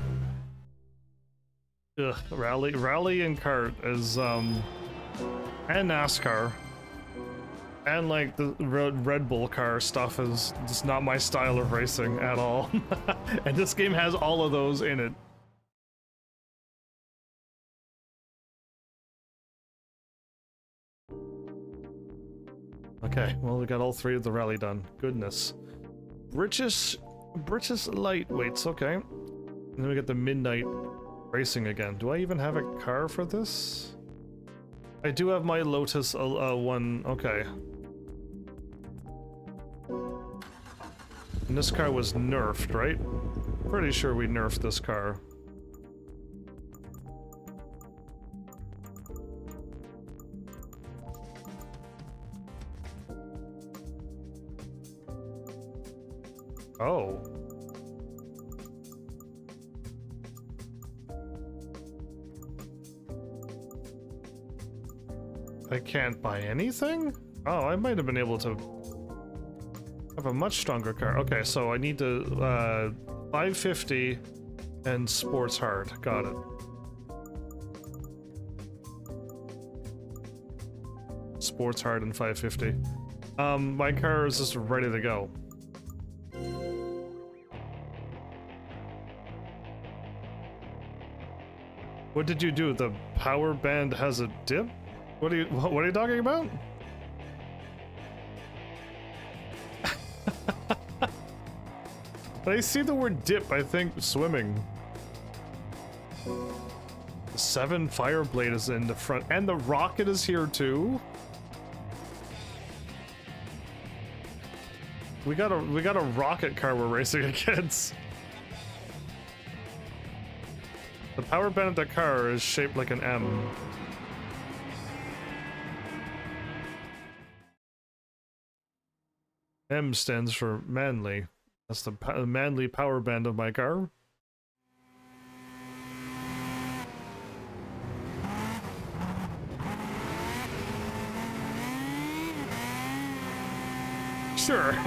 Ugh, rally and kart is, and NASCAR. And like the Red Bull car stuff is just not my style of racing at all. And this game has all of those in it. Okay, well we got all three of the rally done. Goodness. British lightweights, okay. And then we get the midnight racing again. Do I even have a car for this? I do have my Lotus one, okay. And this car was nerfed, right? Pretty sure we nerfed this car. Oh. I can't buy anything? Oh, I might have been able to have a much stronger car. Okay, so I need to 550 and sports hard. Got it. Sports hard and 550. My car is just ready to go. What did you do? The power band has a dip? What are you talking about? I see the word dip, I think swimming. The 7 Fireblade is in the front, and the rocket is here too. We got a rocket car we're racing against. The power band of the car is shaped like an M. M stands for manly. That's the manly power band of my car. Sure.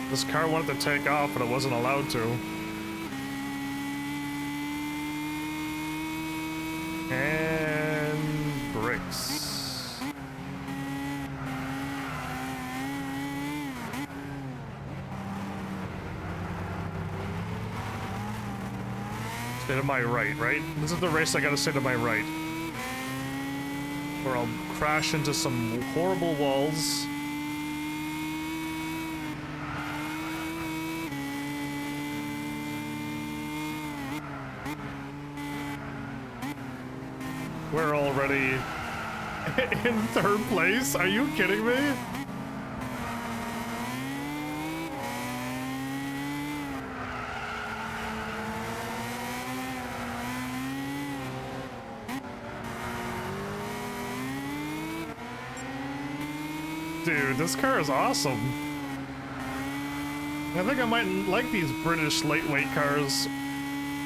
This car wanted to take off, but it wasn't allowed to. And brakes. Stay to my right, right? This is the race I gotta stay to my right. Or I'll crash into some horrible walls. We're already in 3rd place? Are you kidding me? Dude, this car is awesome. I think I might like these British lightweight cars.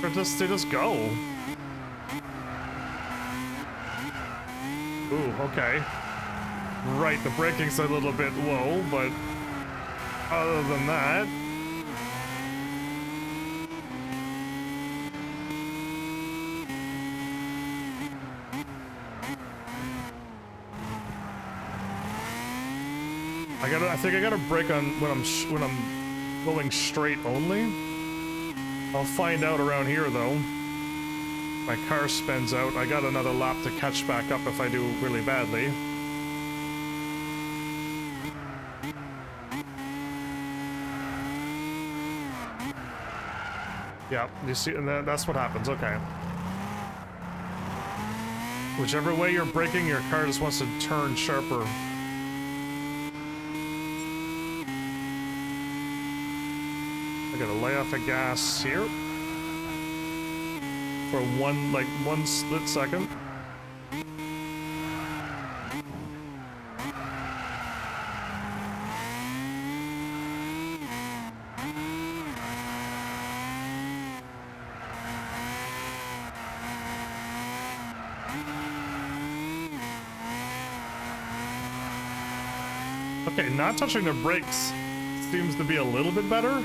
They just go. Ooh, okay. Right, the braking's a little bit low, but other than that... I think I gotta brake on when I'm going straight only. I'll find out around here though. My car spins out. I got another lap to catch back up if I do really badly. Yeah, you see, and that's what happens. Okay. Whichever way you're braking, your car just wants to turn sharper. I gotta lay off the gas here for one split second. Okay, not touching the brakes seems to be a little bit better.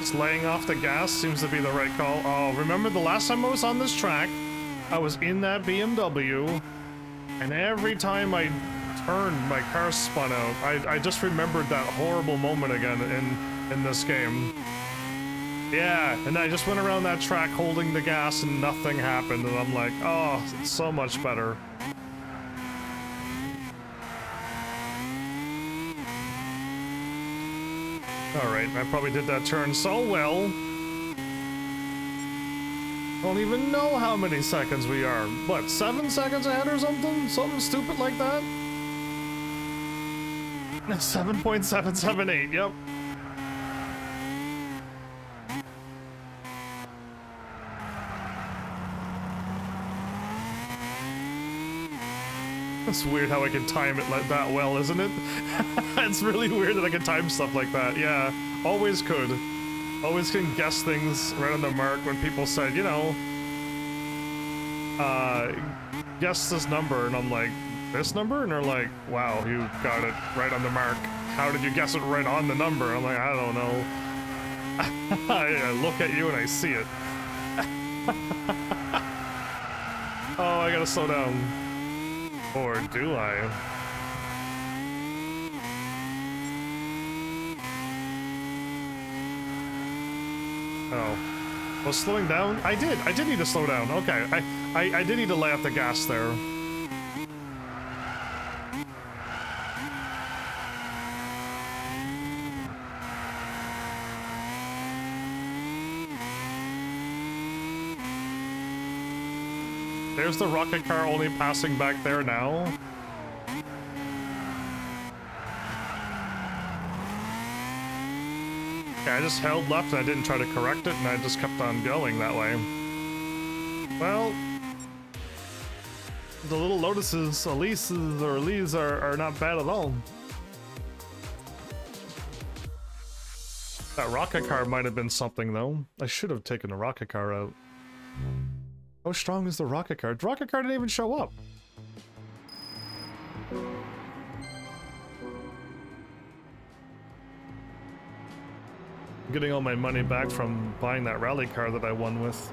Just laying off the gas seems to be the right call. Oh, remember the last time I was on this track, I was in that BMW, and every time I turned, my car spun out. I just remembered that horrible moment again in this game. Yeah, and I just went around that track holding the gas and nothing happened, and I'm like, oh, it's so much better. Alright, I probably did that turn so well. Don't even know how many seconds we are. What, 7 seconds ahead or something? Something stupid like that? 7.778, yep. It's weird how I can time it like that well, isn't it? It's really weird that I can time stuff like that. Yeah, always could. Always can guess things right on the mark when people said, you know, guess this number, and I'm like, this number? And they're like, wow, you got it right on the mark. How did you guess it right on the number? I'm like, I don't know. I look at you and I see it. Oh, I gotta slow down. Or do I? Oh. Well, slowing down? I did need to slow down. Okay, I did need to lay off the gas there. There's the rocket car only passing back there now. Yeah, I just held left and I didn't try to correct it, and I just kept on going that way. Well, the little Lotuses, Elises, or Elise are not bad at all. That rocket car might have been something, though. I should have taken the rocket car out. How strong is the rocket car? The rocket car didn't even show up. I'm getting all my money back from buying that rally car that I won with.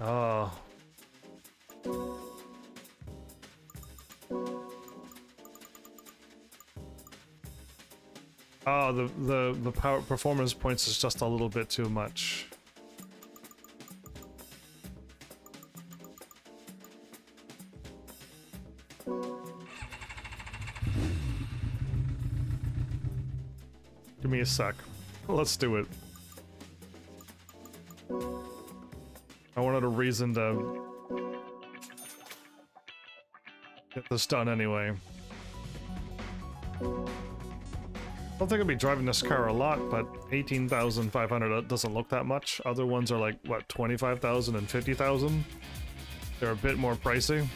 Oh. Oh, the power performance points is just a little bit too much. Give me a sec. Let's do it. I wanted a reason to get this done anyway. I don't think I'll be driving this car a lot, but 18,500 doesn't look that much. Other ones are like, what, 25,000 and 50,000? They're a bit more pricey.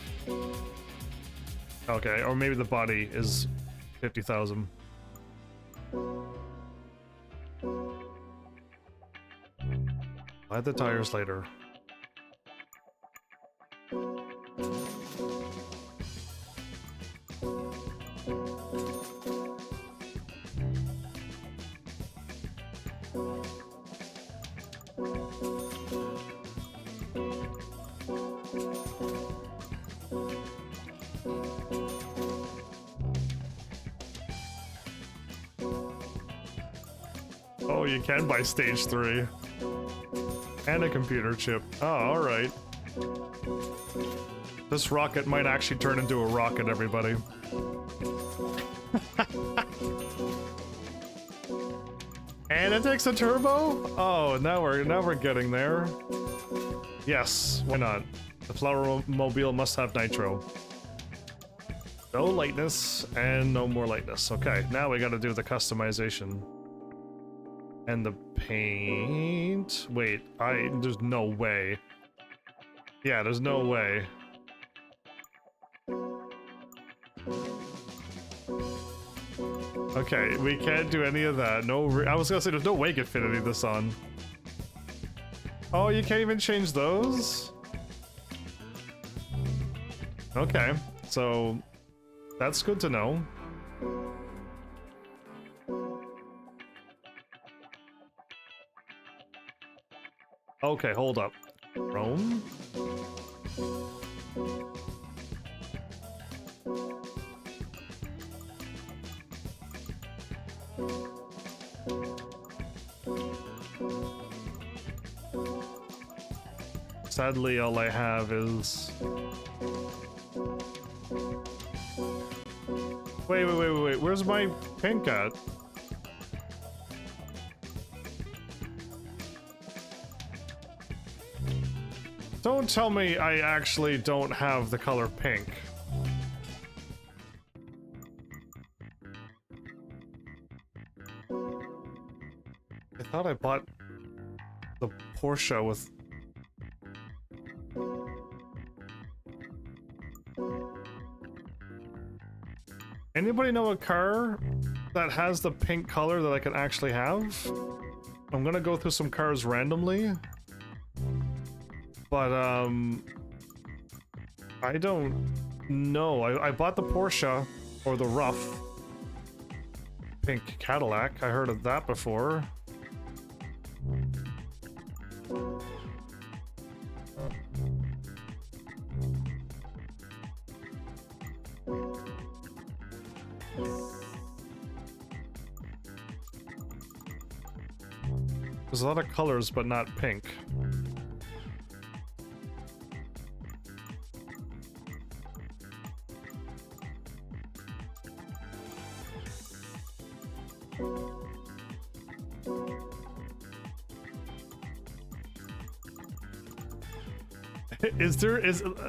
Okay, or maybe the body is 50,000. Buy the tires later. Oh, you can buy stage 3. And a computer chip. Oh, alright. This rocket might actually turn into a rocket, everybody. And it takes a turbo? Oh, now we're getting there. Yes, why not? The flower mobile must have nitro. No lightness and no more lightness. Okay, now we gotta do the customization. And the paint. Wait, there's no way. Yeah, there's no way. Okay, we can't do any of that. No, I was gonna say there's no way you could fit any of this on. Oh, you can't even change those? Okay, so that's good to know. Okay, hold up. Chrome? Sadly, all I have is... Wait, where's my pink at? Don't tell me I actually don't have the color pink. I thought I bought the Porsche with... Anybody know a car that has the pink color that I can actually have? I'm gonna go through some cars randomly. But, I don't know. I bought the Porsche, or the rough pink Cadillac. I heard of that before. There's a lot of colors, but not pink.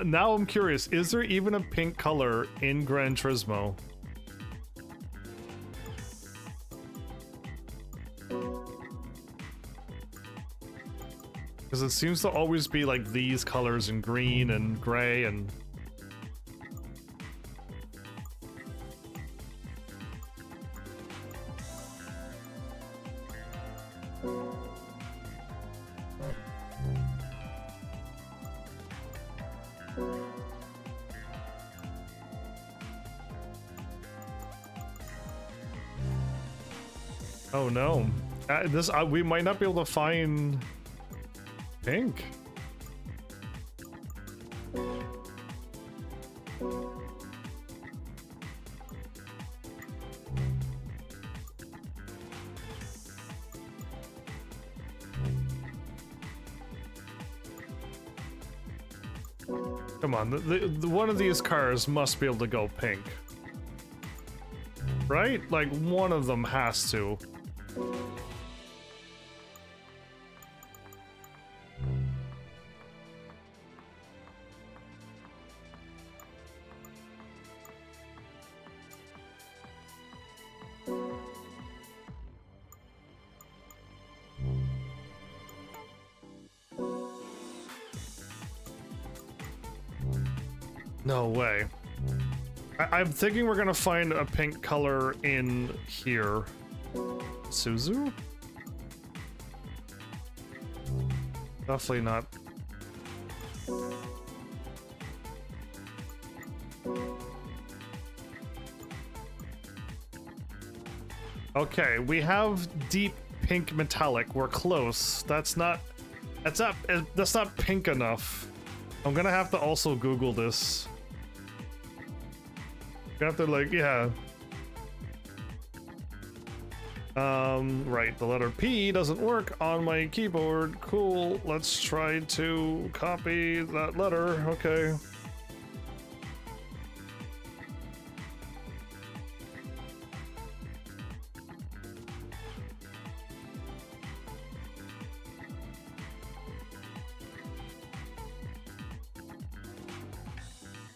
Now I'm curious, is there even a pink color in Gran Turismo? Because it seems to always be like these colors in green and gray and... Oh no. We might not be able to find pink. Come on, one of these cars must be able to go pink. Right? Like, one of them has to. No way. I'm thinking we're gonna find a pink color in here. Suzu? Definitely not. Okay, we have deep pink metallic. We're close. That's not pink enough. I'm gonna have to also Google this. I have to, like, yeah. Right, the letter P doesn't work on my keyboard. Cool, let's try to copy that letter. Okay.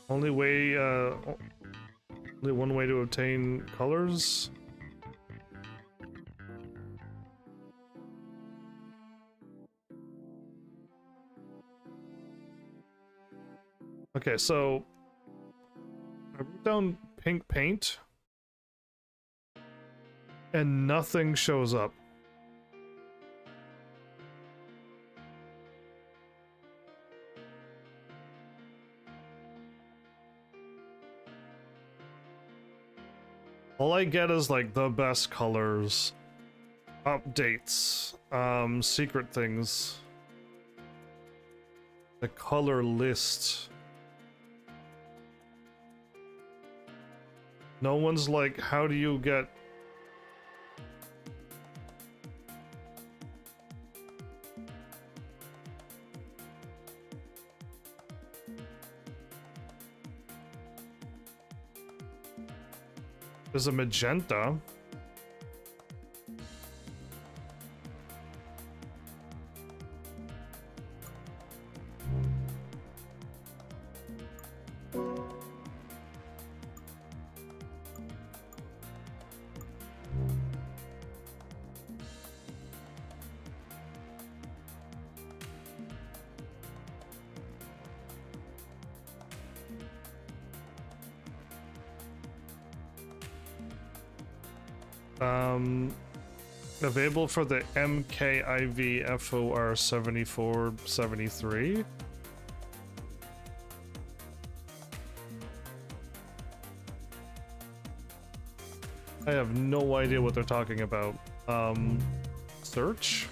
Only way, only one way to obtain colors? Okay, so I wrote down pink paint and nothing shows up. All I get is like the best colors, updates, secret things, the color list. No one's like, how do you get... There's a magenta. Available for the MKIV FOR 7473. I have no idea what they're talking about. Search?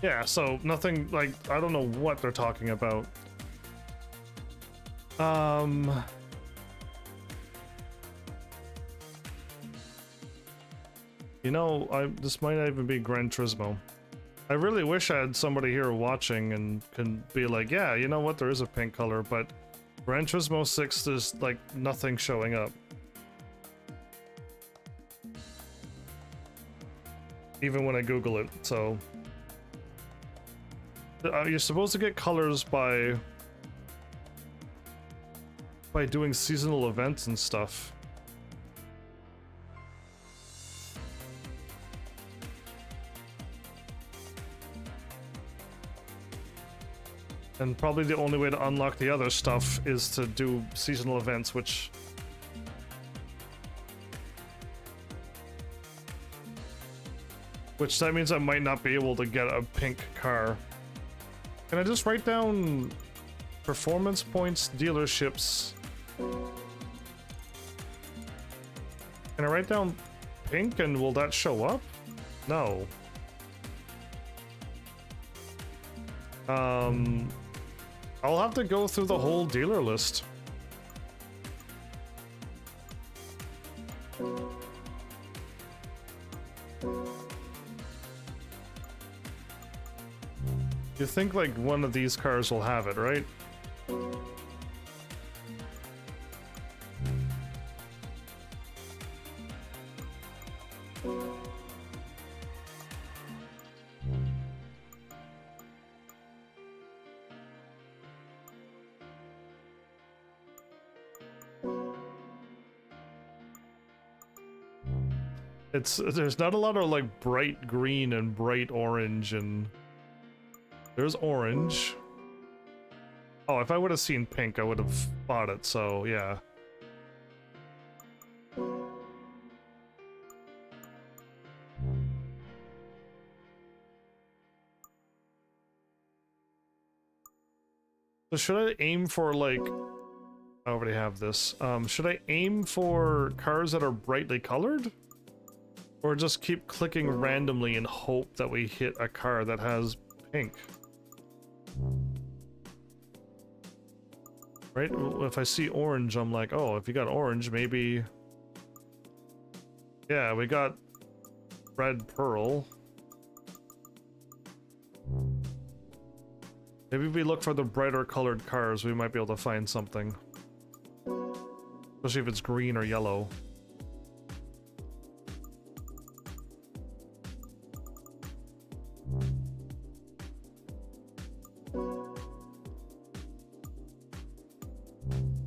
Yeah, so nothing, like, I don't know what they're talking about. You know, this might not even be Gran Turismo. I really wish I had somebody here watching and can be like, yeah, you know what, there is a pink color, but Gran Turismo 6, there's, like, nothing showing up. Even when I Google it, so... You're supposed to get colors by doing seasonal events and stuff. And probably the only way to unlock the other stuff is to do seasonal events, which that means I might not be able to get a pink car. Can I just write down performance points, dealerships? Can I write down pink and will that show up? No. I'll have to go through the whole dealer list. You think like one of these cars will have it, right? There's not a lot of like bright green and bright orange, and there's orange. Oh, if I would have seen pink, I would have bought it, so yeah. So should I aim for, like... I already have this. Should I aim for cars that are brightly colored? Or just keep clicking randomly and hope that we hit a car that has pink? Right? If I see orange, I'm like, oh, if you got orange, maybe... Yeah, we got red pearl. Maybe if we look for the brighter colored cars, we might be able to find something. Especially if it's green or yellow.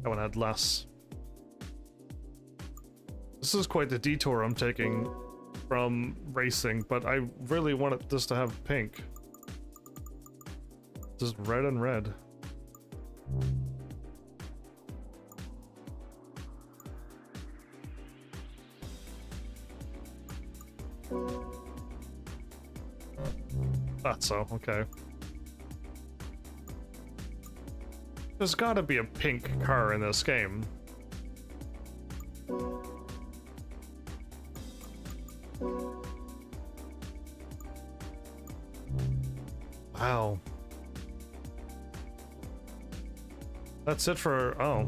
That one had less. This is quite the detour I'm taking from racing, but I really wanted this to have pink. Just red and red. Thought so, okay. There's gotta be a pink car in this game. Wow. That's it for... oh.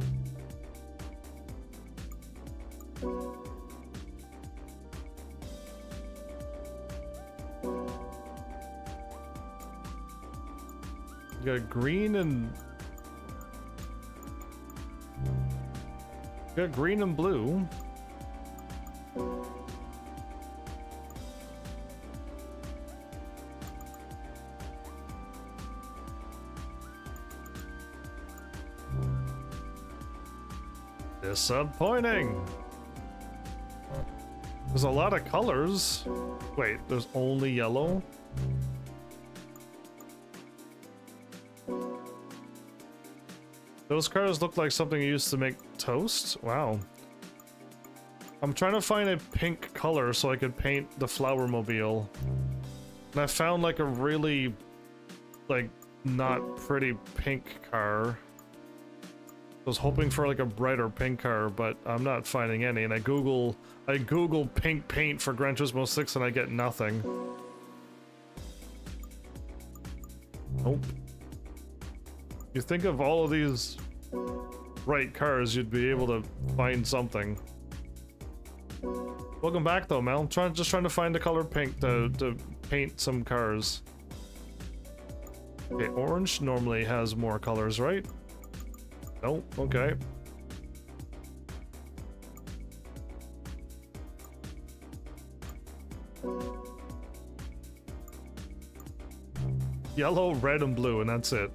You got green and... you got green and blue. Disappointing. There's a lot of colors. Wait, there's only yellow? Those cars look like something you used to make toast? Wow. I'm trying to find a pink color so I could paint the flower mobile. And I found like a really, like, not pretty pink car. I was hoping for like a brighter pink car, but I'm not finding any. And I Google pink paint for Gran Turismo 6 and I get nothing. Nope. You think of all of these bright cars, you'd be able to find something. Welcome back though, Mel. Just trying to find the color pink to paint some cars. Okay, orange normally has more colors, right? Nope, okay. Yellow, red, and blue, and that's it.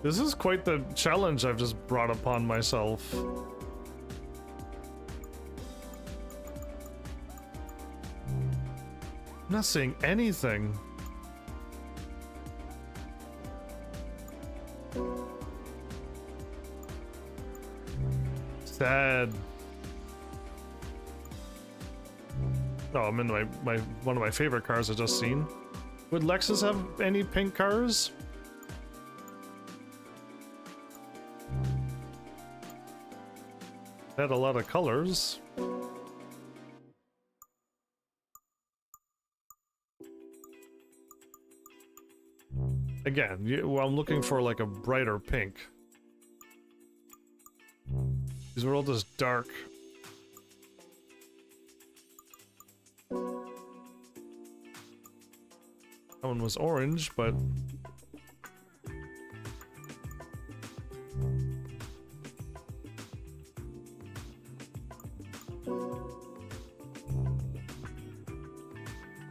This is quite the challenge I've just brought upon myself. I'm not seeing anything. Sad. Oh, I'm in my one of my favorite cars I just seen. Would Lexus have any pink cars? Had a lot of colors. Again, well, I'm looking for like a brighter pink. These were all just dark. That one was orange, but...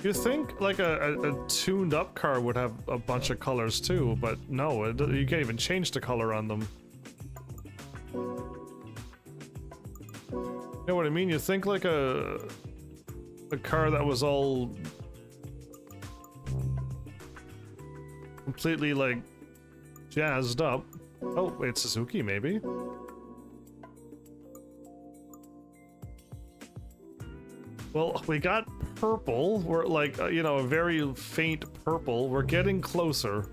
you think like a tuned up car would have a bunch of colors too, but no, you can't even change the color on them. You know what I mean? You think like a a car that was all completely like jazzed up. Oh, wait, Suzuki maybe? Well, we got purple. We're like, you know, a very faint purple. We're getting closer.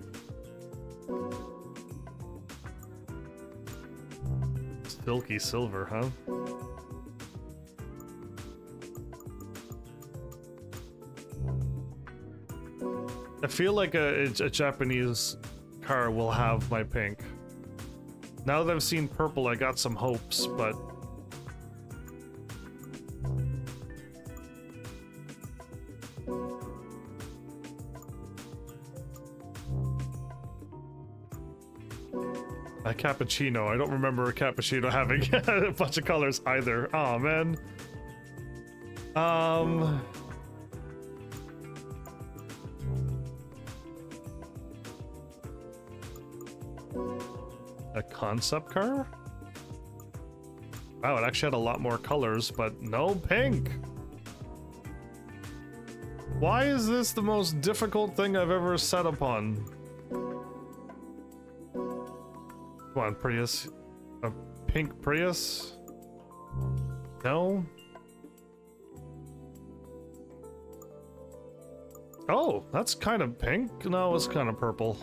Silky silver, huh? I feel like a Japanese car will have my pink. Now that I've seen purple, I got some hopes, but... A cappuccino. I don't remember a cappuccino having a bunch of colors either. Oh man. A concept car? Wow, it actually had a lot more colors, but no pink. Why is this the most difficult thing I've ever set upon? Come on, Prius. A pink Prius? No? Oh, that's kind of pink. No, it's kind of purple.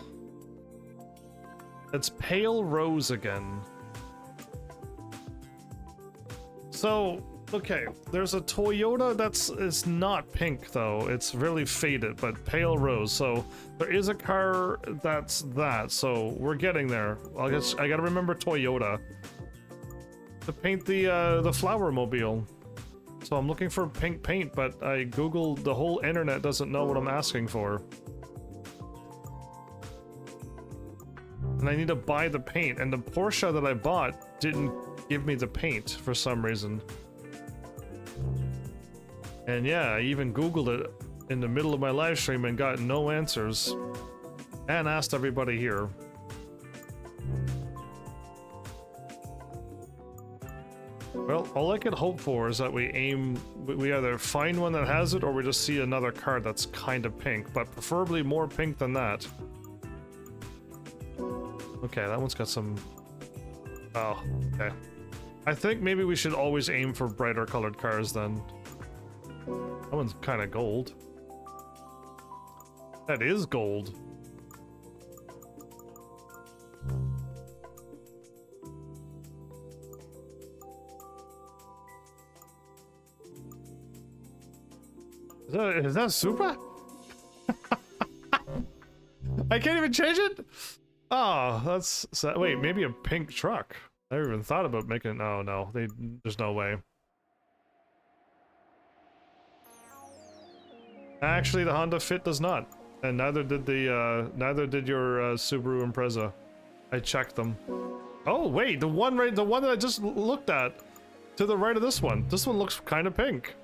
It's pale rose again. So, okay, there's a Toyota it's not pink though. It's really faded, but pale rose. So there is a car that's that. So we're getting there. I guess I gotta remember Toyota to paint the flower mobile. So I'm looking for pink paint, but I googled, the whole internet doesn't know what I'm asking for. And I need to buy the paint, and the Porsche that I bought didn't give me the paint for some reason. And yeah, I even googled it in the middle of my live stream and got no answers. And asked everybody here. Well, all I could hope for is that we either find one that has it or we just see another car that's kind of pink, but preferably more pink than that. Okay, that one's got some... Oh, okay. I think maybe we should always aim for brighter colored cars then. That one's kind of gold. That is gold. Is that Supra? I can't even change it? Oh, that's sad. Wait, maybe a pink truck. I never even thought about making... Oh, no. There's no way. Actually, the Honda Fit does not. And neither did your Subaru Impreza. I checked them. Oh, wait. The one that I just looked at. To the right of this one. This one looks kind of pink.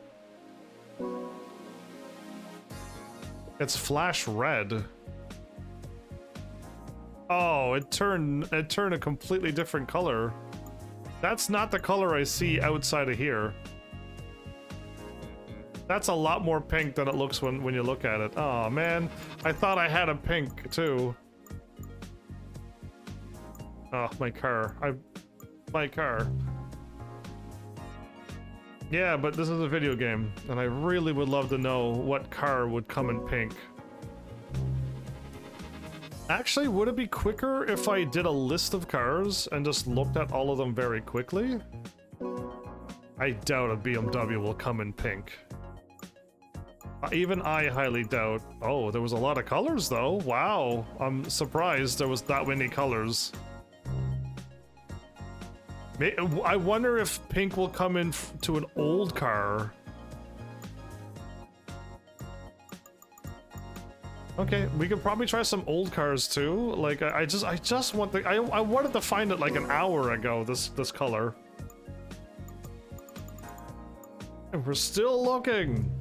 It's flash red. Oh, it turned a completely different color. That's not the color I see outside of here. That's a lot more pink than it looks when you look at it. Oh man, I thought I had a pink too. Oh, my car. My car. Yeah, but this is a video game, and I really would love to know what car would come in pink. Actually, would it be quicker if I did a list of cars and just looked at all of them very quickly? I doubt a BMW will come in pink. Even I highly doubt. Oh, there was a lot of colors though. Wow, I'm surprised there was that many colors. I wonder if pink will come in to an old car. Okay, we could probably try some old cars too. Like I just want the I wanted to find it like an hour ago. This color. And we're still looking.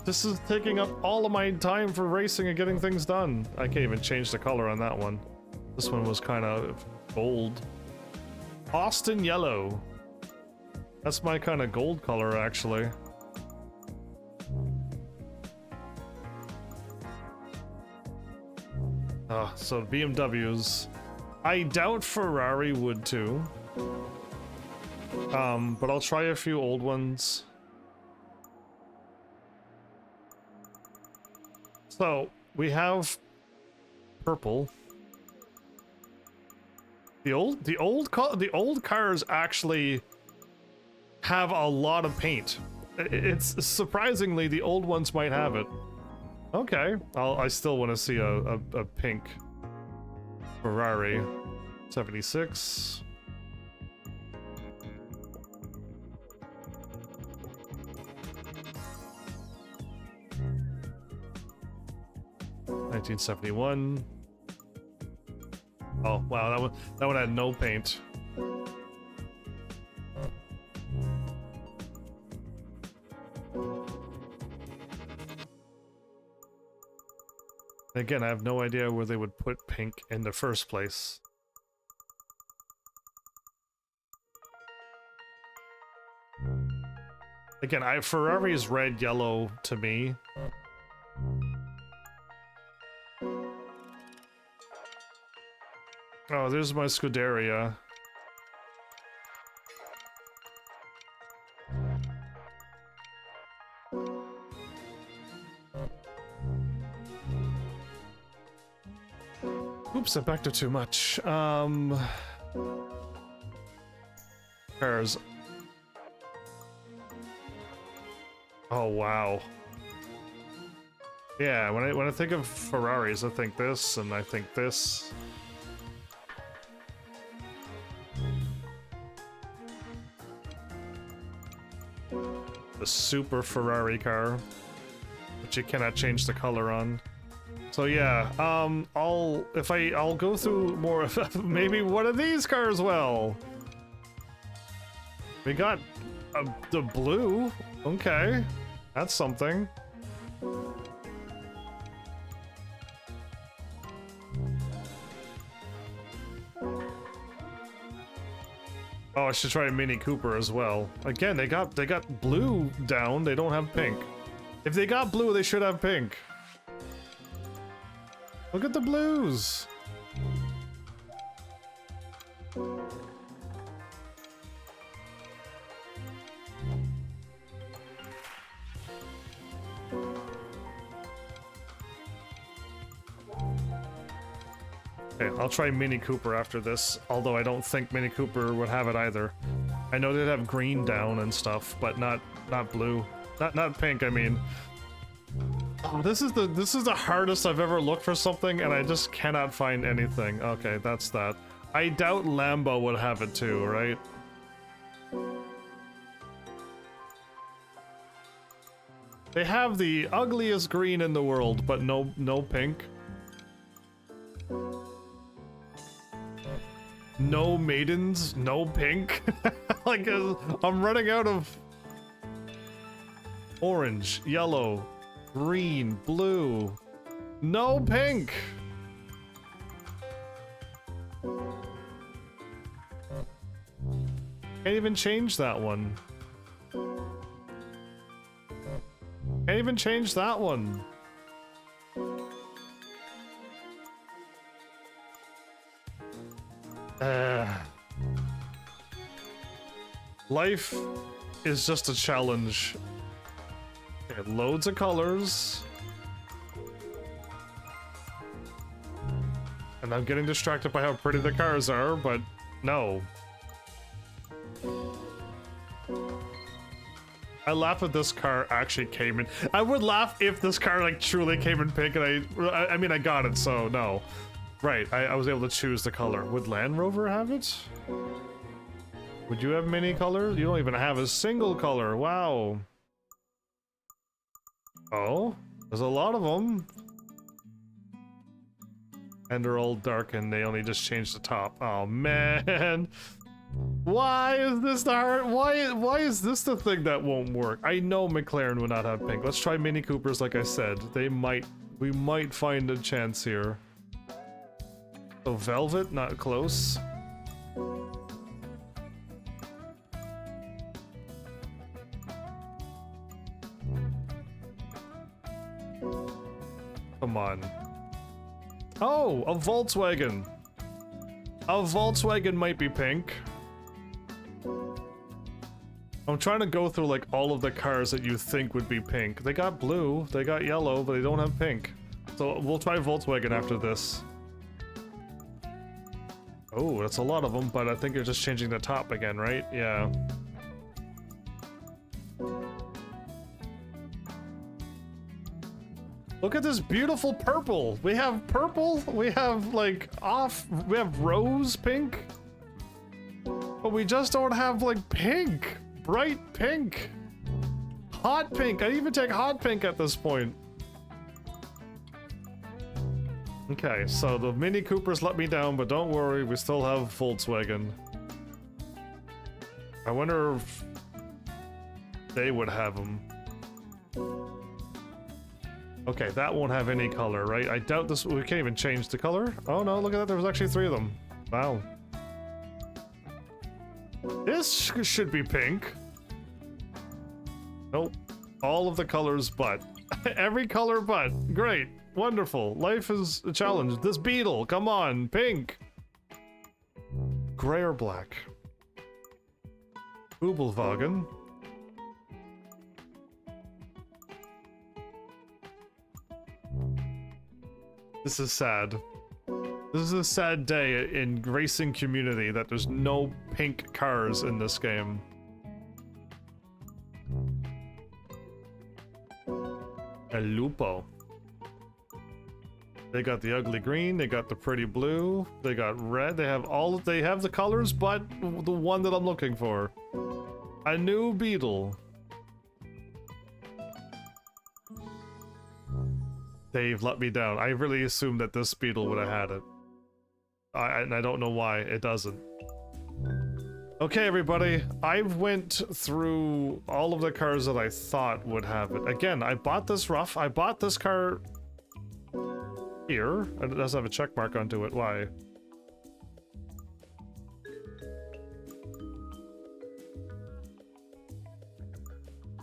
This is taking up all of my time for racing and getting things done. I can't even change the color on that one. This one was kind of gold. Austin yellow. That's my kind of gold color, actually. So BMWs. I doubt Ferrari would too. But I'll try a few old ones. So we have purple. The old cars actually have a lot of paint. It's surprisingly the old ones might have it. Okay, I still want to see a pink Ferrari. 76. $1971. Oh wow, that one had no paint. Again, I have no idea where they would put pink in the first place. Again, Ferrari is red, yellow to me. Oh, there's my Scuderia. Oops, I backed up too much. Cars. Oh wow. Yeah, when I think of Ferraris, I think this and I think this. The super Ferrari car, which you cannot change the color on. So yeah, I'll go through more of maybe one of these cars. Well, we got the blue. Okay, that's something. Oh, I should try a Mini Cooper as well. Again, they got blue down. They don't have pink. If they got blue, they should have pink. Look at the blues. Okay, I'll try Mini Cooper after this, although I don't think Mini Cooper would have it either. I know they'd have green down and stuff, but not blue. Not pink, I mean. Oh, this is the hardest I've ever looked for something, and I just cannot find anything. Okay, that's that. I doubt Lambo would have it too, right? They have the ugliest green in the world, but no pink. No maidens, no pink. Like, I'm running out of orange, yellow, green, blue. No pink. Can't even change that one. Can't even change that one. Life is just a challenge. Okay, loads of colors. And I'm getting distracted by how pretty the cars are, but no. I laugh if this car actually came in. I would laugh if this car like truly came in pink, and I mean I got it, so no. Right, I was able to choose the color. Would Land Rover have it? Would you have many colors? You don't even have a single color. Wow. Oh, there's a lot of them. And they're all dark and they only just changed the top. Oh man. Why is this the hard? Why is this the thing that won't work? I know McLaren would not have pink. Let's try Mini Coopers like I said. We might find a chance here. So Velvet, not close. Come on. Oh, a Volkswagen. A Volkswagen might be pink. I'm trying to go through like all of the cars that you think would be pink. They got blue, they got yellow, but they don't have pink. So we'll try Volkswagen after this. Oh, that's a lot of them, but I think you're just changing the top again, right? Yeah. Look at this beautiful purple. We have purple, we have like we have rose pink. But we just don't have like pink. Bright pink. Hot pink. I'd even take hot pink at this point. Okay, so the Mini Coopers let me down, but don't worry, we still have Volkswagen. I wonder if they would have them. Okay, that won't have any color, right? I doubt this. We can't even change the color. Oh no, look at that. There was actually 3 of them. Wow. This should be pink. Nope. All of the colors but. Every color but. Great. Wonderful. Life is a challenge. This Beetle, come on. Pink. Gray or black? Ubelwagen. This is sad. This is a sad day in racing community that there's no pink cars in this game. El Lupo. They got the ugly green, they got the pretty blue, they got red, they have the colors, but the one that I'm looking for. A new Beetle. They've let me down. I really assumed that this Beetle would have had it. And I don't know why it doesn't. Okay, everybody, I've went through all of the cars that I thought would have it. Again, I bought this I bought this car here, and it does have a check mark onto it. Why?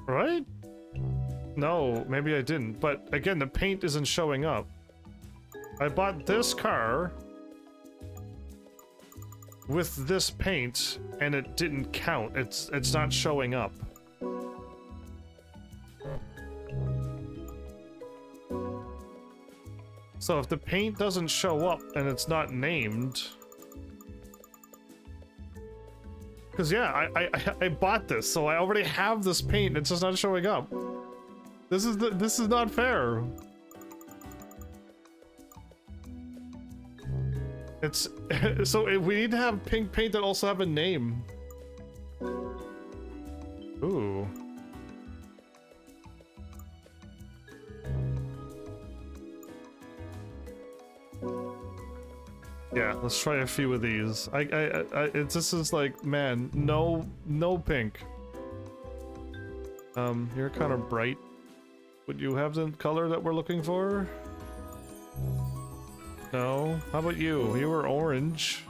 Right? No, maybe I didn't, but again, the paint isn't showing up. I bought this car with this paint, and it didn't count. It's not showing up. So if the paint doesn't show up and it's not named, because yeah, I bought this, so I already have this paint. It's just not showing up. This is not fair. It's so we need to have pink paint that also have a name. Ooh. Yeah, let's try a few of these. This is like, man, no pink. You're kind of bright. Would you have the color that we're looking for? No. How about you? You were orange.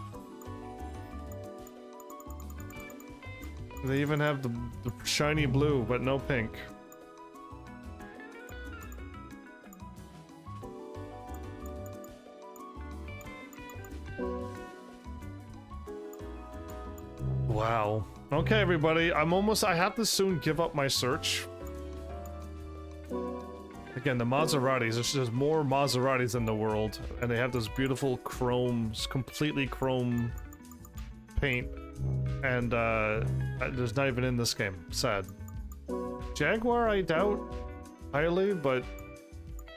They even have the shiny blue, but no pink. Wow. Okay, everybody. I have to soon give up my search. Again, the Maseratis, there's just more Maseratis in the world, and they have this beautiful completely chrome paint, and there's not even in this game. Sad. Jaguar, I doubt highly, but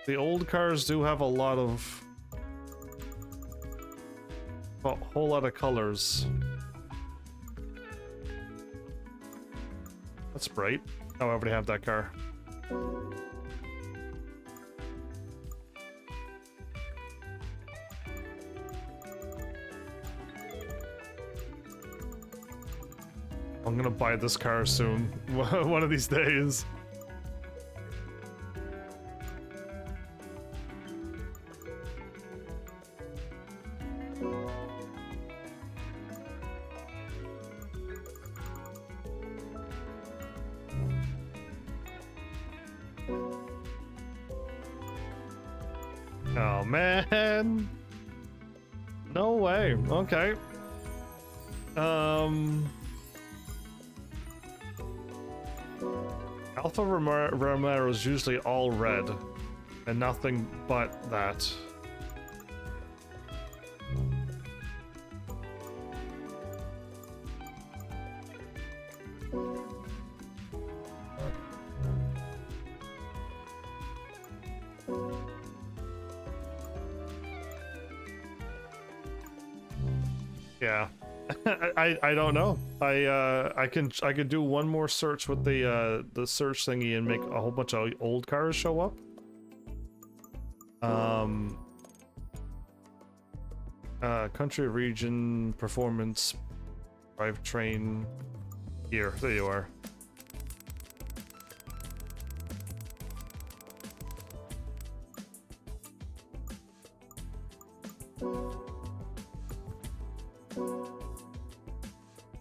the old cars do have a whole lot of colors. That's bright. Oh, I already have that car. I'm gonna buy this car soon. One of these days. Oh man. No way. Okay. Alpha Romero is usually all red and nothing but that. Yeah. I don't know. I could do one more search with the search thingy and make a whole bunch of old cars show up. Country, region, performance, drivetrain. Here, there you are.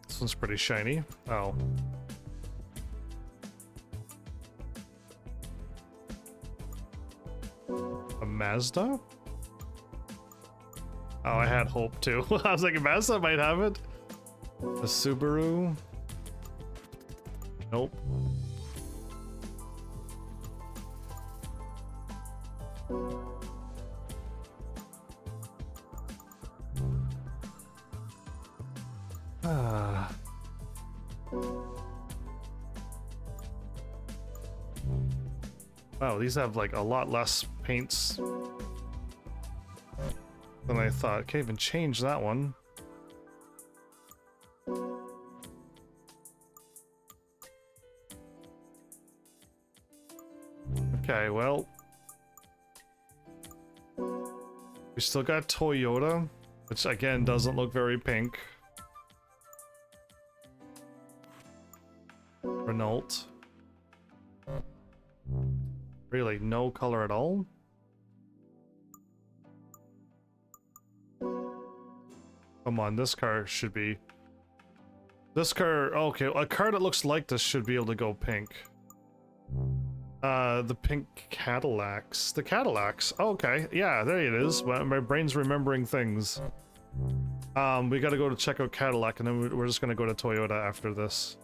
This one's pretty shiny. Oh. A Mazda? Oh, I had hope too. I was like, Mazda might have it. A Subaru? Nope. Wow, these have like a lot less paints than I thought. Can't even change that one. Okay, well, we still got Toyota, which again doesn't look very pink. Renault. Really, no color at all? Come on, this car should be... This car... Okay, a car that looks like this should be able to go pink. The pink Cadillacs. The Cadillacs. Oh, okay, yeah, there it is. My brain's remembering things. We gotta go to check out Cadillac, and then we're just gonna go to Toyota after this.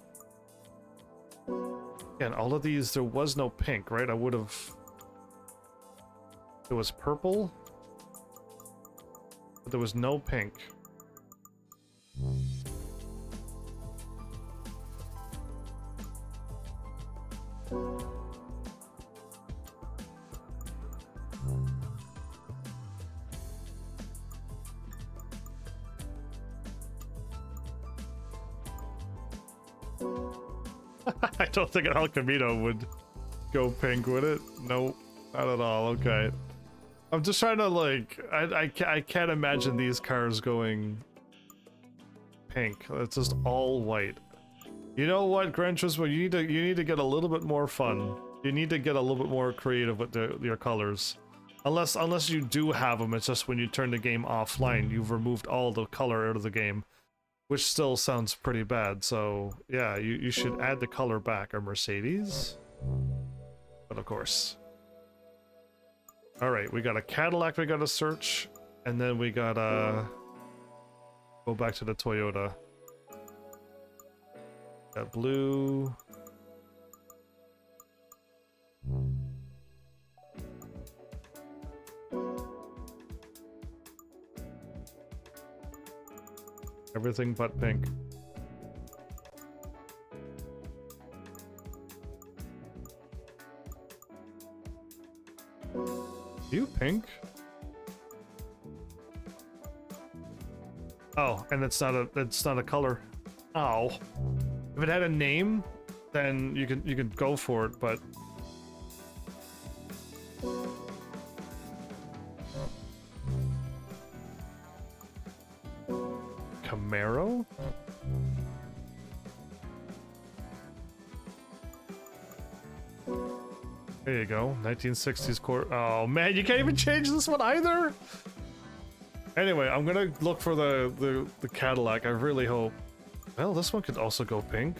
Again, all of these, there was no pink, right? I would have... It was purple, but there was no pink. I don't think an El Camino would go pink, would it? Nope, not at all. Okay. I'm just trying to like, I can't imagine these cars going pink. It's just all white. You know what, Gran Turismo, you need to get a little bit more fun. You need to get a little bit more creative with your colors. Unless you do have them, it's just when you turn the game offline, you've removed all the color out of the game, which still sounds pretty bad. So yeah, you should add the color back. A Mercedes, but of course. All right, we got a Cadillac we gotta search, and then we gotta go back to the Toyota. Got blue. Everything but pink. You pink? Oh, and it's not a color. Oh. If it had a name, then you could go for it, but Camaro? There you go, 1960s core. Oh man, you can't even change this one either. Anyway, I'm gonna look for the Cadillac. I really hope. Well, this one could also go pink.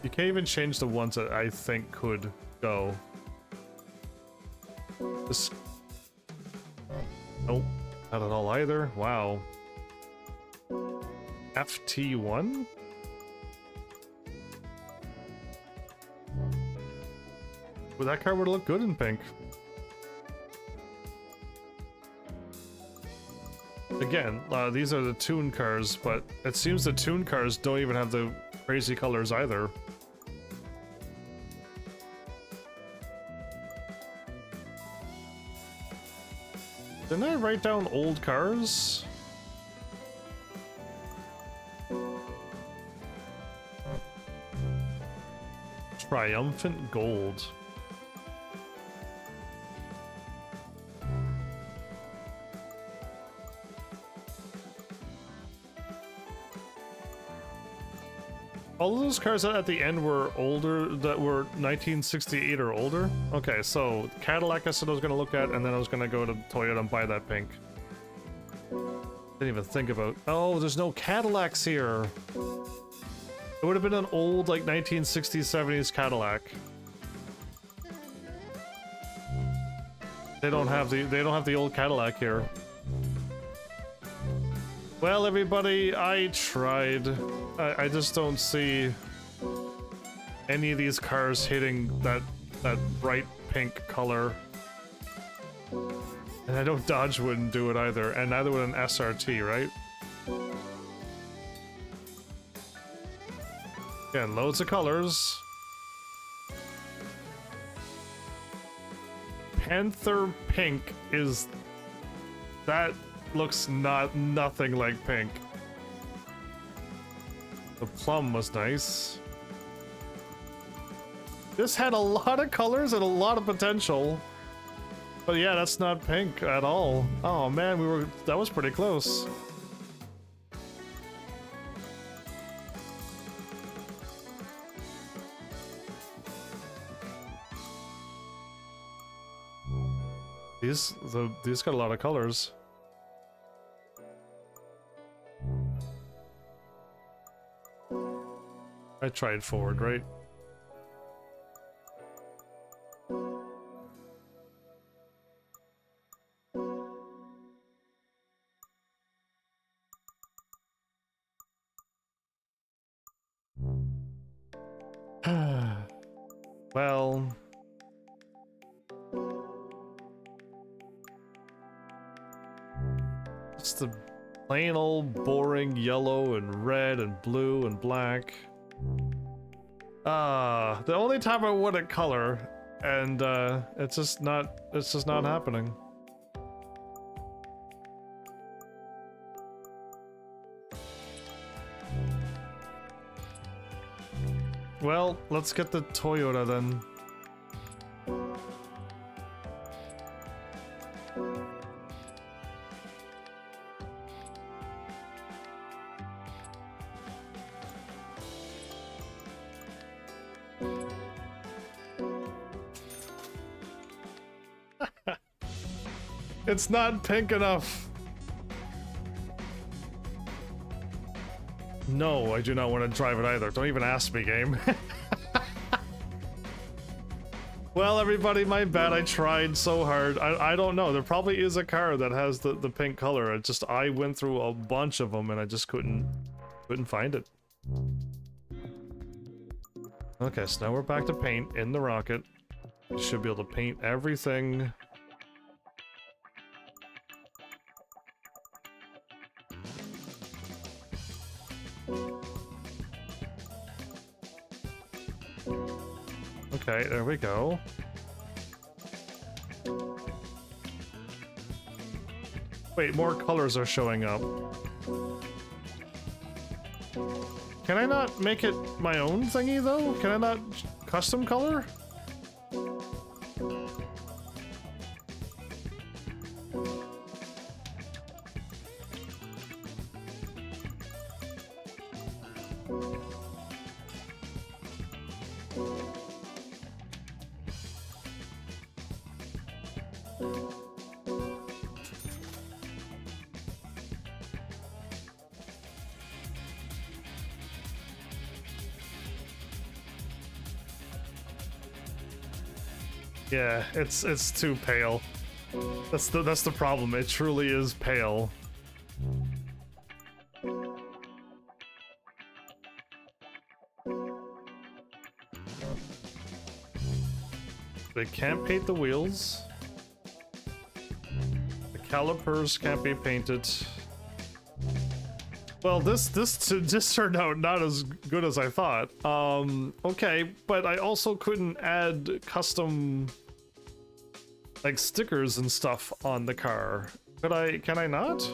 You can't even change the ones that I think could go. This... Nope, not at all either. Wow. FT1? Well, that car would look good in pink. Again, these are the tune cars, but it seems the tune cars don't even have the crazy colors either. Didn't I write down old cars? Triumphant Gold. All of those cars at the end were older, that were 1968 or older? Okay, so Cadillac I said I was gonna look at, and then I was gonna go to Toyota and buy that pink. Didn't even think about... Oh, there's no Cadillacs here! It would have been an old, like, 1960s, 70s Cadillac. They don't have the old Cadillac here. Well, everybody, I tried. I just don't see any of these cars hitting that bright pink color. And I know Dodge wouldn't do it either, and neither would an SRT, right? Again, loads of colors. Panther pink is... that looks nothing like pink. The plum was nice. This had a lot of colors and a lot of potential. But yeah, that's not pink at all. Oh man, that was pretty close. These got a lot of colors. I tried forward, right? Well... Just the plain old boring yellow and red and blue and black. The only time I wouldn't color, and it's just not happening. Well, let's get the Toyota then. It's not pink enough. No, I do not want to drive it either. Don't even ask me, game. Well, everybody, my bad. I tried so hard. I don't know. There probably is a car that has the pink color. I went through a bunch of them and I just couldn't find it. Okay, so now we're back to paint in the rocket. You should be able to paint everything. Okay, there we go. Wait, more colors are showing up. Can I not make it my own thingy, though? Can I not custom color? Yeah, it's too pale. That's the problem. It truly is pale. They can't paint the wheels. The calipers can't be painted. Well, this just turned out not as good as I thought. Okay, but I also couldn't add custom like stickers and stuff on the car. Could I? Can I not?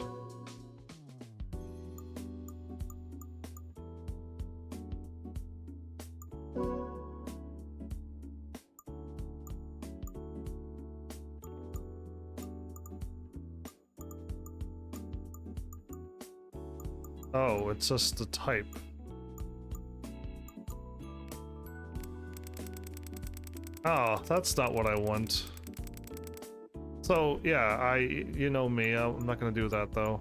Oh, it's just the type. Oh, that's not what I want. So, yeah, you know me, I'm not gonna do that though.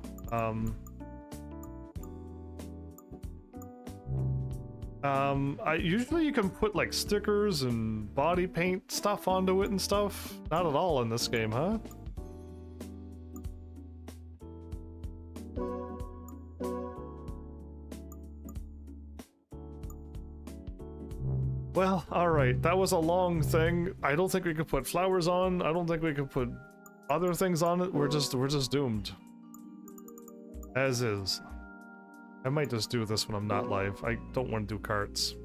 Usually you can put like stickers and body paint stuff onto it and stuff. Not at all in this game, huh? Well, alright, that was a long thing. I don't think we could put flowers on. I don't think we could put other things on it. We're just doomed. As is. I might just do this when I'm not live. I don't want to do carts.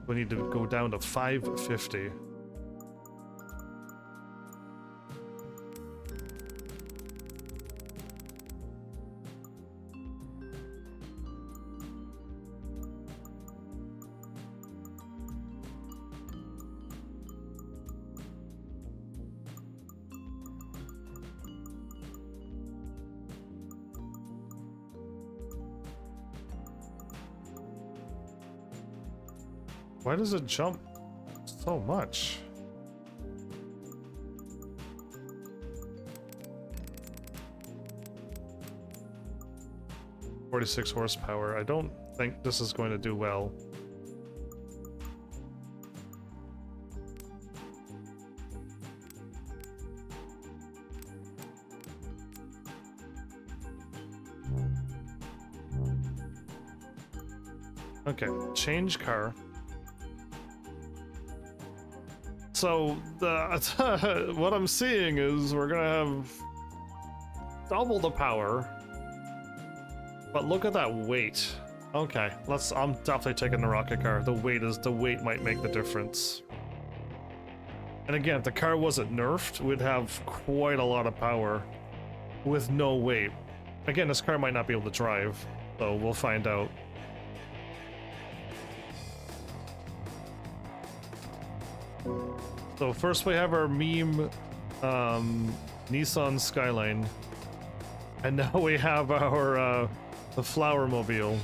We need to go down to 550. Why does it jump so much? "46 horsepower. I don't think this is going to do well. Okay, change car. So the what I'm seeing is we're gonna have double the power, but look at that weight. Okay, I'm definitely taking the rocket car. The weight might make the difference. And again, if the car wasn't nerfed, we'd have quite a lot of power with no weight. Again, this car might not be able to drive, so we'll find out. So first we have our meme Nissan Skyline, and now we have our the flower mobile.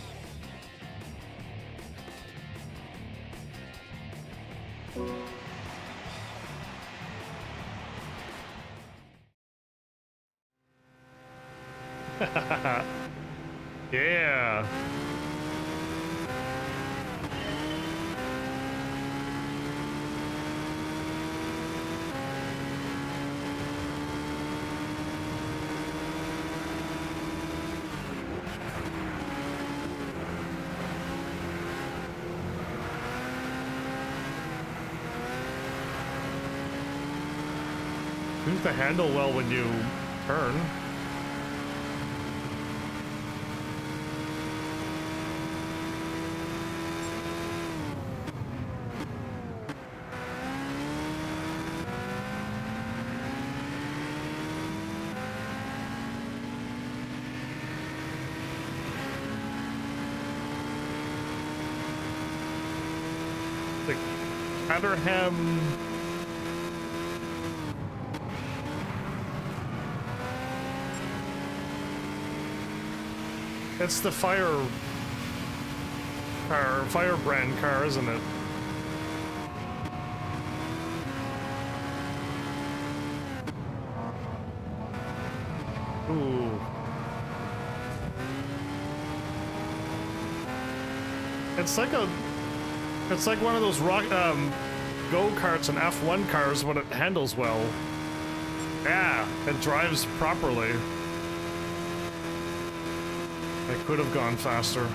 Yeah. Use the handle well when you turn. The Caterham. It's the firebrand car, isn't it? Ooh. It's like one of those go-karts and F1 cars when it handles well. Yeah, it drives properly. I could have gone faster.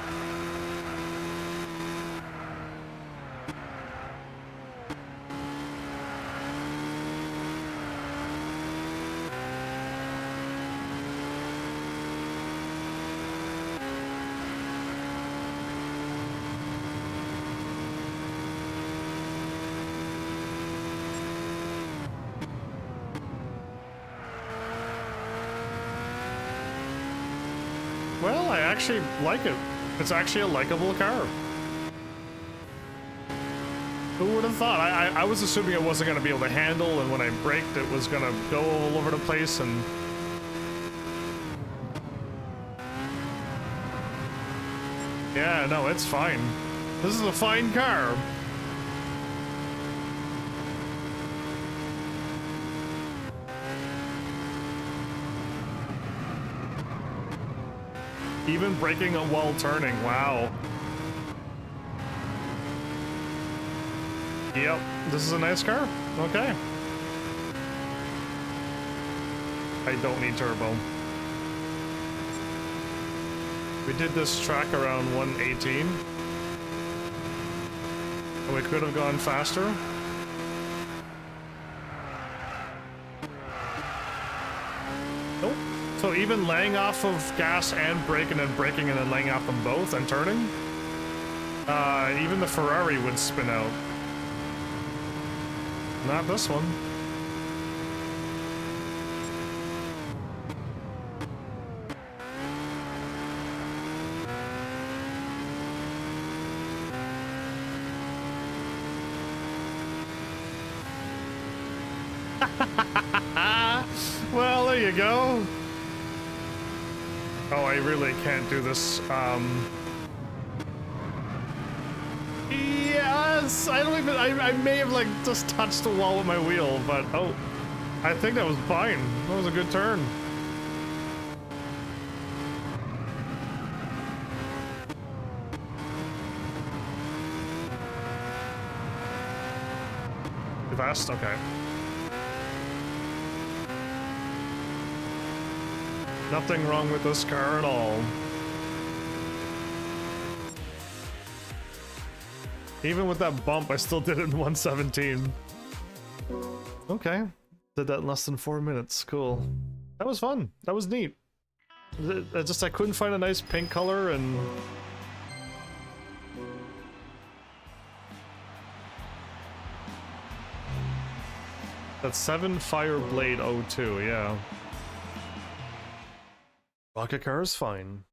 Well, I actually like it. It's actually a likable car. Who would have thought? I was assuming it wasn't going to be able to handle, and when I braked, it was going to go all over the place, and... Yeah, no, it's fine. This is a fine car. Even braking while turning, wow. Yep, this is a nice car. Okay. I don't need turbo. We did this track around 118. And we could have gone faster. Nope. So even laying off of gas and braking and braking and then laying off them both and turning, even the Ferrari would spin out. Not this one. Well, there you go. Oh, I really can't do this. Yes, I don't even, I may have like just touched the wall with my wheel, but oh, I think that was fine. That was a good turn. Too fast? Okay. Nothing wrong with this car at all. Even with that bump, I still did it in 117. Okay. Did that in less than 4 minutes. Cool. That was fun. That was neat. I couldn't find a nice pink color, and... That's 7 Fireblade 02, yeah. Rocket car is fine.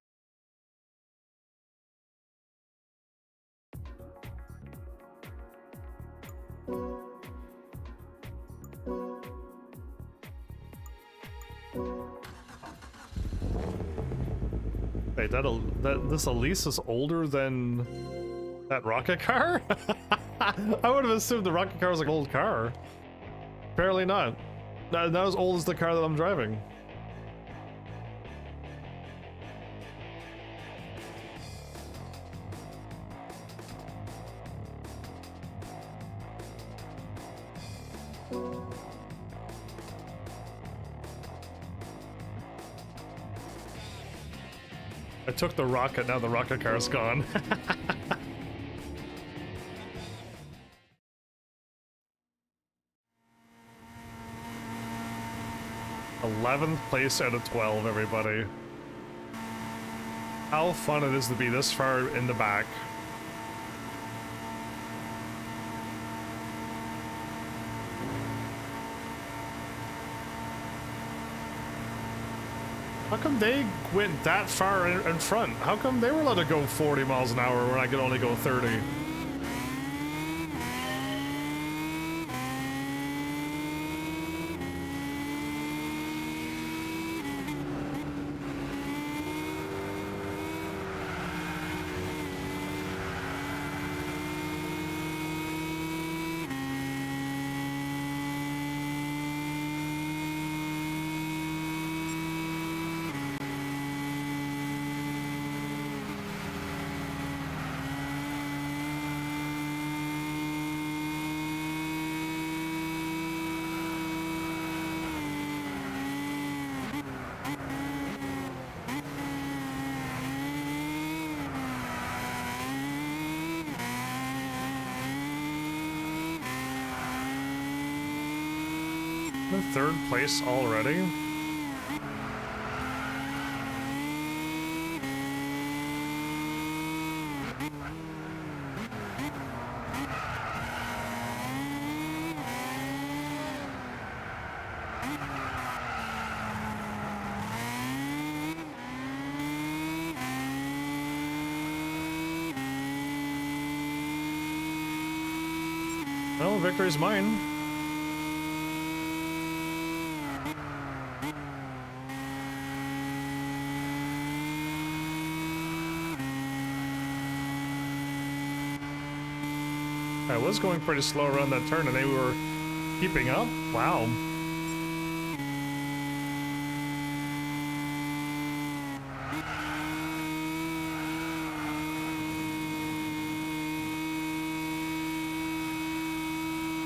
Wait, this Elise is older than that rocket car? I would have assumed the rocket car was like an old car. Apparently not. Not as old as the car that I'm driving. I took the rocket, now the rocket car's gone. 11th place out of 12, everybody. How fun it is to be this far in the back. How come they went that far in front? How come they were allowed to go 40 miles an hour when I could only go 30? I'm in third place already? Well, victory's mine. I was going pretty slow around that turn and they were keeping up. Wow.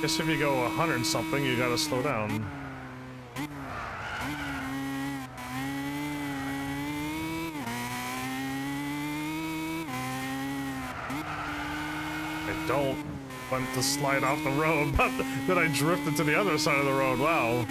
Guess if you go 100 something, you gotta slow down. I don't want to slide off the road, but then I drifted to the other side of the road. Wow.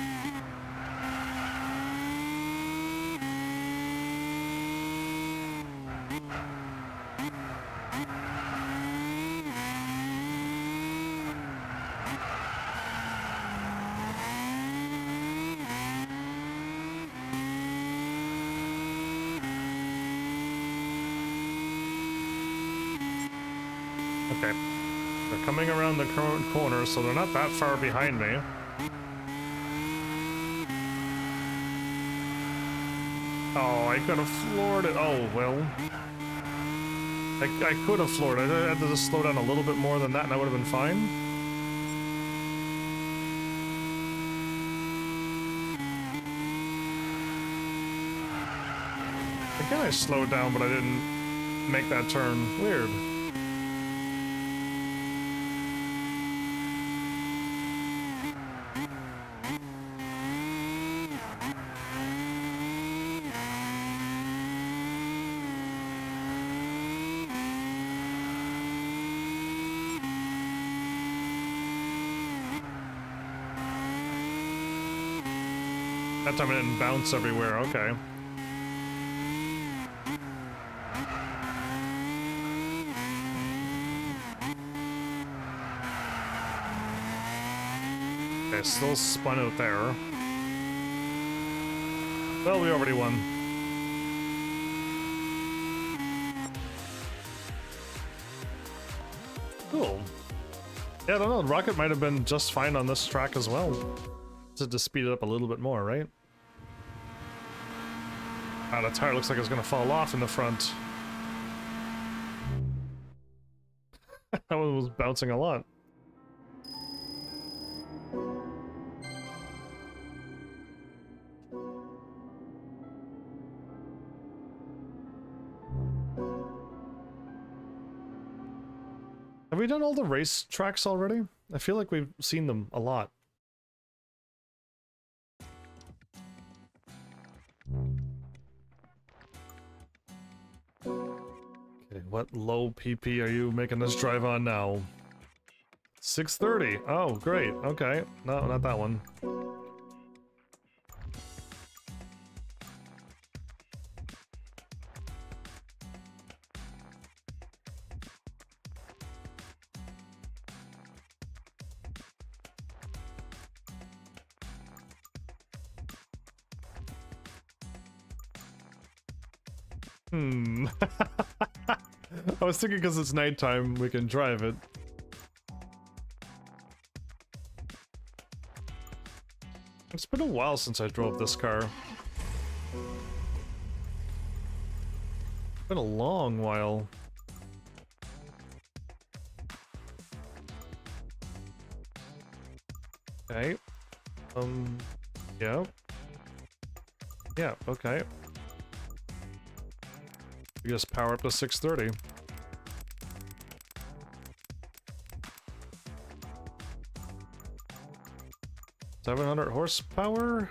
Okay. They're coming around the current corner, so they're not that far behind me. Oh, I could have floored it. Oh, well. I could have floored it. I had to just slow down a little bit more than that and I would have been fine. Again, I slowed down, but I didn't make that turn. Weird. That time it didn't bounce everywhere, okay. Okay, still spun out there. Well, we already won. Cool. Yeah, I don't know, Rocket might have been just fine on this track as well. To speed it up a little bit more, right? Ah, the tire looks like it's gonna fall off in the front. That one was bouncing a lot. Have we done all the race tracks already? I feel like we've seen them a lot. Okay, what low PP are you making this drive on now? 630. Oh, great. Okay. No, not that one. I was thinking because it's nighttime, we can drive it. It's been a while since I drove this car. It's been a long while. Okay. Yeah. Yeah, okay. We just power up to 630. $700 horsepower?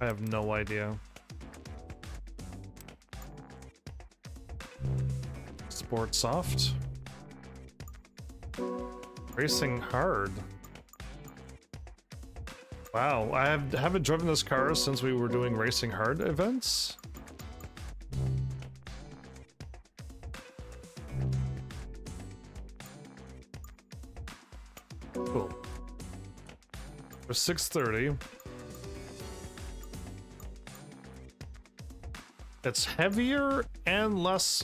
I have no idea. Sport soft? Racing hard. Wow, I haven't driven this car since we were doing racing hard events. Cool. For 6:30. It's heavier and less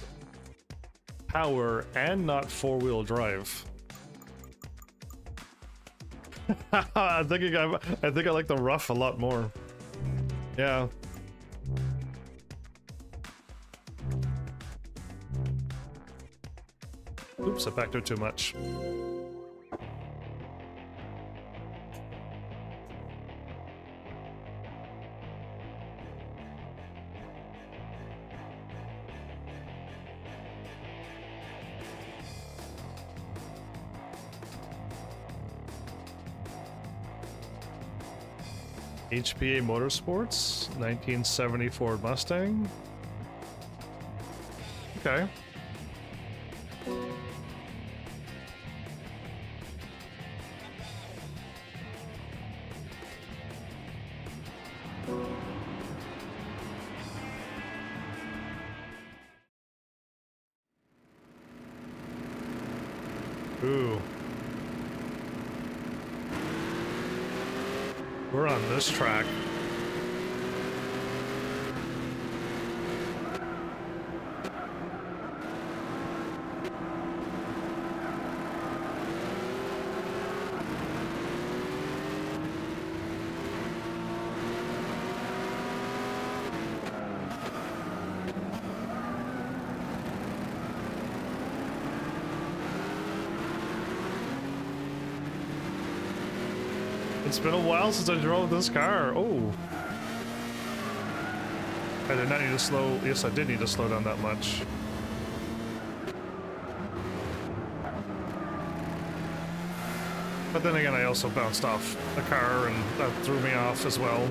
power and not four-wheel drive. I think I like the rough a lot more. Yeah. Oops, I backed out too much. HPA Motorsports, 1970 Ford Mustang. Okay. Ooh. We're on this track. It's been a while since I drove this car. Oh. I did not need to slow. Yes, I did need to slow down that much. But then again, I also bounced off a car and that threw me off as well.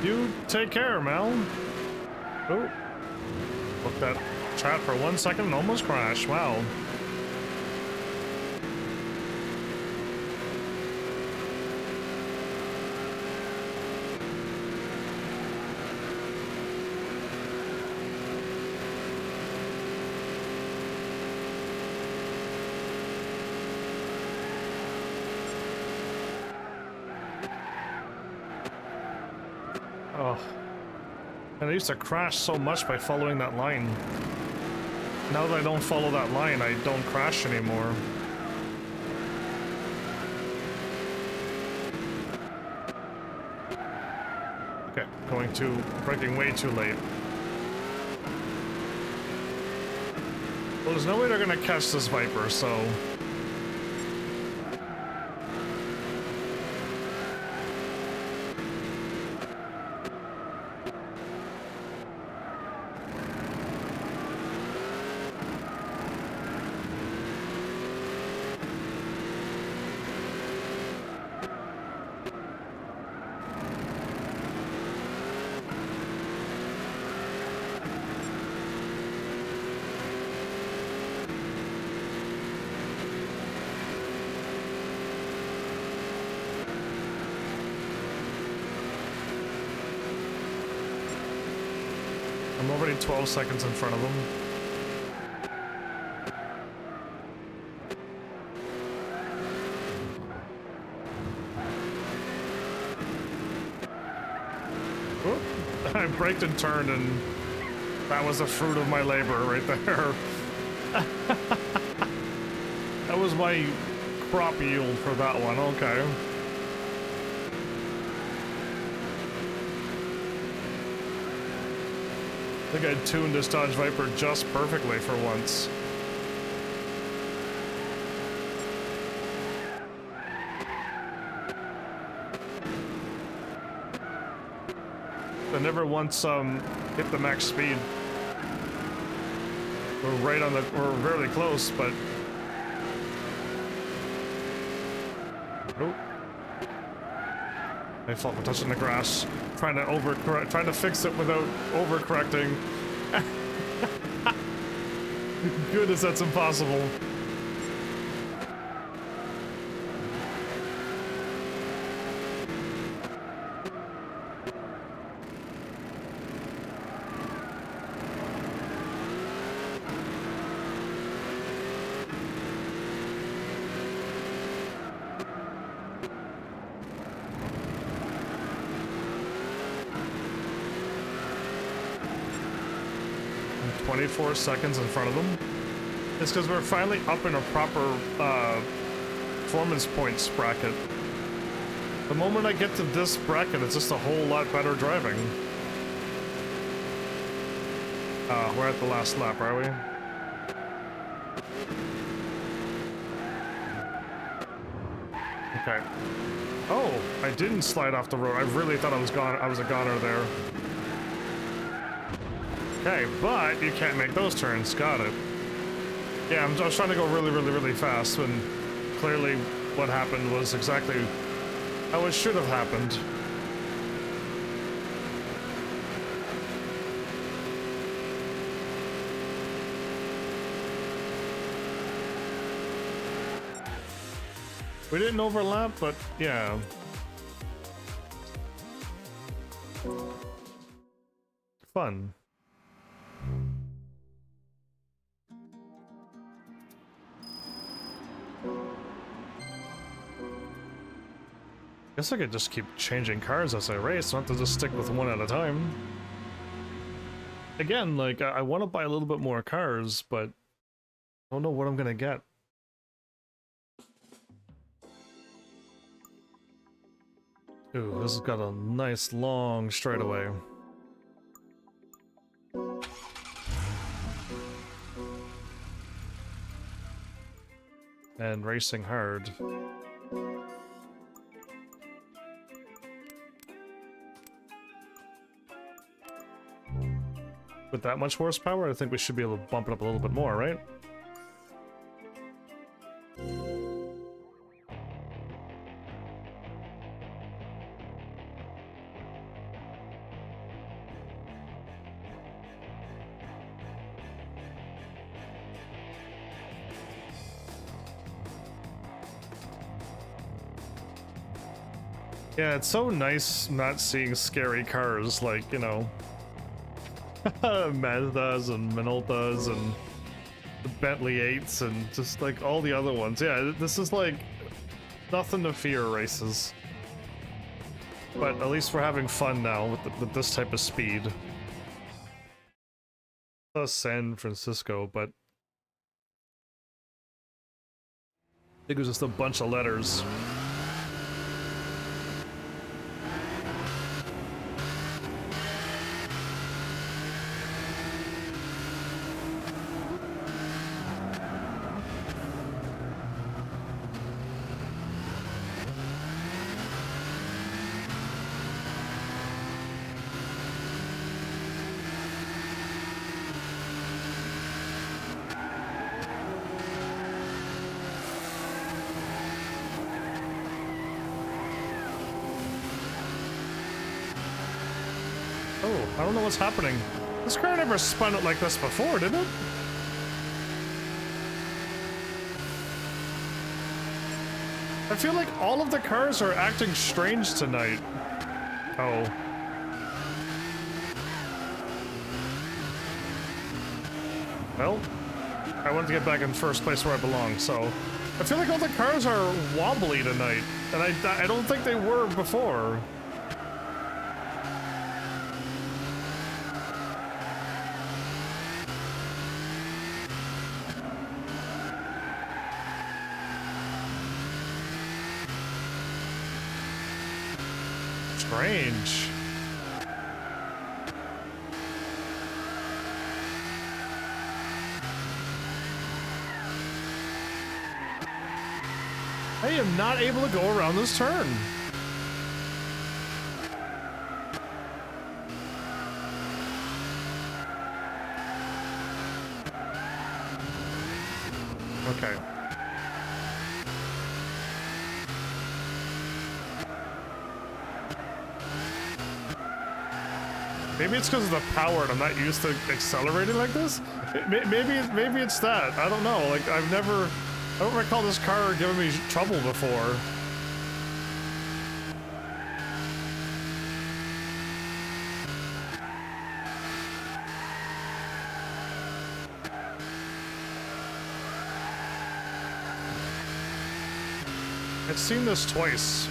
You take care, Mel. Oh. Looked that chat for 1 second and almost crashed. Wow. Oh. And I used to crash so much by following that line. Now that I don't follow that line, I don't crash anymore. Okay, braking way too late. Well, there's no way they're gonna catch this Viper, so... I'm already 12 seconds in front of them. Oop. I braked and turned, and that was the fruit of my labor right there. That was my crop yield for that one. Okay. I think I tuned this Dodge Viper just perfectly for once. I never once hit the max speed. We're right on the, we're very close, but oh, my fault for touching the grass. Trying to fix it without overcorrecting. Goodness, that's impossible. I'm 24 seconds in front of them. It's because we're finally up in a proper performance points bracket. The moment I get to this bracket, it's just a whole lot better driving. We're at the last lap, are we? Okay. Oh, I didn't slide off the road. I really thought I was gone. I was a goner there. Okay, but you can't make those turns. Got it. Yeah, I was trying to go really fast when clearly what happened was exactly how it should have happened. We didn't overlap, but yeah. Fun. Guess I could just keep changing cars as I race, not to just stick with one at a time. Again, like, I want to buy a little bit more cars, but I don't know what I'm gonna get. Ooh, this has got a nice long straightaway. And racing hard. With that much horsepower, I think we should be able to bump it up a little bit more, right? Yeah, it's so nice not seeing scary cars like, you know, Mazdas and Minoltas and the Bentley 8s and just like all the other ones. Yeah, this is like nothing to fear races. But at least we're having fun now with this type of speed. San Francisco, but I think it was just a bunch of letters. I don't know what's happening. This car never spun it like this before, did it? I feel like all of the cars are acting strange tonight. Oh. Well, I wanted to get back in first place where I belong, so... I feel like all the cars are wobbly tonight, and I don't think they were before. Strange. am not able to go around this turn. Okay. Maybe it's because of the power and I'm not used to accelerating like this. Maybe it's that. I don't know. Like I don't recall this car giving me trouble before. I've seen this twice.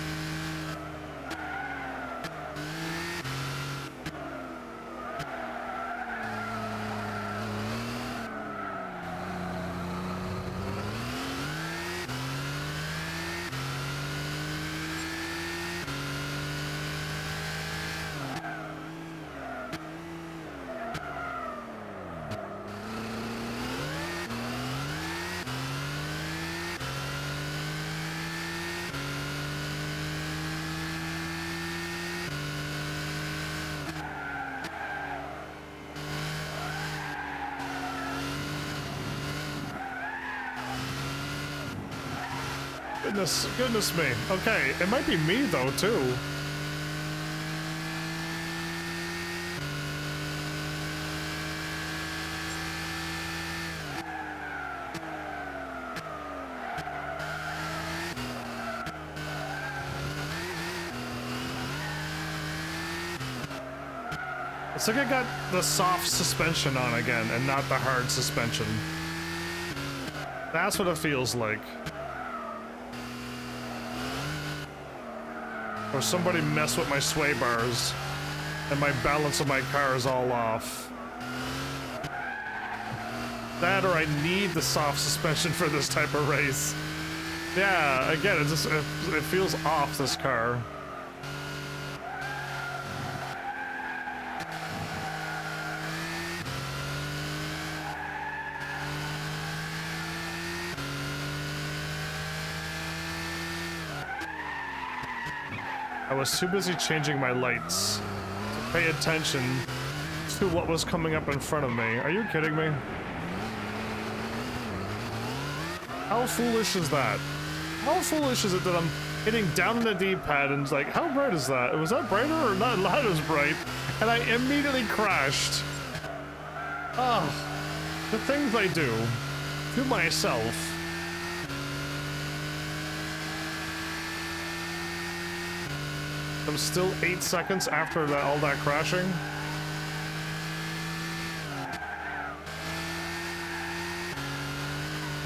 Goodness me. Okay, it might be me though, too. It's like I got the soft suspension on again and not the hard suspension. That's what it feels like. Or somebody messed with my sway bars and my balance of my car is all off. That or I need the soft suspension for this type of race. Yeah, again, it feels off, this car. I was too busy changing my lights to pay attention to what was coming up in front of me. Are you kidding me? How foolish is that? How foolish is it that I'm hitting down on the D-pad and it's like, how bright is that? Was that brighter or not as bright? And I immediately crashed. Oh, the things I do to myself. I'm still 8 seconds after all that crashing.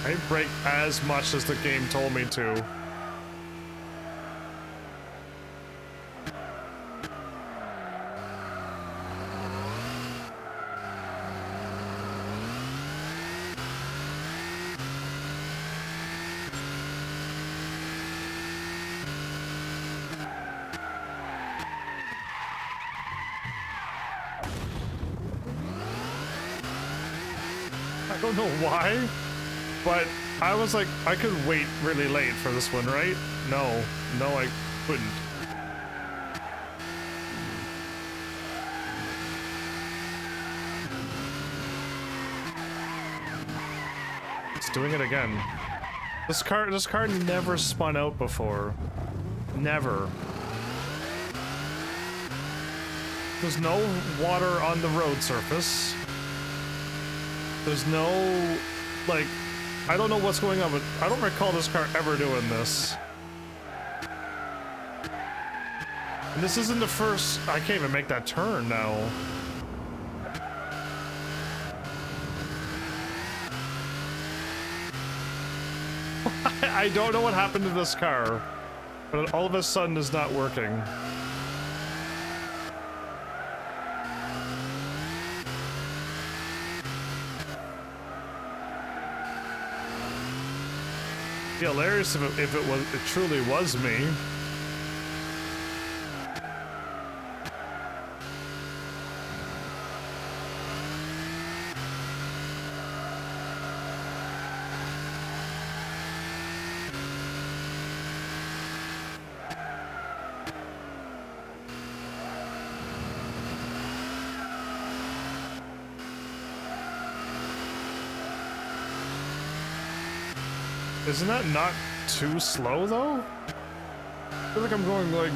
I brake as much as the game told me to. I don't know why, but I was like, I could wait really late for this one, right? No, I couldn't. It's doing it again. This car never spun out before. Never. There's no water on the road surface. There's no, like, I don't know what's going on, but I don't recall this car ever doing this. And this isn't the first, I can't even make that turn now. I don't know what happened to this car, but all of a sudden it's not working. Be hilarious if it truly was me. Isn't that not too slow, though? I feel like I'm going, like,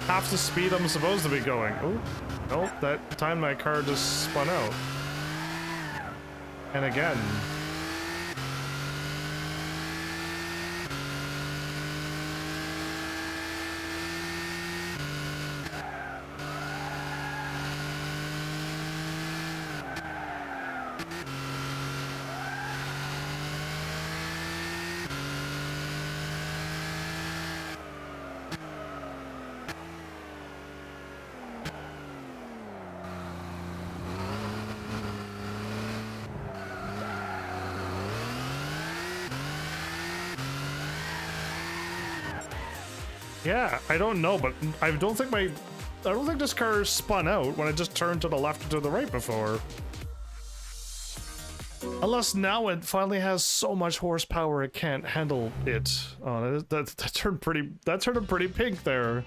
half the speed I'm supposed to be going. Oh, nope, that time my car just spun out. And again. Yeah, I don't know, but I don't think this car spun out when I just turned to the left or to the right before. Unless now it finally has so much horsepower it can't handle it. Oh, that turned pretty pink there.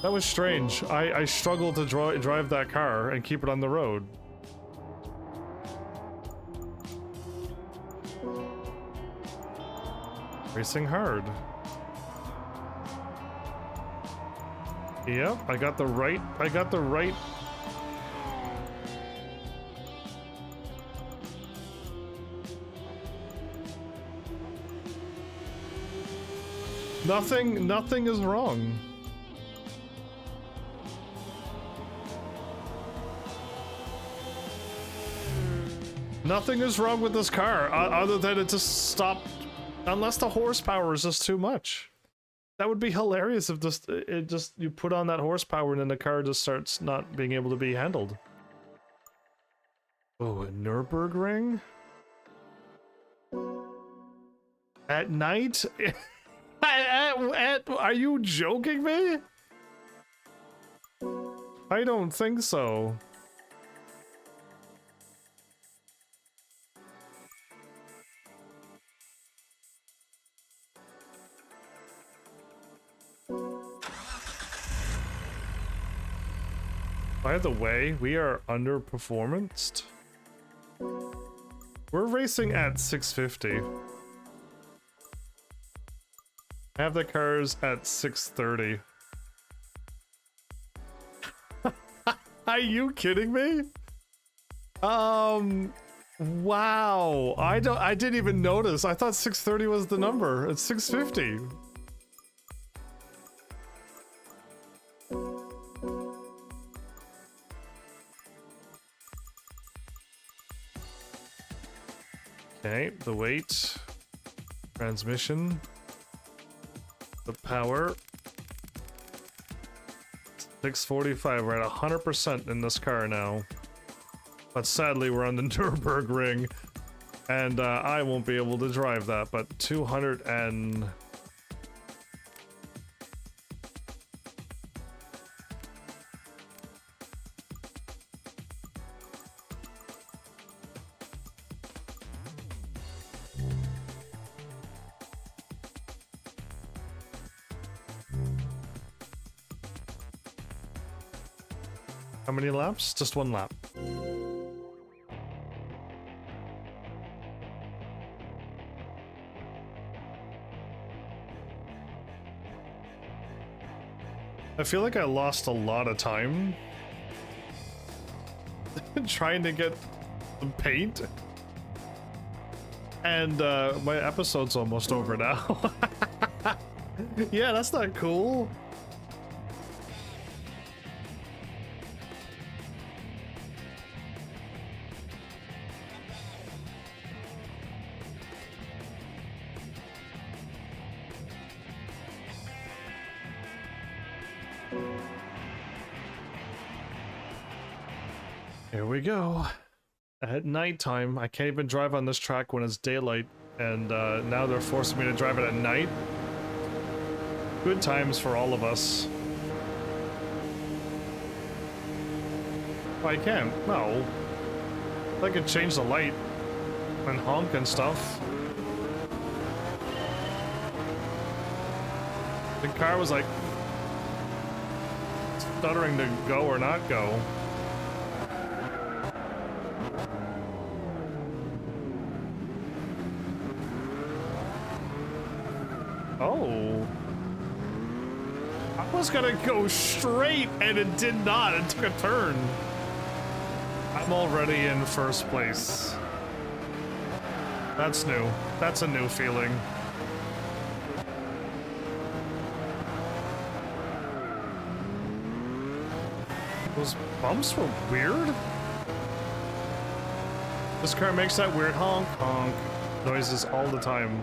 That was strange. I struggled to drive that car and keep it on the road. Racing hard. Yep, I got the right. Nothing is wrong. Nothing is wrong with this car, other than it just stopped, unless the horsepower is just too much. That would be hilarious if you put on that horsepower and then the car just starts not being able to be handled. Oh, a Nürburgring? At night? Are you joking me? I don't think so. By the way, we are underperformanced. We're racing at 650. I have the cars at 630. Are you kidding me? Wow. I didn't even notice. I thought 630 was the number. It's 650. Okay, the weight, transmission, the power. 645, we're at 100% in this car now. But sadly, we're on the Nürburgring, and I won't be able to drive that, but 200 and... How many laps? Just one lap. I feel like I lost a lot of time trying to get some paint. And my episode's almost over now. Yeah, that's not cool. Here we go. At nighttime, I can't even drive on this track when it's daylight, and now they're forcing me to drive it at night. Good times for all of us. I can't. No. I could change the light and honk and stuff. The car was like stuttering to go or not go. Oh. I was gonna go straight and it did not. It took a turn. I'm already in first place. That's new. That's a new feeling. Those bumps were weird. This car makes that weird honk honk noises all the time.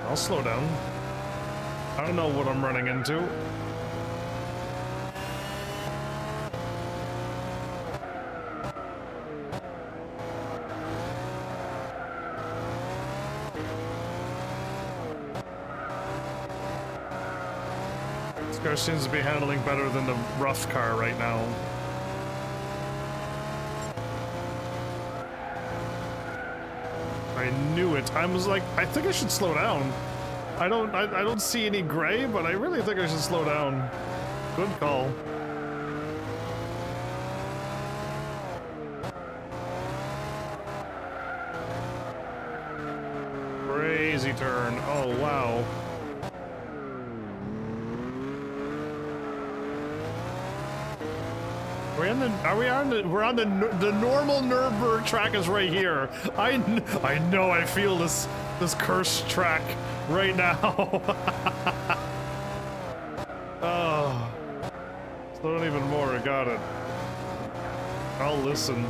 I'll slow down. I don't know what I'm running into. This car seems to be handling better than the rough car right now. I knew it. I was like, I think I should slow down. I don't see any gray, but I really think I should slow down. Good call. Crazy turn. Oh wow. We're on the normal Nürburgring track is right here. I know I feel this cursed track right now. Oh, slow down even more. I got it. I'll listen.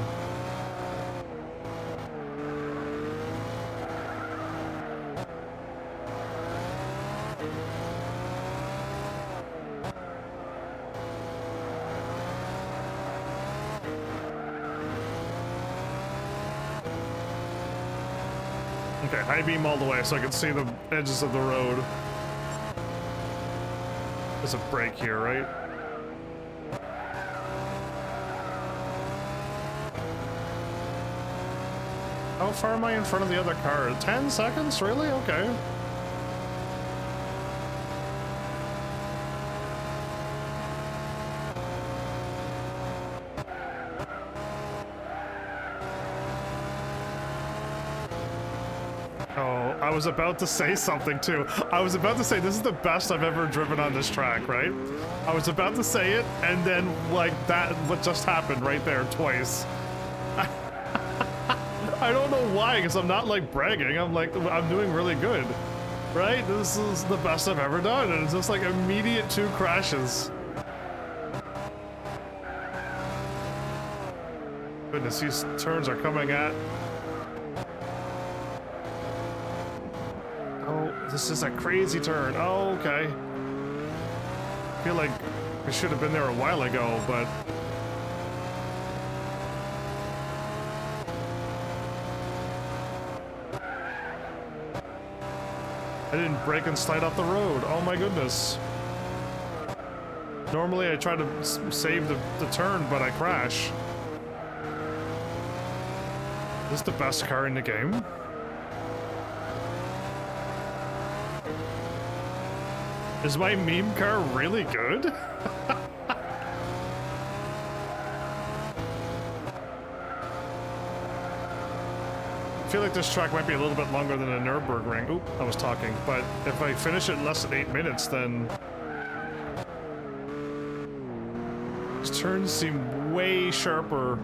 Okay, high beam all the way so I can see the edges of the road. There's a break here, right? How far am I in front of the other car? 10 seconds? Really? Okay. I was about to say something too. I was about to say this is the best I've ever driven on this track, right? I was about to say it, and then like that, what just happened right there twice. I don't know why, because I'm not like bragging. I'm like, I'm doing really good, right? This is the best I've ever done, and it's just like immediate 2 crashes. Goodness, these turns are coming at. This is a crazy turn. Oh, okay. I feel like I should have been there a while ago, but... I didn't brake and slide off the road. Oh my goodness. Normally I try to save the turn, but I crash. Is this the best car in the game? Is my meme car really good? I feel like this track might be a little bit longer than a Nürburgring. Oop, I was talking. But if I finish it in less than 8 minutes, then... These turns seem way sharper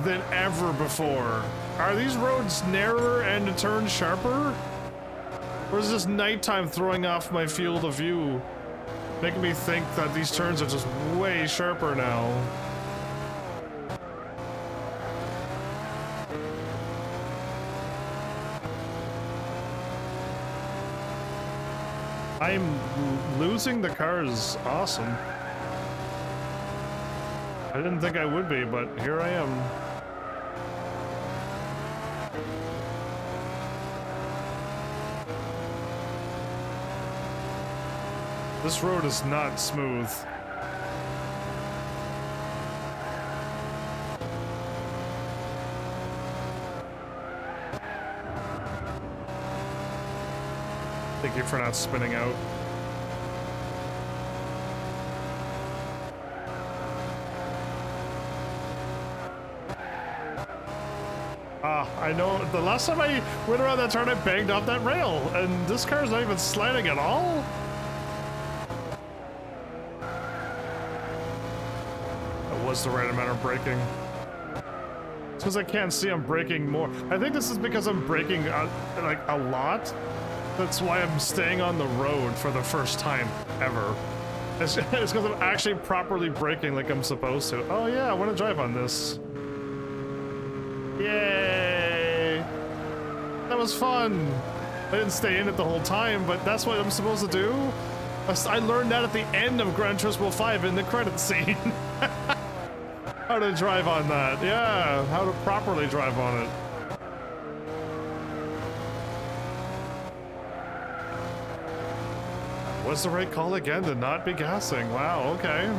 than ever before. Are these roads narrower and the turns sharper? Or is this nighttime throwing off my field of view? Making me think that these turns are just way sharper now. I'm losing the cars. Awesome. I didn't think I would be, but here I am. This road is not smooth. Thank you for not spinning out. I know the last time I went around that turn, I banged off that rail, and this car's not even sliding at all. That was the right amount of braking. It's because I can't see I'm braking more. I think this is because I'm braking like a lot. That's why I'm staying on the road for the first time ever. It's because I'm actually properly braking like I'm supposed to. Oh yeah, I want to drive on this. Yay! That was fun. I didn't stay in it the whole time, but that's what I'm supposed to do. I learned that at the end of Gran Turismo 5 in the credits scene. How to drive on that. Yeah, how to properly drive on it. What's the right call again? To not be gassing. Wow, okay.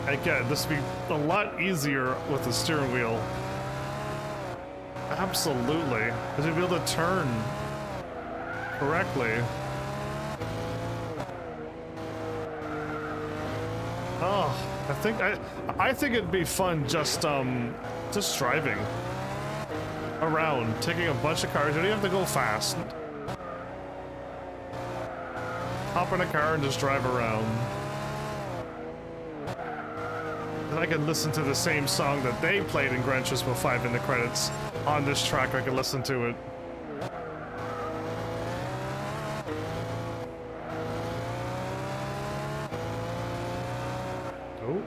Again, this would be a lot easier with the steering wheel. Absolutely. Because you'll be able to turn correctly. Oh, I think it'd be fun just driving around, taking a bunch of cars. You don't have to go fast. Hop in a car and just drive around. And I can listen to the same song that they played in Gran Turismo 5 in the credits on this track. I can listen to it. Oh.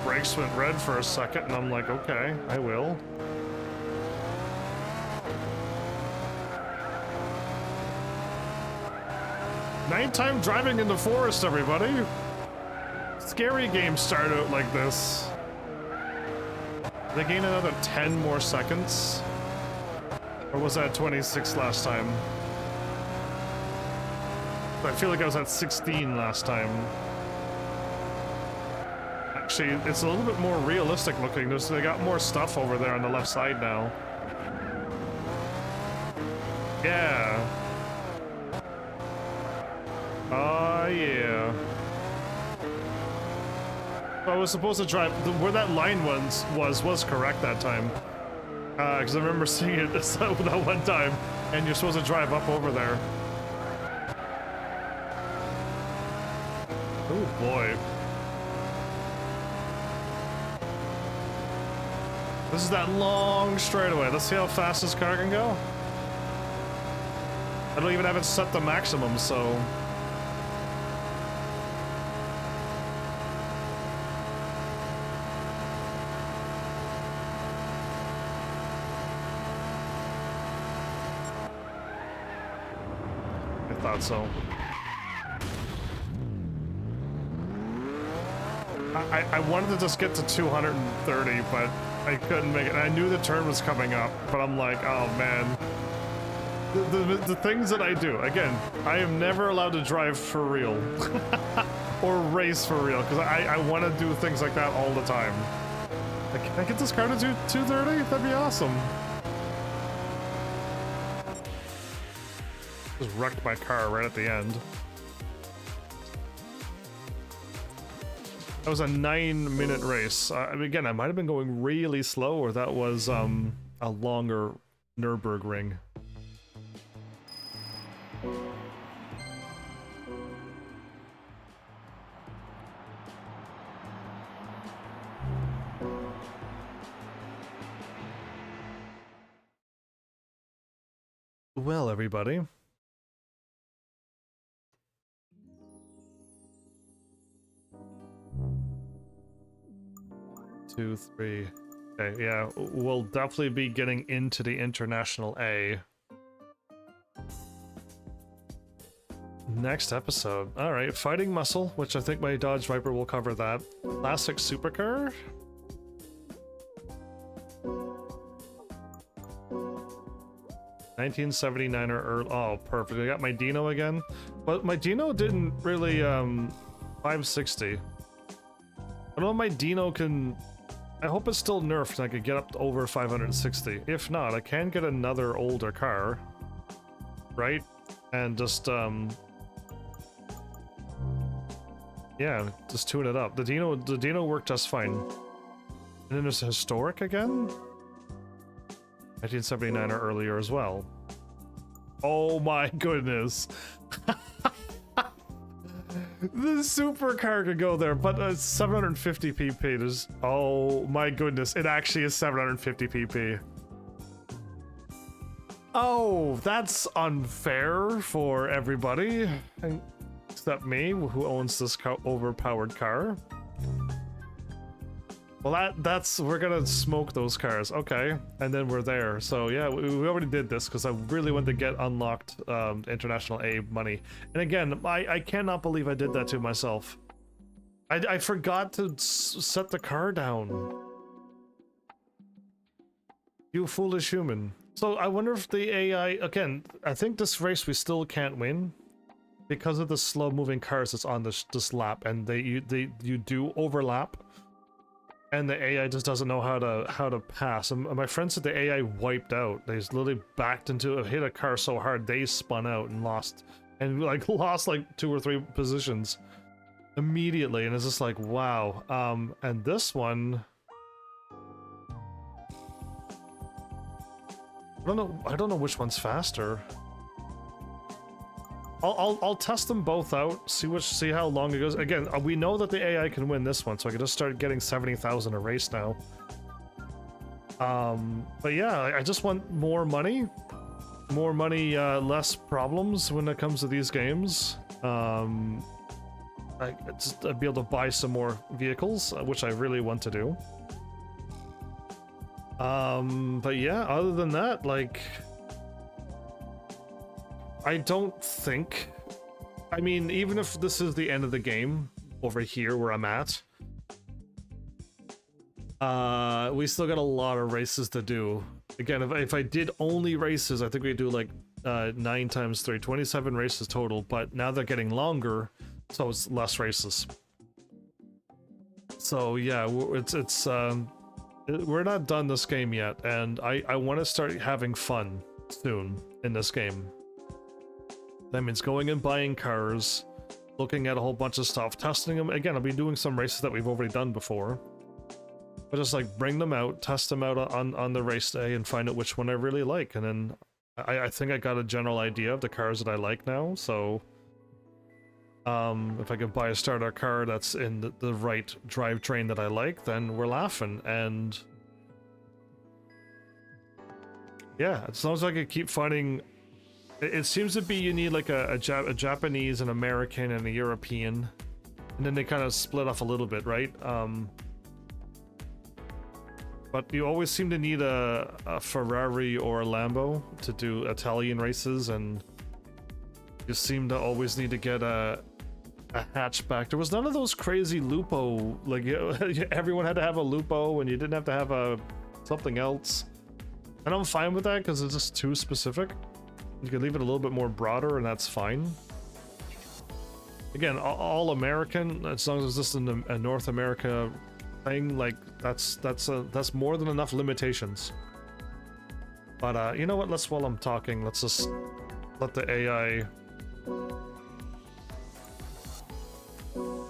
Brakes went red for a second, and I'm like, okay, I will. Nighttime driving in the forest, everybody. Scary games start out like this. They gain another 10 more seconds? Or was that 26 last time? I feel like I was at 16 last time. Actually, it's a little bit more realistic looking. They got more stuff over there on the left side now. Yeah. Oh, yeah. I was supposed to drive where that line was correct that time. Because I remember seeing it that one time, and you're supposed to drive up over there. Oh boy. This is that long straightaway. Let's see how fast this car can go. I don't even have it set to maximum, so... thought so. I wanted to just get to 230, but I couldn't make it. And I knew the turn was coming up, but I'm like, oh man. The things that I do, again, I am never allowed to drive for real. Or race for real, because I want to do things like that all the time. Like, can I get this car to 230? That'd be awesome. Just wrecked my car right at the end. That was a 9-minute race. I mean, again, I might have been going really slow, or that was a longer Nürburgring. Well, everybody. 2, 3. Okay, yeah, we'll definitely be getting into the International A. Next episode. Alright, Fighting Muscle, which I think my Dodge Viper will cover that. Classic Supercar? $1979 or oh, perfect. I got my Dino again. But my Dino didn't really, 560. I don't know if my Dino can... I hope it's still nerfed and I could get up to over 560. If not, I can get another older car. Right? And just, yeah, just tune it up. The Dino worked just fine. And then there's historic again? 1979 or earlier as well. Oh my goodness. The supercar could go there, but 750 pp. There's, oh my goodness, it actually is 750 pp. Oh, that's unfair for everybody, except me, who owns this overpowered car. Well, that's we're gonna smoke those cars, okay, and then we're there. So yeah, we already did this because I really wanted to get unlocked international A money. And again, I cannot believe I did that to myself. I forgot to set the car down. You foolish human. So I wonder if the AI, again, I think this race we still can't win because of the slow moving cars that's on this lap, and you do overlap. And the AI just doesn't know how to pass. And my friend said the AI wiped out. They just literally backed into hit a car so hard they spun out and lost like 2 or 3 positions immediately. And it's just like, wow. And this one, I don't know which one's faster. I'll test them both out, see how long it goes. Again, we know that the AI can win this one, so I can just start getting 70,000 a race now. But yeah, I just want more money, less problems when it comes to these games. I'd be able to buy some more vehicles, which I really want to do. But yeah, other than that, like, I don't think, I mean, even if this is the end of the game over here where I'm at, we still got a lot of races to do. Again, if I did only races, I think we'd do like 9 times 3, 27 races total, but now they're getting longer, so it's less races. So yeah, we're not done this game yet, and I want to start having fun soon in this game. That means going and buying cars, looking at a whole bunch of stuff, testing them. Again, I'll be doing some races that we've already done before. But just like bring them out, test them out on the race day and find out which one I really like. And then I think I got a general idea of the cars that I like now. So if I can buy a starter car that's in the right drivetrain that I like, then we're laughing. And yeah, as long as I can keep finding... It seems to be you need like a Japanese, an American, and a European, and then they kind of split off a little bit, right? But you always seem to need a Ferrari or a Lambo to do Italian races, and you seem to always need to get a hatchback. There was none of those crazy Lupo, like everyone had to have a Lupo, and you didn't have to have something else. And I'm fine with that because it's just too specific. You can leave it a little bit more broader, and that's fine. Again, all American, as long as it's just in a North America thing, like that's more than enough limitations. But you know what? While I'm talking, let's just let the AI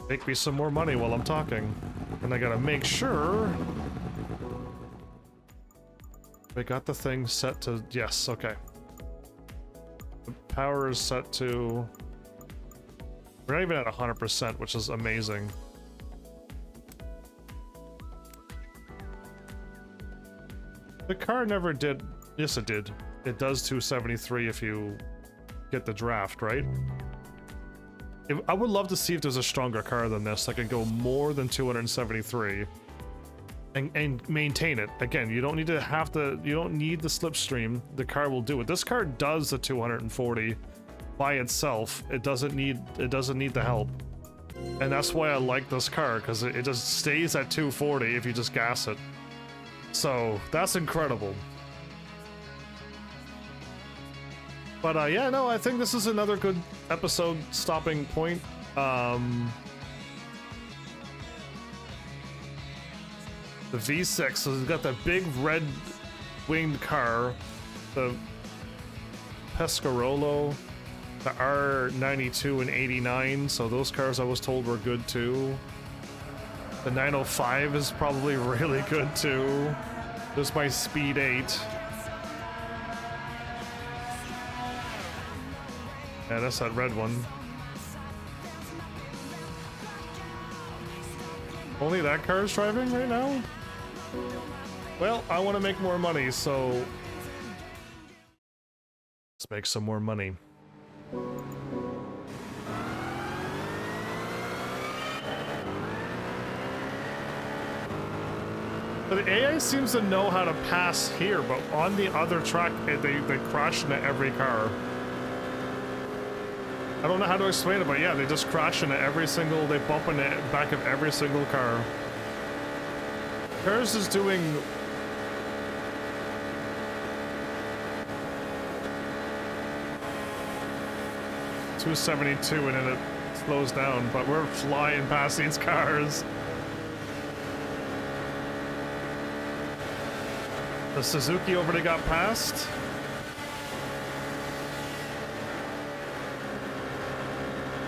make me some more money while I'm talking, and I gotta make sure I got the thing set to yes. Okay. The power is set to... We're not even at 100%, which is amazing. The car never did... Yes, it did. It does 273 if you get the draft, right? I would love to see if there's a stronger car than this that could go more than 273. And maintain it. Again, you don't need to you don't need the slipstream. The car will do it. This car does the 240 by itself. It doesn't need the help. And that's why I like this car, because it just stays at 240 if you just gas it. So that's incredible. But yeah, no, I think this is another good episode stopping point. The V6, so it's got that big red winged car, the Pescarolo, the R92 and 89, so those cars I was told were good too. The 905 is probably really good too. This is my speed 8. Yeah, that's that red one. Only that car is driving right now? Well, I want to make more money, so let's make some more money. But the AI seems to know how to pass here, but on the other track, they crash into every car. I don't know how to explain it, but yeah, they just crash into every single, they bump in the back of every single car. Hers is doing... .272 and then it slows down, but we're flying past these cars. The Suzuki already got passed.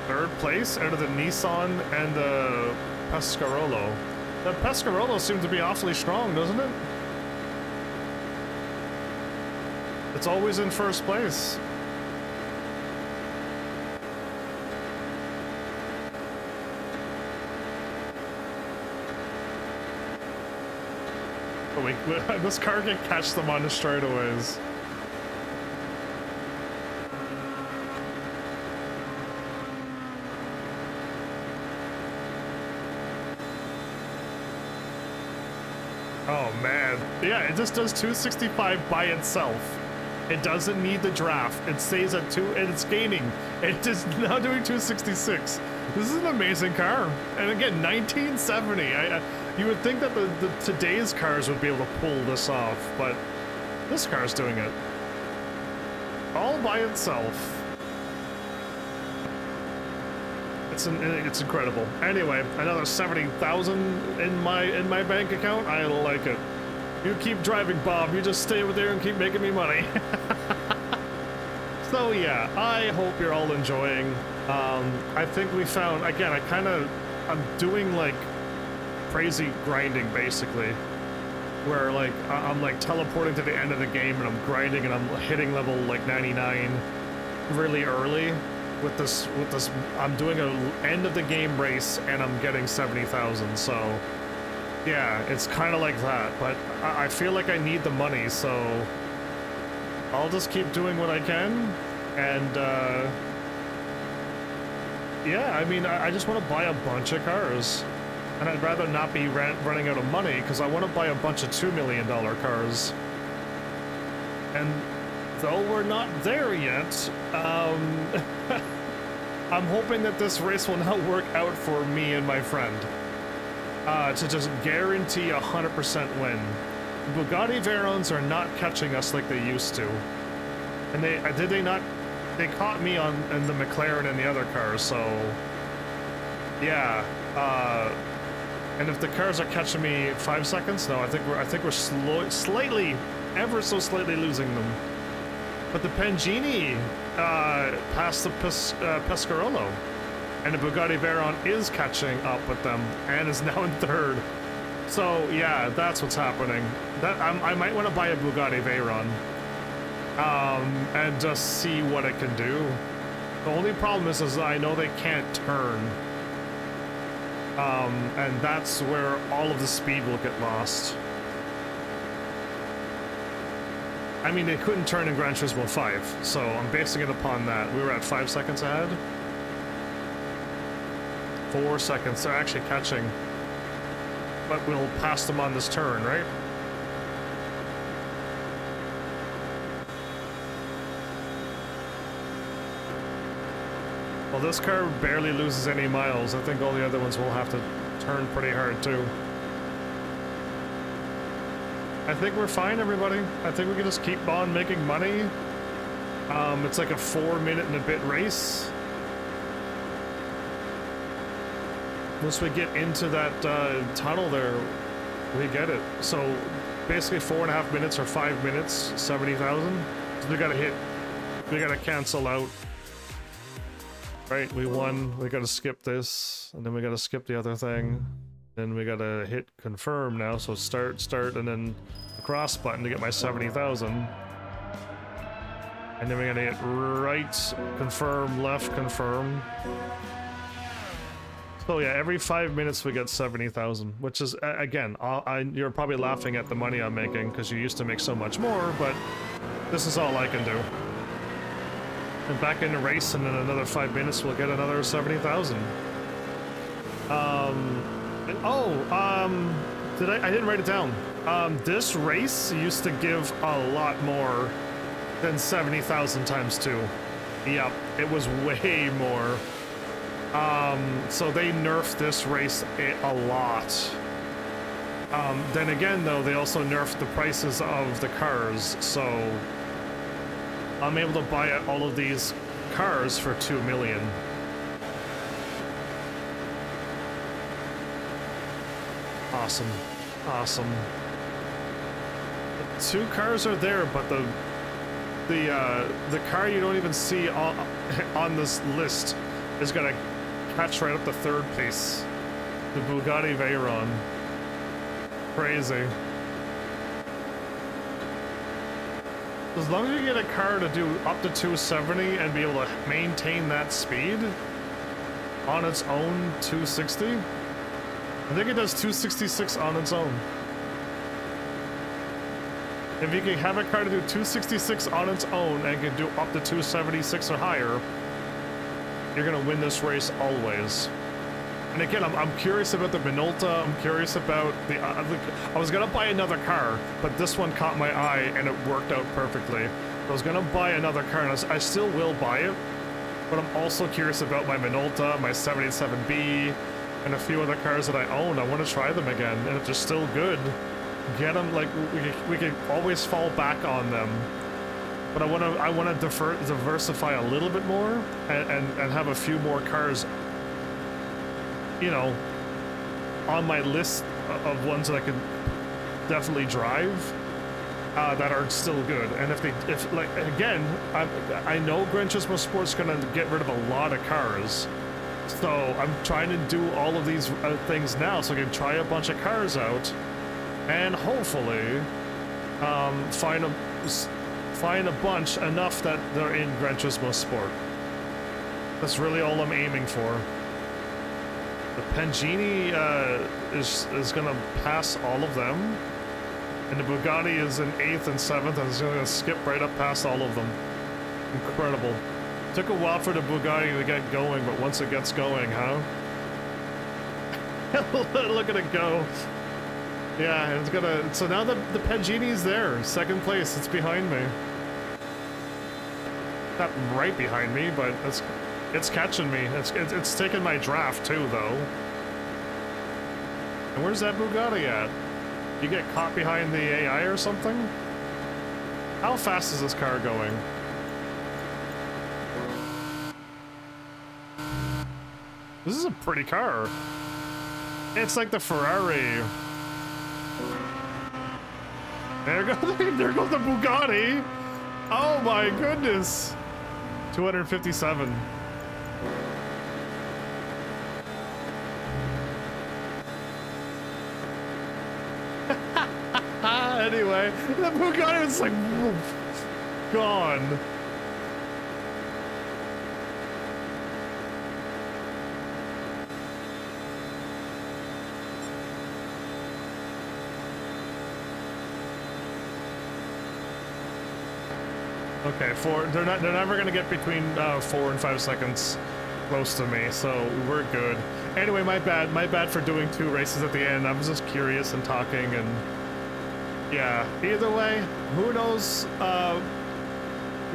Third place out of the Nissan and the Pescarolo. The Pescarolo seems to be awfully strong, doesn't it? It's always in first place. But this car can catch them on the straightaways. Oh man, yeah, it just does 265 by itself. It doesn't need the draft. It stays at 2 and it's gaining. It is now doing 266. This is an amazing car. And again, 1970. You would think that the today's cars would be able to pull this off, but this car's doing it all by itself. It's incredible. Anyway, another 70,000 in my bank account. I like it. You keep driving, Bob. You just stay over there and keep making me money. So yeah, I hope you're all enjoying. I think we found, again, I'm doing like crazy grinding basically, where like I'm like teleporting to the end of the game and I'm grinding and I'm hitting level like 99 really early with this I'm doing a end of the game race and I'm getting 70,000. So yeah, it's kind of like that, but I feel like I need the money, so I'll just keep doing what I can. And yeah, I mean, I just want to buy a bunch of cars. And I'd rather not be running out of money, because I want to buy a bunch of $2 million cars. And though we're not there yet, I'm hoping that this race will now work out for me and my friend. To just guarantee 100% win. Bugatti Veyrons are not catching us like they used to. And they caught me in the McLaren and the other cars, so yeah. And if the cars are catching me 5 seconds, no, I think we're slightly, ever so slightly losing them. But the Pangini passed the Pescarolo, and the Bugatti Veyron is catching up with them and is now in third. So yeah, that's what's happening. I might want to buy a Bugatti Veyron and just see what it can do. The only problem is I know they can't turn. And that's where all of the speed will get lost. I mean, they couldn't turn in Gran Turismo 5, so I'm basing it upon that. We were at 5 seconds ahead. 4 seconds, they're actually catching. But we'll pass them on this turn, right? Well, this car barely loses any miles. I think all the other ones will have to turn pretty hard, too. I think we're fine, everybody. I think we can just keep on making money. It's like a 4-minute and a bit race. Once we get into that tunnel there, we get it. So basically 4.5 minutes or 5 minutes, 70,000. So we gotta cancel out. Right, we won. We gotta skip this, and then we gotta skip the other thing. Then we gotta hit confirm now, so start, and then the cross button to get my 70,000. And then we gotta hit right, confirm, left, confirm. So yeah, every 5 minutes we get 70,000, which is, again, you're probably laughing at the money I'm making because you used to make so much more, but this is all I can do. And back in the race, and in another 5 minutes we'll get another 70,000. I didn't write it down. This race used to give a lot more than 70,000 times 2. Yep, it was way more. So they nerfed this race a lot. Then again, though, they also nerfed the prices of the cars, so I'm able to buy all of these cars for 2 million. Awesome. Awesome. The 2 cars are there, but the car you don't even see on this list is gonna catch right up to 3rd place. The Bugatti Veyron. Crazy. As long as you get a car to do up to 270 and be able to maintain that speed on its own 260, I think it does 266 on its own. If you can have a car to do 266 on its own and can do up to 276 or higher, you're gonna win this race always. And again, I'm curious about the Minolta. I'm curious about the. I was gonna buy another car, but this one caught my eye and it worked out perfectly. I was gonna buy another car, and I still will buy it. But I'm also curious about my Minolta, my 787B, and a few other cars that I own. I want to try them again, and if they're still good, get them. Like we can always fall back on them. But I want to diversify a little bit more and have a few more cars, you know, on my list of ones that I can definitely drive that are still good. And if like again, I know Gran Turismo Sport's gonna get rid of a lot of cars, so I'm trying to do all of these things now so I can try a bunch of cars out and hopefully find a bunch enough that they're in Gran Turismo Sport. That's really all I'm aiming for. The Pangini is gonna pass all of them, and the Bugatti is in 8th and 7th, and it's gonna skip right up past all of them. Incredible. Took a while for the Bugatti to get going, but once it gets going, huh? Look at it go. Yeah, it's gonna. So now the Pangini's there, 2nd place. It's behind me. Not right behind me, but it's catching me. It's taking my draft too, though. And where's that Bugatti at? You get caught behind the AI or something? How fast is this car going? This is a pretty car. It's like the Ferrari. There goes the Bugatti. Oh my goodness. 257. Anyway, the Bugatti was like woof, gone. Okay, they're never gonna get between 4 and 5 seconds close to me, so we're good. Anyway, my bad for doing 2 races at the end. I was just curious and talking, and yeah. Either way, who knows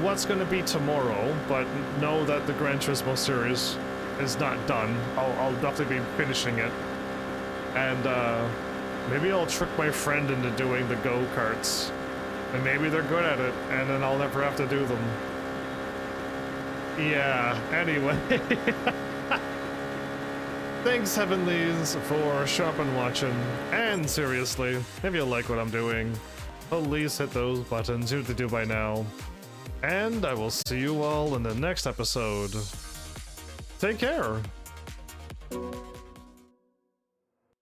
what's gonna be tomorrow? But know that the Gran Turismo series is not done. I'll definitely be finishing it, and maybe I'll trick my friend into doing the go-karts. And maybe they're good at it, and then I'll never have to do them. Yeah, anyway. Thanks, Heavenlies, for shopping, watching, and seriously, if you like what I'm doing, please hit those buttons. You know what to do by now. And I will see you all in the next episode. Take care.